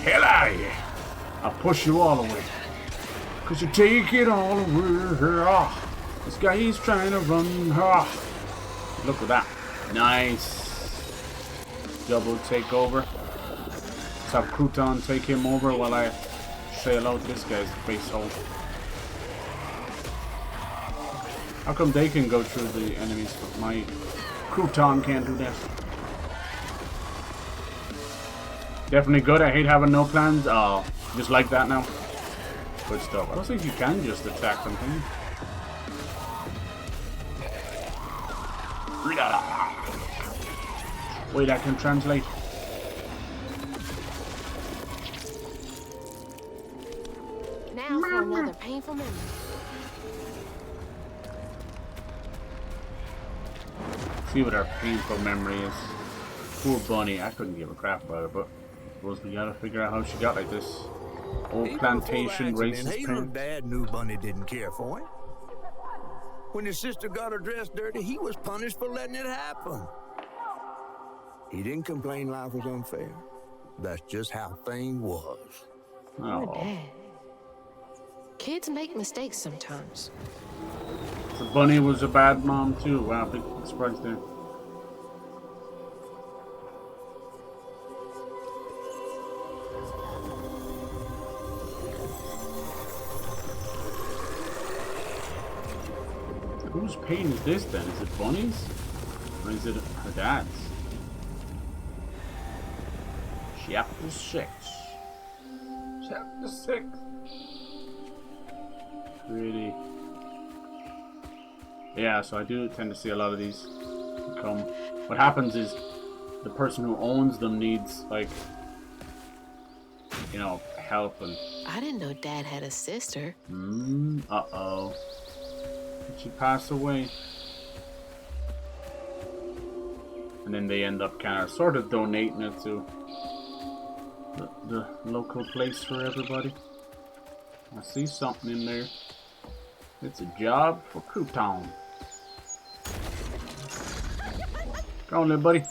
Hell out of here! I'll push you all away. Cause you take it all away. Oh, this guy is trying to run. Oh. Look at that. Nice. Double takeover. Let's have Crouton take him over while I say hello to this guy's face hole. How come they can go through the enemies but my Crouton can't do that? Definitely good. I hate having no plans. Oh, just like that now. Good stuff. I don't think you can just attack them, can you? Wait, I can translate. Now for another painful memory. See what our painful memory is. Poor Bunny. I couldn't give a crap about it, but I suppose we gotta figure out how she got like this. Old plantation racist Hazel's parents. dad knew Bunny didn't care for him. When his sister got her dress dirty, he was punished for letting it happen. He didn't complain life was unfair. That's just how things was. Oh. Dad. Kids make mistakes sometimes. So Bunny was a bad mom too. Wow, big surprise there. Whose pain is this then? Is it Bunny's? Or is it her dad's? Chapter 6. Chapter 6. Really. Yeah, so I do tend to see a lot of these come. What happens is the person who owns them needs, like, you know, help and... I didn't know Dad had a sister. Uh-oh. Did she pass away? And then they end up kind of sort of donating it to the local place for everybody. I see something in there. It's a job for Crouton. Go on, little buddy.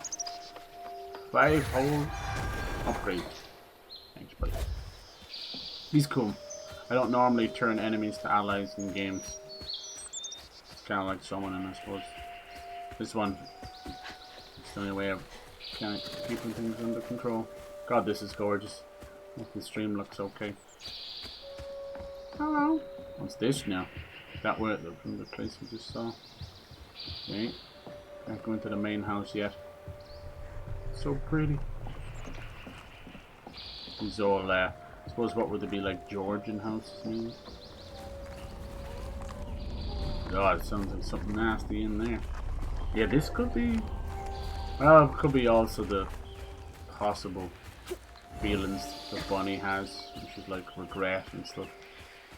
5-hole upgrade. Thanks, buddy. He's cool. I don't normally turn enemies to allies in games. It's kind of like summoning, I suppose. This one, it's the only way of kind of keeping things under control. God, this is gorgeous. Hope the stream looks okay. Hello. What's this now? That way from the place we just saw. Okay. Can't go into the main house yet. So pretty. These all, I suppose what would they be, like Georgian houses maybe? God, it sounds like something nasty in there. Yeah, this could be Well, it could be also the possible feelings that Bonnie has, which is like regret and stuff.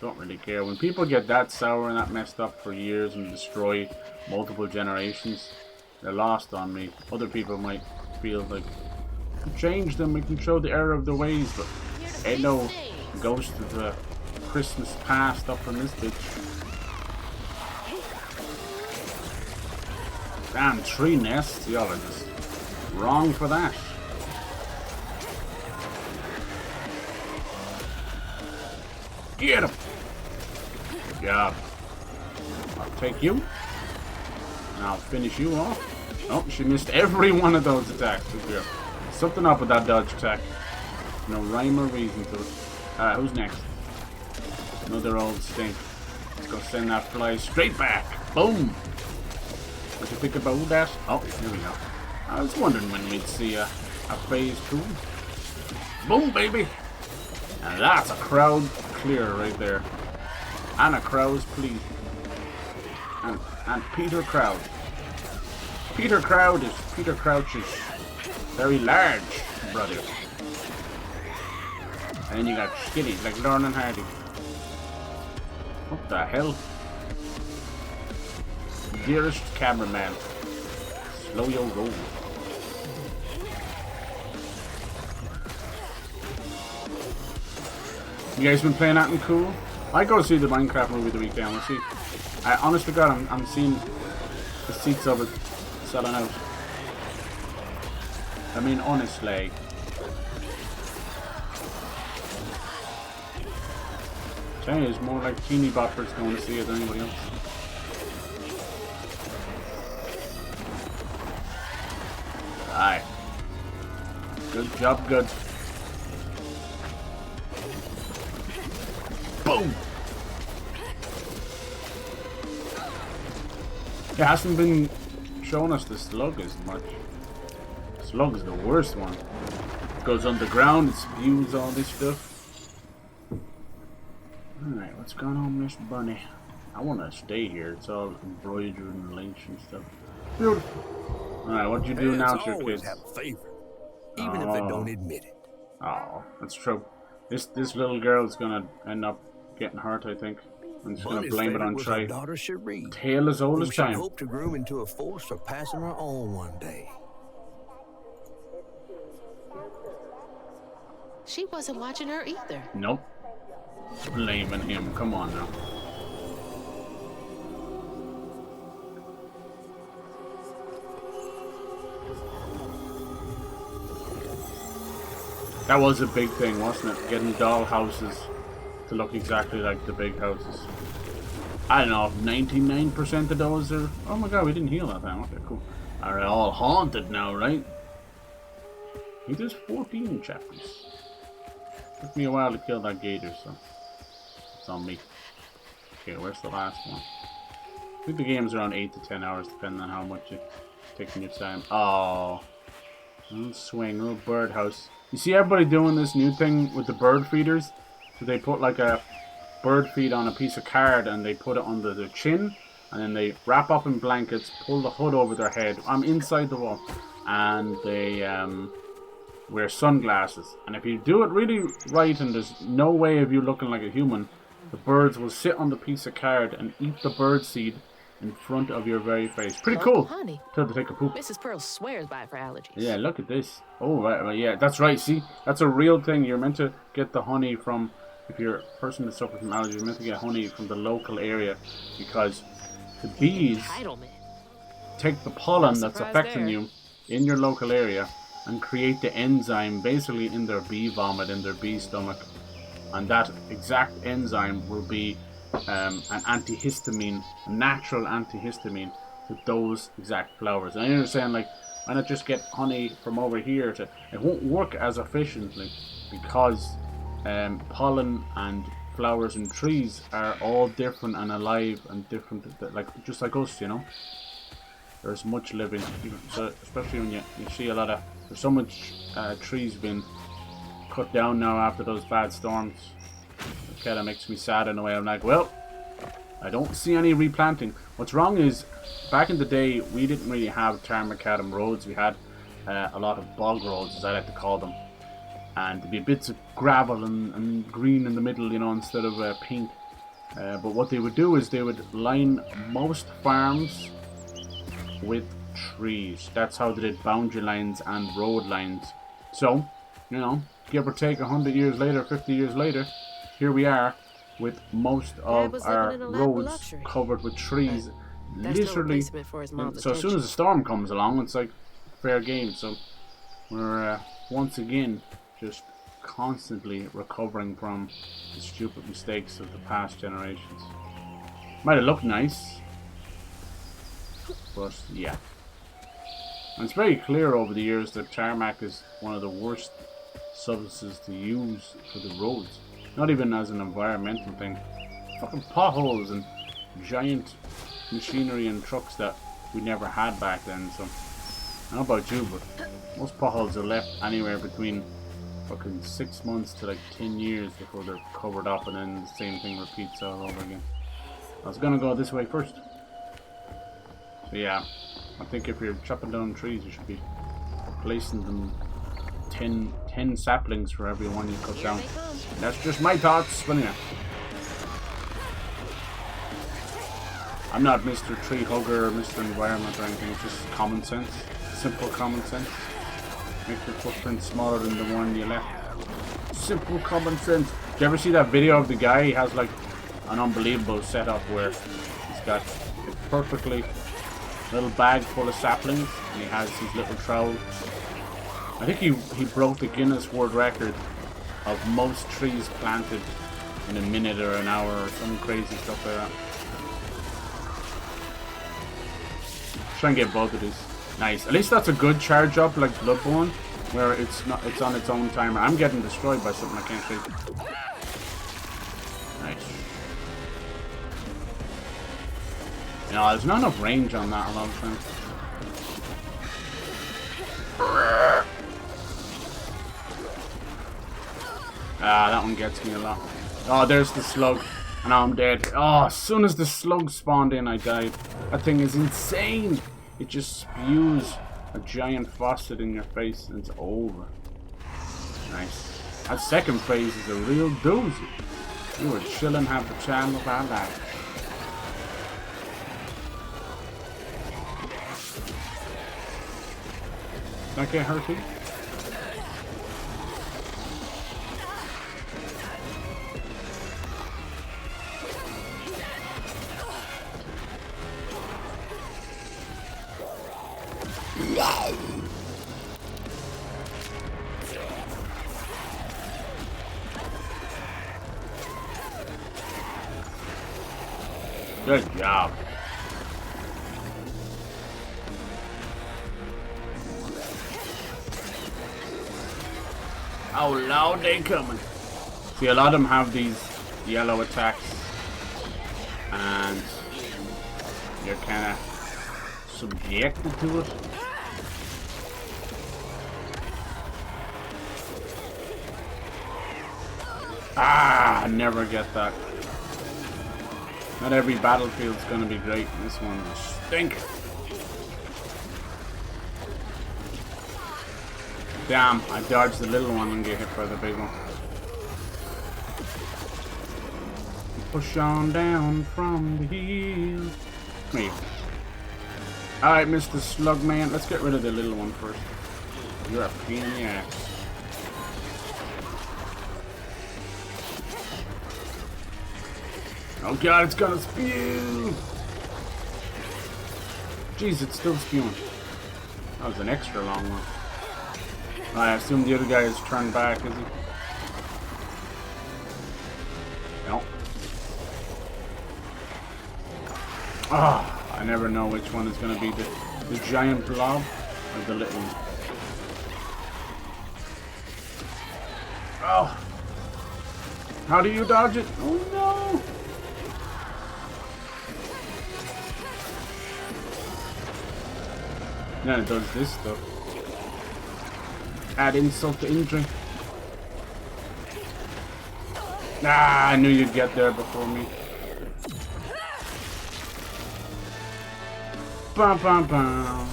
Don't really care. When people get that sour and that messed up for years and destroy multiple generations, they're lost on me. Other people might feel like, we can change them, we can show the error of their ways, but ain't no ghost of the Christmas past up in this bitch. Damn tree nests, y'all are just wrong for that. Get him! Good job. I'll take you. And I'll finish you off. Oh, she missed every one of those attacks. Good girl. Something up with that dodge attack. No rhyme or reason to it. Alright, who's next? Another old stink. Let's go send that fly straight back. Boom! What you think about that? Oh, here we go. I was wondering when we'd see a phase 2. Boom, baby! And that's a crowd clear right there. And a crowd's please. And Peter Crowd. Peter Crowd is Peter Crouch's very large brother. And then you got Skinny, like Lorne and Hardy. What the hell? Dearest cameraman, slow your roll. You guys been playing that and cool? I go see the Minecraft movie the weekend. We'll see. I honest to God, I'm seeing the seats of it selling out. I mean, honestly. Tell you, it's more like teeny boppers going to see it than anybody else. Aye. Good job, good. Boom! It hasn't been showing us the slug as much. Slug is the worst one. It goes underground, it spews all this stuff. Alright, what's going on, Miss Bunny? I want to stay here. It's all embroidered and links and stuff. Beautiful. Alright, what you do now to your kids? Have a favorite, even if they don't admit it. Oh, that's true. This little girl's gonna end up getting hurt, I think. I'm just gonna blame it on Trey. Tale as old as time. I hope to groom into a force for passing her on one day. She wasn't watching her either. Nope. Blaming him. Come on now. That was a big thing, wasn't it? Getting doll houses to look exactly like the big houses. I don't know, 99% of those are... Oh my god, we didn't heal that time. Okay, cool. Are all haunted now, right? I think there's 14 chapters. Took me a while to kill that gator, so... It's on me. Okay, where's the last one? I think the game's around 8 to 10 hours, depending on how much you're taking your time. Oh. Little swing, little birdhouse. You see everybody doing this new thing with the bird feeders? So they put like a bird feed on a piece of card and they put it under their chin. And then they wrap up in blankets, pull the hood over their head. I'm inside the wall. And they wear sunglasses. And if you do it really right and there's no way of you looking like a human, the birds will sit on the piece of card and eat the bird seed in front of your very face. Pretty cool. Honey. Till they take a poop. Mrs. Pearl swears by it for allergies. Yeah, look at this. Oh, right, yeah, that's right. See, that's a real thing. You're meant to get the honey from, if you're a person that suffers from allergies, you're meant to get honey from the local area because the bees take the pollen that's affecting you in your local area and create the enzyme basically in their bee vomit, in their bee stomach. And that exact enzyme will be an antihistamine, a natural antihistamine to those exact flowers. And I understand, like, why not just get honey from over here? It won't work as efficiently because pollen and flowers and trees are all different and alive and different, like just like us, you know. There's much living, so especially when you see a lot of, there's so much trees being cut down now after those bad storms. It kind of makes me sad in a way. I'm like, well, I don't see any replanting. What's wrong is, back in the day, we didn't really have tar macadam roads. We had a lot of bog roads, as I like to call them. And there'd be bits of gravel and green in the middle, you know, instead of pink. But what they would do is they would line most farms with trees. That's how they did boundary lines and road lines. So, you know, give or take 100 years later, 50 years later, here we are with most of our roads covered with trees. Literally, so as soon as a storm comes along, it's like fair game. So we're once again just constantly recovering from the stupid mistakes of the past generations. Might have looked nice, but yeah. And it's very clear over the years that tarmac is one of the worst substances to use for the roads. Not even as an environmental thing. Fucking potholes and giant machinery and trucks that we never had back then. So I don't know about you, but most potholes are left anywhere between fucking 6 months to like 10 years before they're covered up, and then the same thing repeats all over again. I was gonna go this way first. So yeah, I think if you're chopping down trees, you should be placing them 10 saplings for every one you cut down. That's just my thoughts, but yeah. I'm not Mr. Tree Hugger or Mr. Environment or anything, it's just common sense. Simple common sense. Make the footprint smaller than the one you left. Simple common sense. Did you ever see that video of the guy? He has like an unbelievable setup where he's got a perfectly little bag full of saplings and he has his little trowel. I think he broke the Guinness World Record of most trees planted in a minute or an hour or some crazy stuff like that. Try and get both of these. Nice. At least that's a good charge up like Bloodborne, where it's on its own timer. I'm getting destroyed by something I can't see. Nice. You know, there's not enough range on that a lot of times. Ah, that one gets me a lot. Oh, there's the slug. And now I'm dead. Oh, as soon as the slug spawned in, I died. That thing is insane. It just spews a giant faucet in your face and it's over. Nice. That second phase is a real doozy. You were chilling, have the time of our life. Don't get hurt too? Good job. Oh Lord, they coming. See, a lot of them have these yellow attacks, and you're kind of subjected to it. Ah, I never get that. Not every battlefield's gonna be great. This one will stink. Damn, I dodged the little one and get hit by the big one. Push on down from the hill. Come here. Alright, Mr. Slugman, let's get rid of the little one first. You're a pain in the ass. Oh god, it's gonna spew! Jeez, it's still spewing. That was an extra long one. I assume the other guy is turned back, is he? No. Ah, I never know which one is gonna be the giant blob or the little one. Oh! How do you dodge it? Oh no! Then it does this stuff. Add insult to injury. Ah, I knew you'd get there before me. Bum, bum, bum.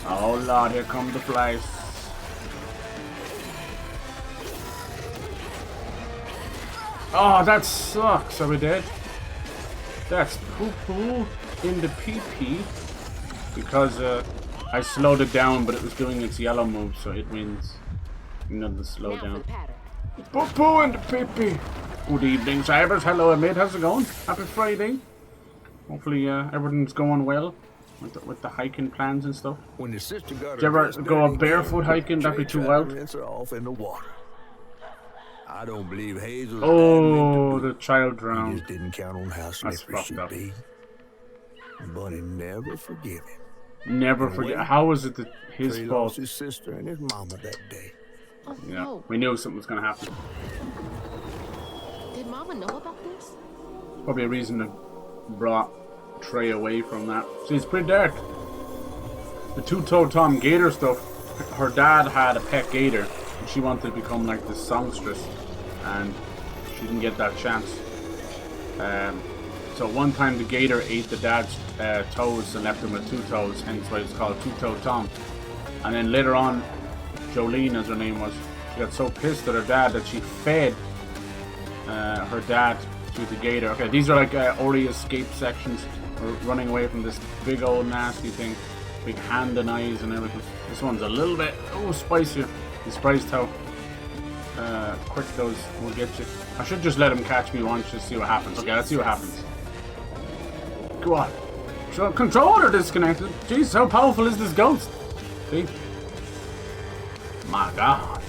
Oh Lord, here come the flies. Oh, that sucks. Are we dead? That's poo-poo in the pee-pee. Because I slowed it down, but it was doing its yellow move, so it wins. Another slow down. Poo-poo in the pee-pee. Good evening, Cybers. Hello, mate. How's it going? Happy Friday. Hopefully everything's going well with the hiking plans and stuff. When the sister got Did you ever go a barefoot hiking? That'd be too wild. Off in the water. I don't believe Hazel. Oh, the child He drowned. just didn't count on how slippery she'd up. be. But he never forgive him. Never forget. How was it that his He fault? lost his sister and his mama that day. Oh, Yeah, no. we knew something was gonna happen. Did Mama know about this? Probably a reason to brought Trey away from that. See, it's pretty dark. The two-toed Tom Gator stuff. Her dad had a pet gator, and she wanted to become like the songstress, and she didn't get that chance. So one time the gator ate the dad's toes and left him with two toes, hence why it's called Two-Toed Tom. And then later on, Jolene, as her name was, she got so pissed at her dad that she fed her dad to the gator. Okay, these are like Ori escape sections. We're running away from this big old nasty thing. Big hand and eyes and everything. This one's a little bit, spicier. Be surprised how quick those will get you. I should just let him catch me once to see what happens. Okay, let's see what happens. Go on. So, controller disconnected. Jeez, how powerful is this ghost? See? My God.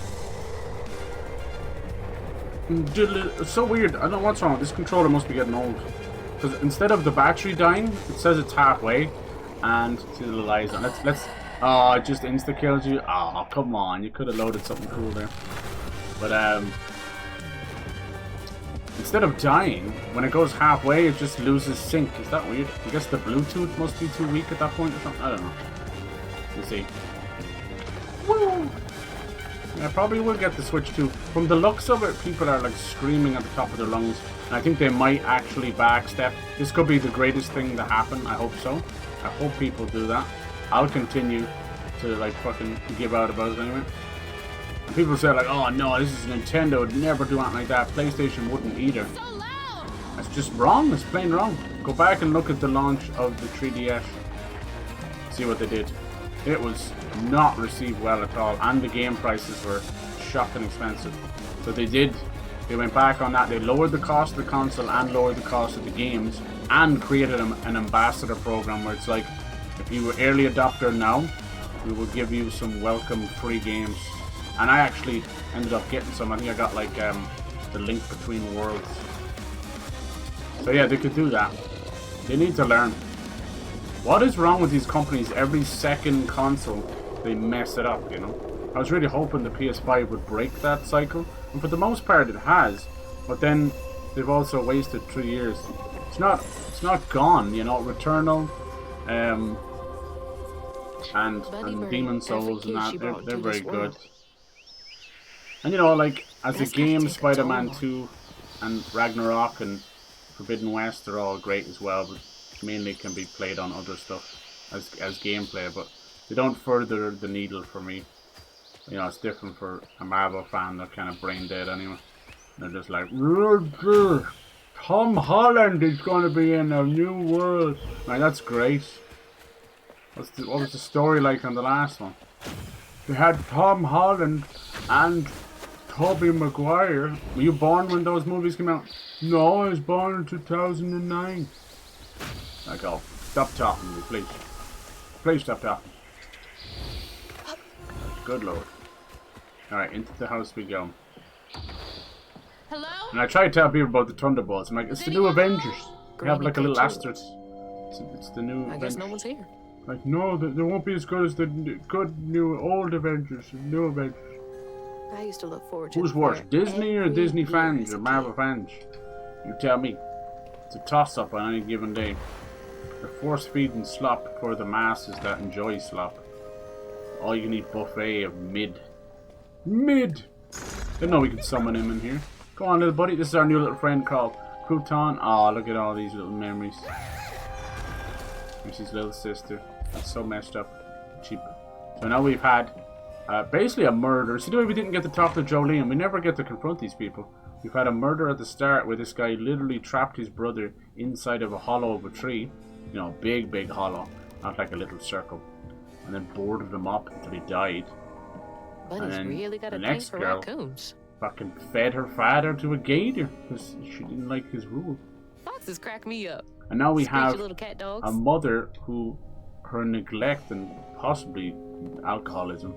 It's so weird. I don't know what's wrong. This controller must be getting old. Because instead of the battery dying, it says it's halfway. And see the little eyes on. Let's. Oh, it just insta kills you. Oh, come on. You could have loaded something cool there. But instead of dying, when it goes halfway, it just loses sync. Is that weird? I guess the Bluetooth must be too weak at that point or something. I don't know. Let's see. Woo! I probably will get the Switch 2. From the looks of it, people are like screaming at the top of their lungs. And I think they might actually backstep. This could be the greatest thing to happen. I hope so. I hope people do that. I'll continue to like fucking give out about it anyway. And people say like, oh no, this is Nintendo, would never do anything like that. PlayStation wouldn't either. So loud! That's just wrong. It's plain wrong. Go back and look at the launch of the 3DS. See what they did. It was not received well at all, and the game prices were shocking expensive. So they went back on that. They lowered the cost of the console and lowered the cost of the games, and created an ambassador program where it's like, if you were early adopter now, we will give you some welcome free games. And I actually ended up getting some. I think I got like the Link Between Worlds. So yeah, they could do that. They need to learn. What is wrong with these companies? Every second console, they mess it up, you know? I was really hoping the PS5 would break that cycle. And for the most part, it has. But then, they've also wasted 3 years. It's not gone, you know? Returnal, and Demon Souls and that, they're very good. And you know, like, as a game, Spider-Man 2 and Ragnarok and Forbidden West, they're all great as well, but mainly can be played on other stuff as gameplay, but they don't further the needle for me. You know, it's different for a Marvel fan. They're kind of brain dead anyway. They're just like, Tom Holland is going to be in a new world. Like, that's great. What was the story like on the last one? They had Tom Holland and Tobey Maguire. Were you born when those movies came out? No, I was born in 2009. Like, oh, stop talking to me, please. Please stop talking. Good lord. Alright, into the house we go. Hello? And I try to tell people about the Thunderbolts. I'm like, it's the new Avengers. We have like a little asterisk. It's the new I guess Avengers. no one's here. Like, no, they won't be as good as the good new old Avengers. New Avengers. I used to look forward to Who's the worse, fair Disney or every Disney year fans as a or Marvel kid. fans? You tell me. It's a toss-up on any given day. They're force-feeding slop for the masses that enjoy slop. All you can eat buffet of mid. Mid! Didn't know we could summon him in here. Go on, little buddy. This is our new little friend called crouton. Oh, look at all these little memories. There's his little sister. That's so messed up. Cheap. So now we've had basically a murder. See the way we didn't get to talk to Jolene? We never get to confront these people. We've had a murder at the start where this guy literally trapped his brother inside of a hollow of a tree. You know, big hollow. Not like a little circle. And then boarded him up until he died. Bunny's really got a thing for raccoons. Fucking fed her father to a gator because she didn't like his rule. Foxes crack me up. And now we have little cat dogs. a mother who, her neglect and possibly alcoholism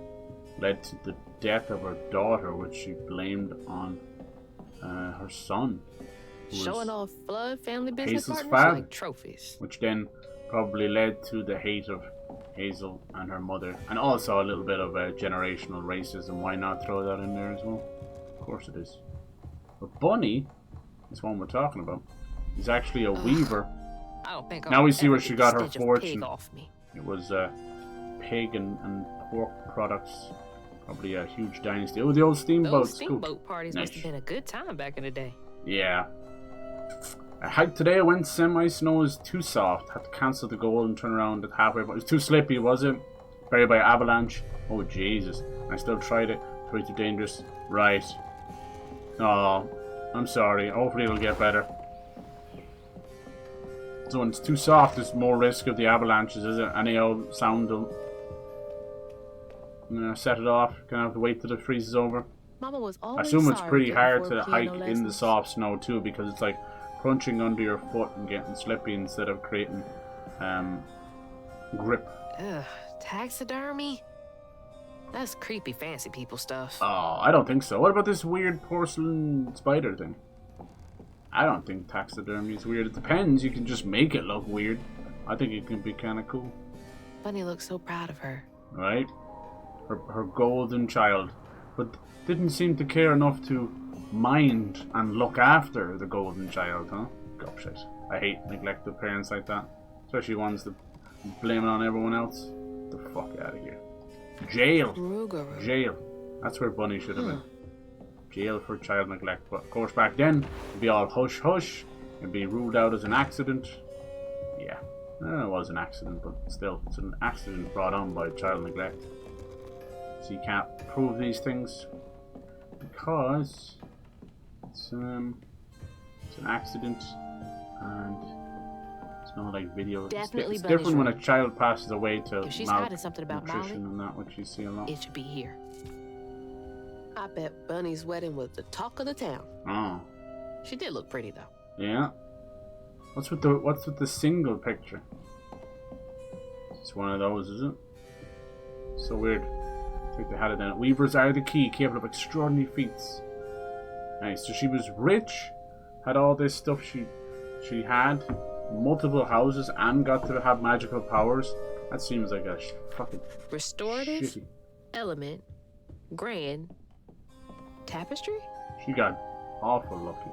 led to the death of her daughter, which she blamed on her son. Showing off blood family business Hazel's partners father, like trophies. which then probably led to the hate of Hazel and her mother, and also a little bit of generational racism. Why not throw that in there as well? Of course it is. But Bunny, this one we're talking about, is actually a weaver. I don't think Now we see where she got her stitch of fortune. pig off me. It was pig and pork products. Probably a huge dynasty. Oh, the old steamboat Those steamboat parties Nice. must have been a good time back in the day. Yeah. I hiked today. I went semi-snow was too soft. Had to cancel the goal and turn around at halfway. But it was too slippy, was it? Buried by avalanche. Oh Jesus! I still tried it. Way too dangerous. Right. Oh, I'm sorry. Hopefully it'll get better. So when it's too soft, there's more risk of the avalanches, is it? Any old sound will set it off. Gonna have to wait till it freezes over. Mama was I always assume it's sorry pretty getting hard poor to piano hike in the lessons. soft snow too, because it's like crunching under your foot and getting slippy instead of creating grip. Ugh, taxidermy? That's creepy fancy people stuff. Oh, I don't think so. What about this weird porcelain spider thing? I don't think taxidermy is weird. It depends. You can just make it look weird. I think it can be kind of cool. Bunny looks so proud of her. Right? Her golden child. But didn't seem to care enough to mind and look after the golden child, huh? Gosh, I hate neglected parents like that. Especially ones that blame it on everyone else. Get the fuck out of here. Jail. Rougarou. Jail. That's where Bunny should have been. Jail for child neglect. But of course back then, it'd be all hush hush. It'd be ruled out as an accident. Yeah. It was an accident, but still, it's an accident brought on by child neglect. So you can't prove these things because it's an accident and it's not like video. Definitely it's Bunny's different when a right. child passes away to If she's hiding something about malnutrition Molly, and that, which you see a lot. it should be here. I bet Bunny's wedding was the talk of the town. Oh, She did look pretty though. yeah. What's with the single picture? It's one of those, is it? So weird. I think they had it in it. Weavers are the key, capable of extraordinary feats. Nice. So she was rich, had all this stuff she had, multiple houses, and got to have magical powers. That seems like a fucking Restorative, shitty. element, grand, tapestry? She got awful lucky.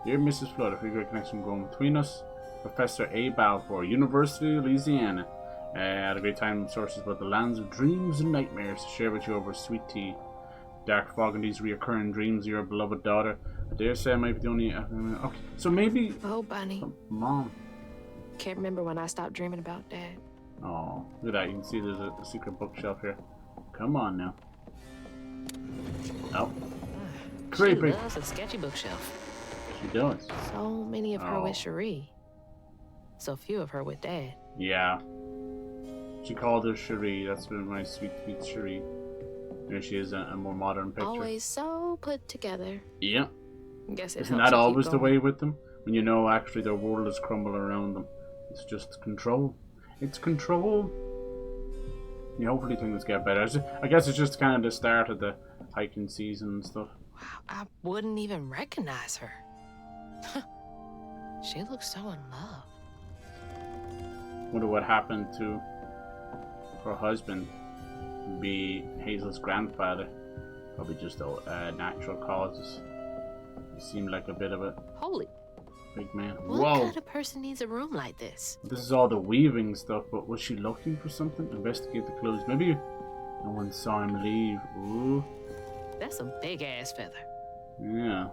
Dear Mrs. Flood, if we got a connection going between us, Professor A. Balfour, University of Louisiana. Had a great time with sources about the lands of dreams and nightmares to share with you over sweet tea. Dark fog and these reoccurring dreams of your beloved daughter. I dare say I might be the only... okay, so maybe... Oh, Bunny. Mom. Can't remember when I stopped dreaming about Dad. Oh, look at that. You can see there's a secret bookshelf here. Come on now. Oh. Creepy. She loves a sketchy bookshelf. She does. So many of her with Oh. Cherie. So few of her with Dad. Yeah. She called her Cherie. That's been my sweet Cherie. There she is, a more modern picture. Always so put together. Yeah. Guess it Isn't helps that her keep always the going. way with them? When you know actually their world is crumbling around them. It's just control. It's control. Yeah, hopefully things get better. I guess it's just kind of the start of the hiking season and stuff. Wow, I wouldn't even recognize her. She looks so in love. Wonder what happened to her husband. Be Hazel's grandfather. Probably just natural causes. He seemed like a bit of a Holy, big man. what Whoa! kind of person needs a room like this? This is all the weaving stuff, but was she looking for something? Investigate the clues. Maybe no one saw him leave. Ooh. That's some big ass feather. Yeah.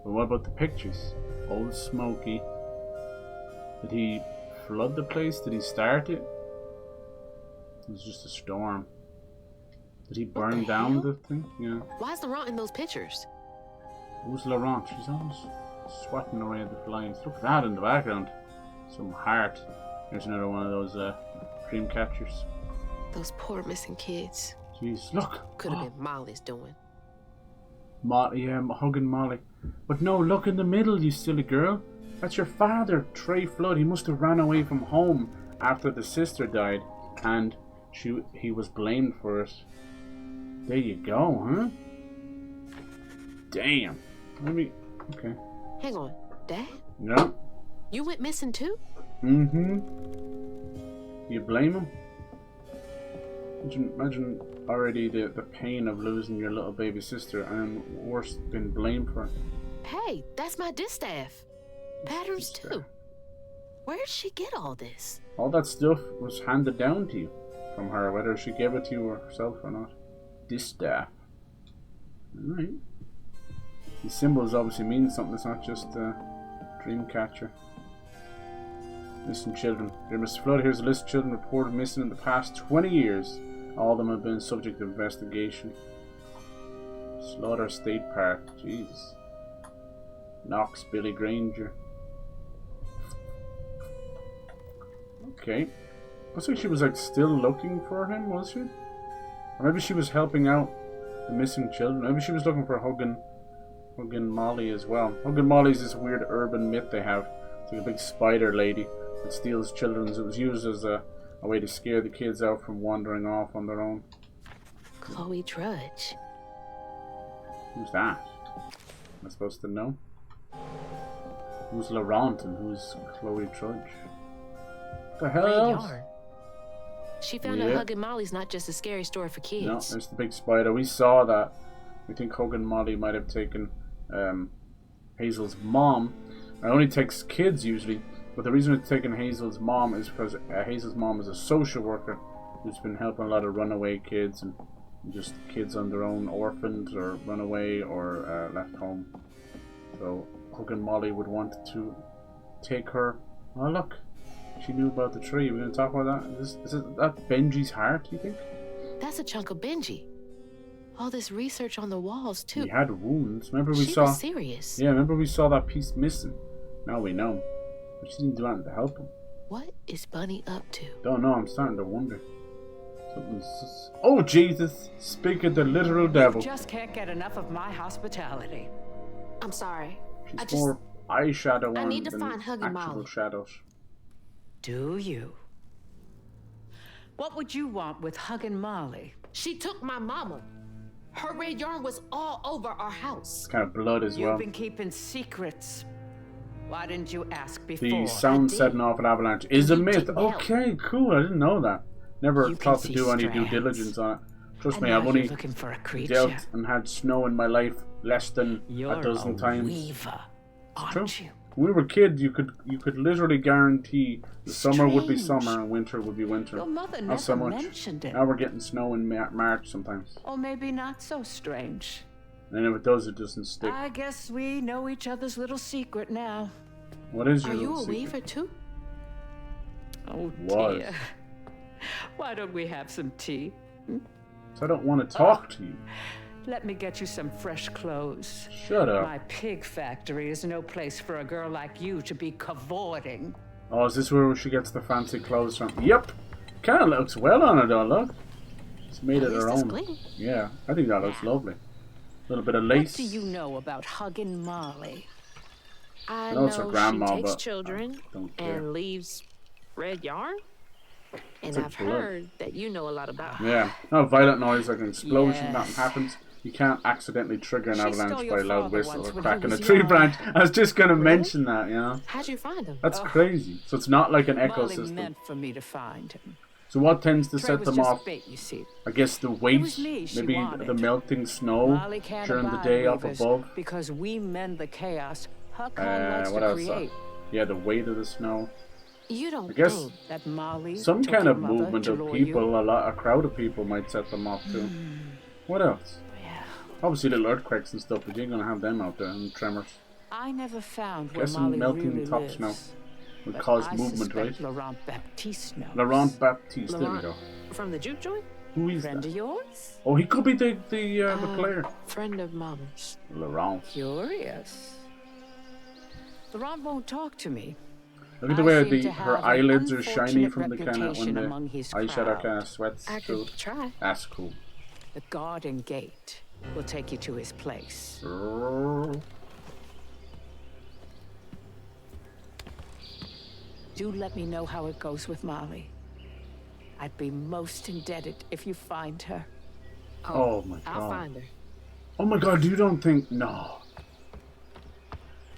But what about the pictures? Old Smokey. Did he flood the place? Did he start it? It was just a storm. Did he burn down the thing? Yeah. Why's Laurent in those pictures? Who's Laurent? She's always swatting away at the blinds. Look at that in the background. Some heart. There's another one of those dream catchers. Those poor missing kids. Jeez, look. Could have been Molly's doing. Molly, hugging Molly. But no, look in the middle, you silly girl. That's your father, Trey Flood. He must have ran away from home after the sister died, and he was blamed for it. There you go, huh? Damn. Okay. Hang on, Dad? Yeah. You went missing too? Mm-hmm. You blame him? Imagine already the pain of losing your little baby sister, and worse, been blamed for it. Hey, that's my distaff. Patterns too. Where'd she get all this? All that stuff was handed down to you from her, whether she gave it to you herself or not. Distaff. Alright. These symbols obviously mean something. It's not just a dream catcher. Missing children. Dear Mr. Flood, here's a list of children reported missing in the past 20 years. All of them have been subject to investigation. Slaughter State Park. Jesus. Knox Billy Granger. Okay. Looks like she was like still looking for him, was she? Or maybe she was helping out the missing children. Maybe she was looking for Huggin' Molly as well. Huggin' Molly is this weird urban myth they have. It's like a big spider lady that steals children. It was used as a way to scare the kids out from wandering off on their own. Chloe Drudge. Who's that? Am I supposed to know? Who's Laurent and who's Chloe Drudge? What the hell else? Yarn. She found out Huggin' Molly's not just a scary story for kids. No, there's the big spider. We saw that. We think Huggin' Molly might have taken Hazel's mom. It only takes kids usually, but the reason it's taken Hazel's mom is because Hazel's mom is a social worker who's been helping a lot of runaway kids and just kids on their own, orphaned or runaway or left home. So Huggin' Molly would want to take her. Oh look, she knew about the tree. We're going to talk about that. Is that Benji's heart, you think? That's a chunk of Benji. All this research on the walls too. He had wounds. Remember we she saw. Was serious. Yeah, remember we saw that piece missing. Now we know, but she didn't do anything to help him. What is Bunny up to? Don't know. I'm starting to wonder. Oh Jesus! Speak of the literal devil. You just can't get enough of my hospitality. I'm sorry. She's more eyeshadow on need to than find Huggin' actual Molly. shadows. Do you? What would you want with Huggin' Molly? She took my mama. Her red yarn was all over our house. It's kind of blood as well. You've been keeping secrets. Why didn't you ask before? The sound setting off an avalanche is a myth. Okay, cool. I didn't know that. Never thought to do any due diligence on it. Trust me, I've only dealt and had snow in my life less than a dozen times. Weaver, it's true. When we were kids, you could literally guarantee the summer would be summer and winter would be winter. Your mother not so never much. mentioned it. Now we're getting snow in March sometimes. Or maybe not so strange. And if it does, it doesn't stick. I guess we know each other's little secret now. What is your Are you little a secret? weaver too? Oh Was. dear. Why don't we have some tea? So I don't want to talk to you. Let me get you some fresh clothes. Shut up. My pig factory is no place for a girl like you to be cavorting. Oh, is this where she gets the fancy clothes from? Yep. Kind of looks well on her though, look. She's made it her own. Yeah, I think that looks lovely. A little bit of lace. What do you know about Huggin' Molly? I know it's her grandma, she takes but children I don't care. and leaves red yarn. And like I've blood. heard that you know a lot about her. Yeah, not a violent noise like an explosion, Yes. nothing happens. You can't accidentally trigger an She avalanche stole by your a loud father whistle once or when cracking he a was tree young. branch. I was just going to mention that, you know. How'd you find him? That's crazy. So it's not like an Molly ecosystem. meant for me to find him. So what tends to Trey set was them just off? bait, you see. I guess the weight, was me she maybe wanted. the melting snow Molly can't during the abide day up weavers above. because we mend the chaos her kind likes What to else? create. Yeah, the weight of the snow. You don't I guess think That Molly some took kind your of mother movement to of lure people, a crowd of people might set them off too. What else? Yeah. Obviously little earthquakes and stuff, but you ain't gonna have them out there and tremors. I never found where Guessing Molly melting really top lives. snow would But cause I movement, right? suspect Laurent Baptiste knows. Laurent Baptiste, there we Laurent go. from the juke joint? Who is Friend that? of yours? Oh, he could be the player. Friend of Mama's. Laurent. Curious. Laurent won't talk to me. Look at the I way seem to her have eyelids an are shiny unfortunate from the kind of when reputation the among his eyeshadow crowd. kind of sweats I through. could try. That's cool. The garden gate will take you to his place. Do let me know how it goes with Molly. I'd be most indebted if you find her. Oh my god. I'll find her. Oh my god, you don't think... No.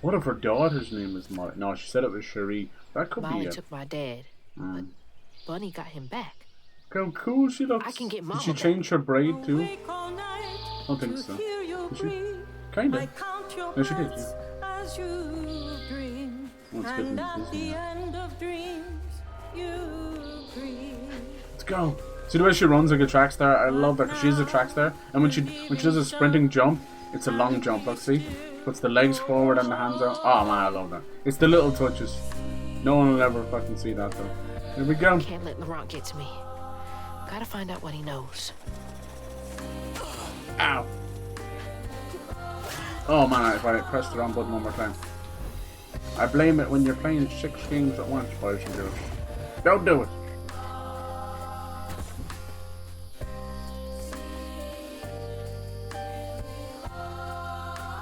What if her daughter's name is Molly? No, she said it was Cherie. That could Molly be it. took my dad, but Bunny got him back. Look how cool she looks. I can get Did Mama she back. change her braid too? I don't think so. Did she? Kinda. No, she did, yeah. Oh, it's good Let's go. See the way she runs like a track star? I love that 'cause she's a track star. And when she does a sprinting jump, it's a long jump. Look, see? Puts the legs forward and the hands out. Oh man, I love that. It's the little touches. No one will ever fucking see that though. Here we go. Can't let Laurent get to me. Gotta find out what he knows. Ow. Oh man, if I press the wrong button one more time. I blame it when you're playing 6 games at once, boys and girls. Don't do it.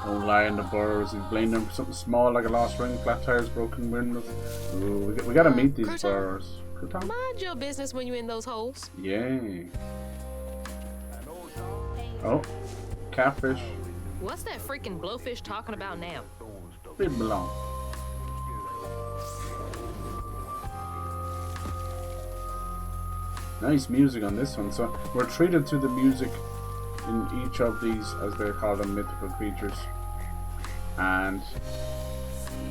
Don't lie in the burrows. He's blamed them for something small like a lost ring, flat tires, broken windows. Ooh, we gotta meet these burrows. Crouton? Mind your business when you're in those holes. Yeah. Oh, catfish. What's that freaking blowfish talking about now? Leave him alone. Nice music on this one. So we're treated to the music in each of these, as they're called, them mythical creatures, and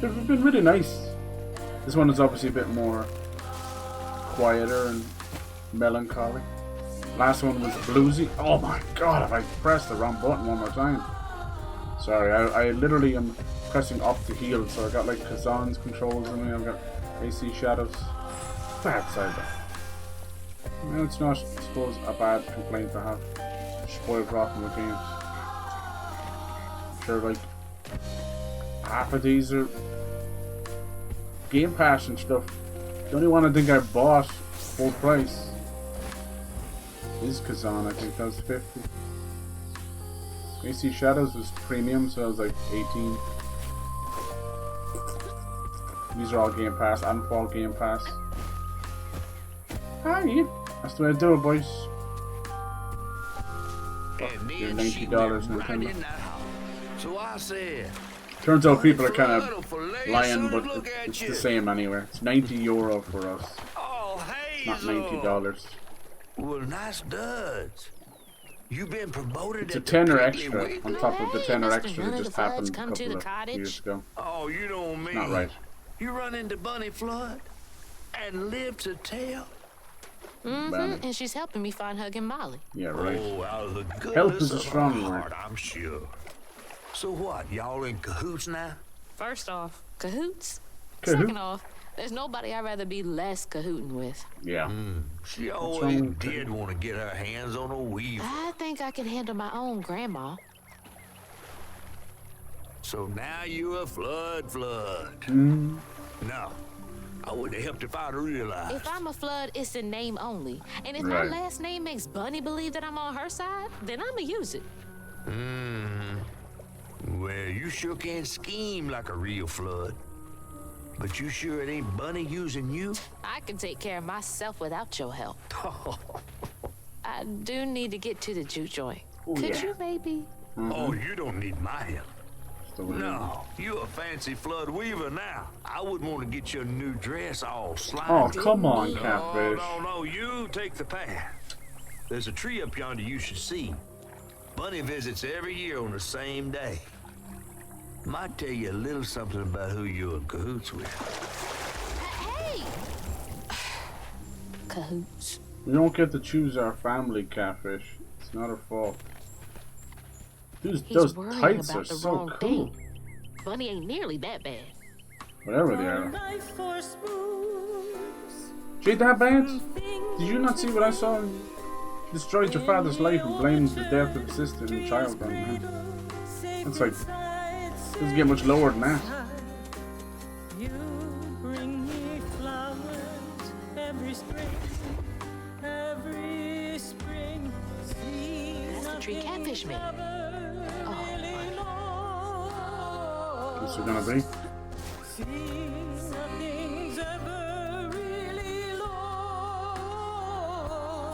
they've been really nice. This one is obviously a bit more quieter and melancholy. Last one was bluesy. Oh my god, if I pressed the wrong button one more time. Sorry, I literally am pressing up to heal, so I got like Kazan's controls in me. I've got AC shadows. Bad side though. Well, it's not, I suppose, a bad complaint to have. Spoiled rotten with games. I'm sure like half of these are Game Pass and stuff. The only one I think I bought full price is Kazan. I think that was 50. AC Shadows was premium, so it was like 18. These are all Game Pass and Fall Game Pass. Hi, that's the way to do it, boys. You're $90 Nintendo. So I said, Turns out people are kind of lying, but it's the same anywhere. It's €90 for us. oh, Not Hazel. $90. Well, nice duds. You been promoted It's a at the tenner Piggly extra Wiggly? on top of the Hey, tenner Mr. extra None that of just the happened floods a come to couple the of cottage? years ago. Oh, you don't mean. Not right. You run into Bunny Flood and live to tell. Bad. And she's helping me find Huggin' Molly. Yeah, right. Oh, out of the goodness Help is a of strong her word. heart, I'm sure. So what? Y'all in cahoots now? First off, cahoots. Cahoot? Second off, there's nobody I'd rather be less cahooting with. Yeah. She wrong always with did want to get her hands on a weaver. I think I can handle my own grandma. So now you're a flood. Mm. No, I would have helped if I'd realized. If I'm a flood, it's in name only. And if Right. my last name makes Bunny believe that I'm on her side, then I'ma use it. Well, you sure can scheme like a real flood. But you sure it ain't Bunny using you? I can take care of myself without your help. I do need to get to the juke joint. Could you maybe? Oh, you don't need my help. So we're- No, you a fancy flood weaver now. I wouldn't want to get your new dress all slimy. Oh, come on, No, Catfish. no, you take the path. There's a tree up yonder you should see. Bunny visits every year on the same day. Might tell you a little something about who you're in cahoots with. Hey! Cahoots. We don't get to choose our family, Catfish. It's not our fault. Those He's worrying tights about are the so wrong cool. thing. Bunny ain't nearly that bad. Whatever they are. She that bad? Did you not see what I saw? You destroyed your father's life and blamed the death of his sister and child on him. It's like, doesn't get much lower than that. That's the tree catfish man. Oh, What's it gonna be?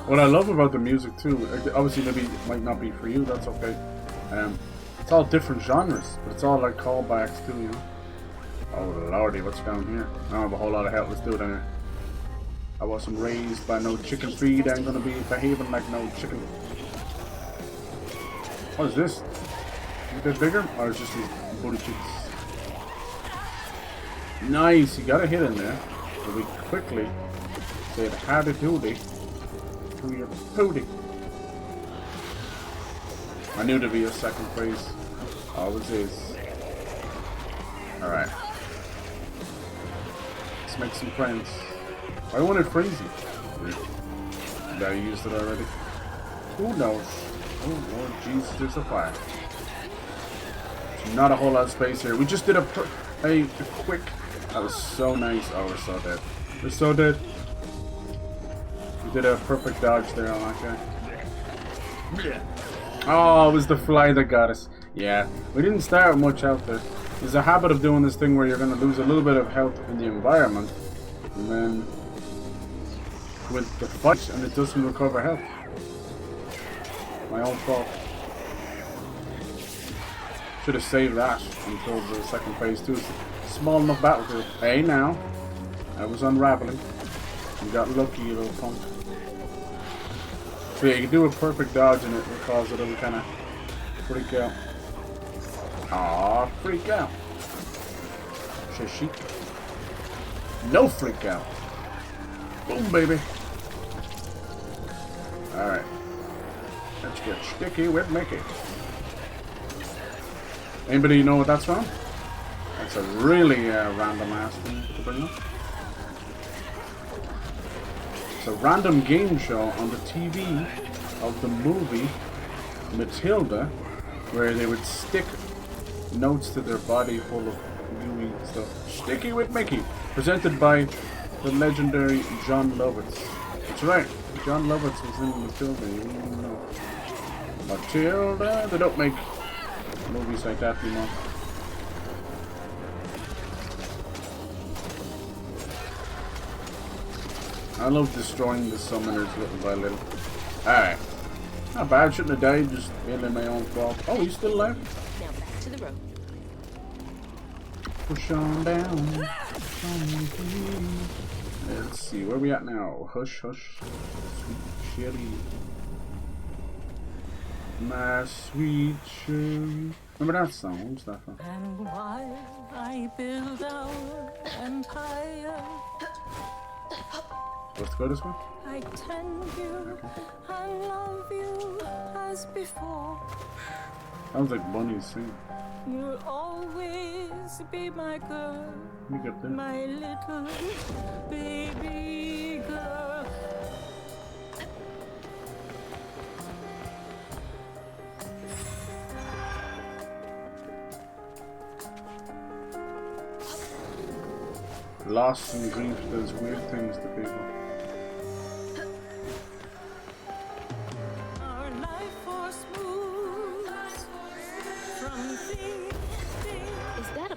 What I love about the music too, obviously maybe it might not be for you, that's okay. It's all different genres, but it's all like callbacks too, you know. Oh lordy, what's down here? I don't have a whole lot of help, let's do it anyway. I wasn't raised by no chicken feed, I ain't gonna be behaving like no chicken. What is this? Is it a bit bigger? Or is it just these booty cheeks? Nice, you got a hit in there. But we quickly said howdy doody to your pooty. I knew there'd be a second phase. Always is. Alright. Let's make some friends. I wanted Freezy. Did I used it already? Who knows? Oh Lord Jesus, there's a fire. There's not a whole lot of space here. We just did a quick. That was so nice. Oh, we're so dead. We're so dead. We did a perfect dodge there on that guy. Oh, it was the fly that got us. Yeah, we didn't start with much health there. There's a habit of doing this thing where you're going to lose a little bit of health in the environment, and then with the fight, and it doesn't recover health. My own fault. Should have saved that until the second phase too. Small enough battlefield. Hey now, I was unraveling. You got lucky, you little punk. So yeah, you can do a perfect dodge and it will cause it to kind of freak out. Aw, freak out. Shashik. No freak out. Boom, baby. Alright. Let's get sticky with Mickey. Anybody know what that's from? That's a really random ass thing to bring up. It's a random game show on the TV of the movie Matilda, where they would stick notes to their body full of gooey stuff. Sticky with Mickey, presented by the legendary John Lovitz. That's right, John Lovitz was in Matilda. You didn't even know. Matilda, they don't make movies like that anymore. I love destroying the summoners little by little. Alright. Not bad, shouldn't have died, just mainly my own fault. Oh, he's still alive? now back to the road. Push on down. Let's see, where are we at now? Hush, hush. Sweet cherry. My sweet cherry. Remember that song? What was that from? And while I build our empire, Let's go this way? I tend you and love you as before. Sounds like bunnies singing. You'll always be my girl, Let me get there. my little baby girl. Loss and grief does weird things to people. Our life was smooth from thing to thing. Is that a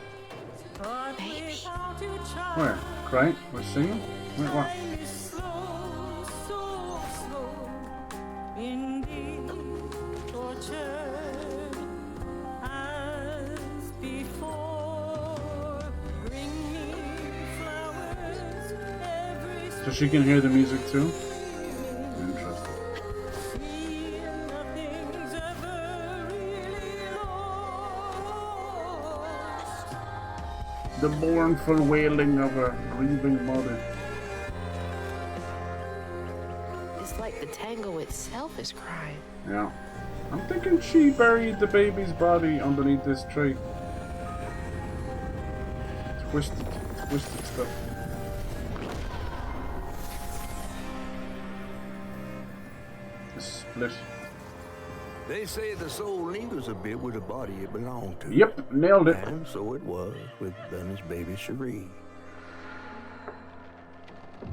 But baby? without you, child, Where? Crying? We're singing? Wait, what? time is slow, so slow. Indeed, tortured as before. Bring me flowers every So she can hear the music too? Interesting. nothing's ever really lost. The mournful wailing of a grieving mother. It's like the tango itself is crying. Yeah. I'm thinking she buried the baby's body underneath this tree. twisted stuff. The split. They say the soul lingers a bit with the body it belonged to. Yep, nailed it. And so it was with Bunny's baby Cherie.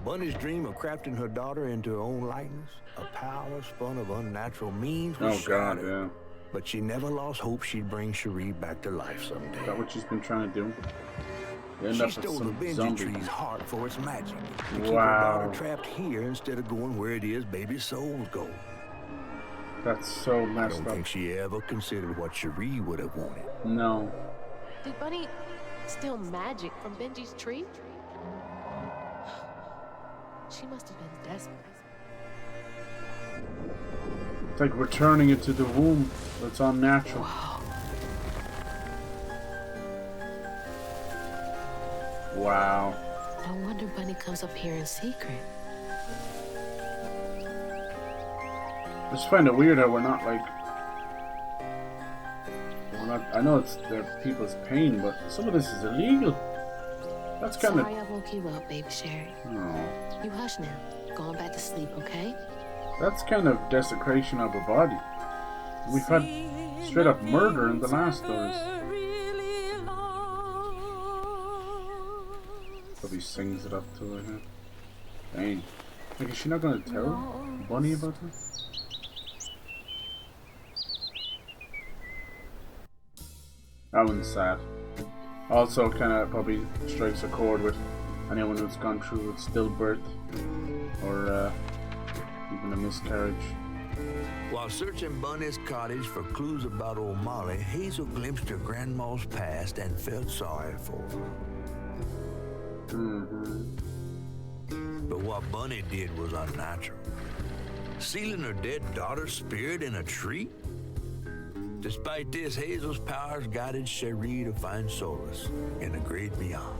Bunny's dream of crafting her daughter into her own likeness, a power spun of unnatural means, was shattered. Yeah. But she never lost hope she'd bring Cherie back to life someday. Is that what she's been trying to do? She stole the Benji tree's heart for its magic. To keep her Wow. daughter trapped here instead of going where it is baby's souls go. That's so I messed don't up. think she ever considered what Cherie would have wanted. No. Did Bunny steal magic from Benji's tree? She must have been desperate. It's like returning it to the womb. It's unnatural. Wow. No wonder Bunny comes up here in secret. I just find it weird how we're not. I know it's people's pain, but some of this is illegal. That's kind of. Sorry I woke you up, baby Sherry. Oh. You hush now. Going back to sleep, okay? That's kind of desecration of a body. We've had straight up murder in the last stories. Probably sings it up to her. Huh? Dang. Like, is she not going to tell Bunny about this? That one's sad. Also, kind of probably strikes a chord with anyone who's gone through a stillbirth or even a miscarriage. While searching Bunny's cottage for clues about old Molly, Hazel glimpsed her grandma's past and felt sorry for her. But what Bunny did was unnatural. Sealing her dead daughter's spirit in a tree? Despite this, Hazel's powers guided Cherie to find solace in the great beyond.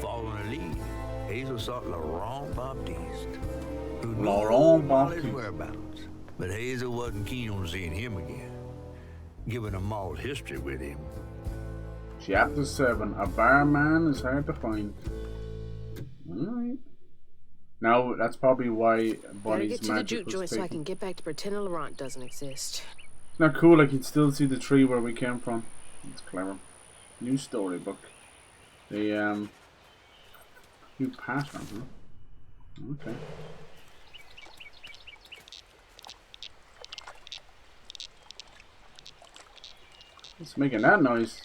Following her lead, Hazel sought Laurent Baptiste, who knew Molly's whereabouts. But Hazel wasn't keen on seeing him again, given a mauled history with him. Chapter 7. A barman is hard to find. Alright. Now, that's probably why Bunny's Gotta get to the magic juke was joint so I taken. can get back to pretending Laurent doesn't exist. It's not cool, I can still see the tree where we came from. It's clever. New storybook. The, new pattern, huh? Okay. It's making that noise.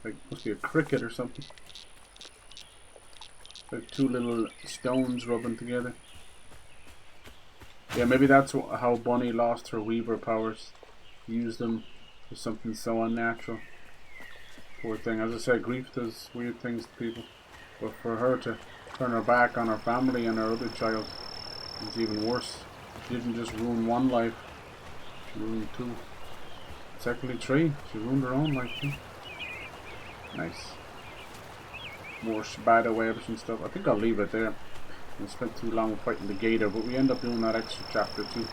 Like, must be a cricket or something. Like two little stones rubbing together. Yeah, maybe that's how Bunny lost her weaver powers. Used them for something so unnatural. Poor thing. As I said, grief does weird things to people. But for her to turn her back on her family and her other child, it's even worse. She didn't just ruin one life, she ruined two. Secondly, three. She ruined her own life too. Nice. More spider webs and stuff. I think I'll leave it there. We spent too long fighting the gator, but we end up doing that extra chapter too.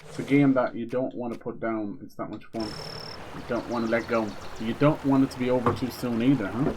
It's a game that you don't want to put down. It's that much fun. You don't want to let go. You don't want it to be over too soon either, huh?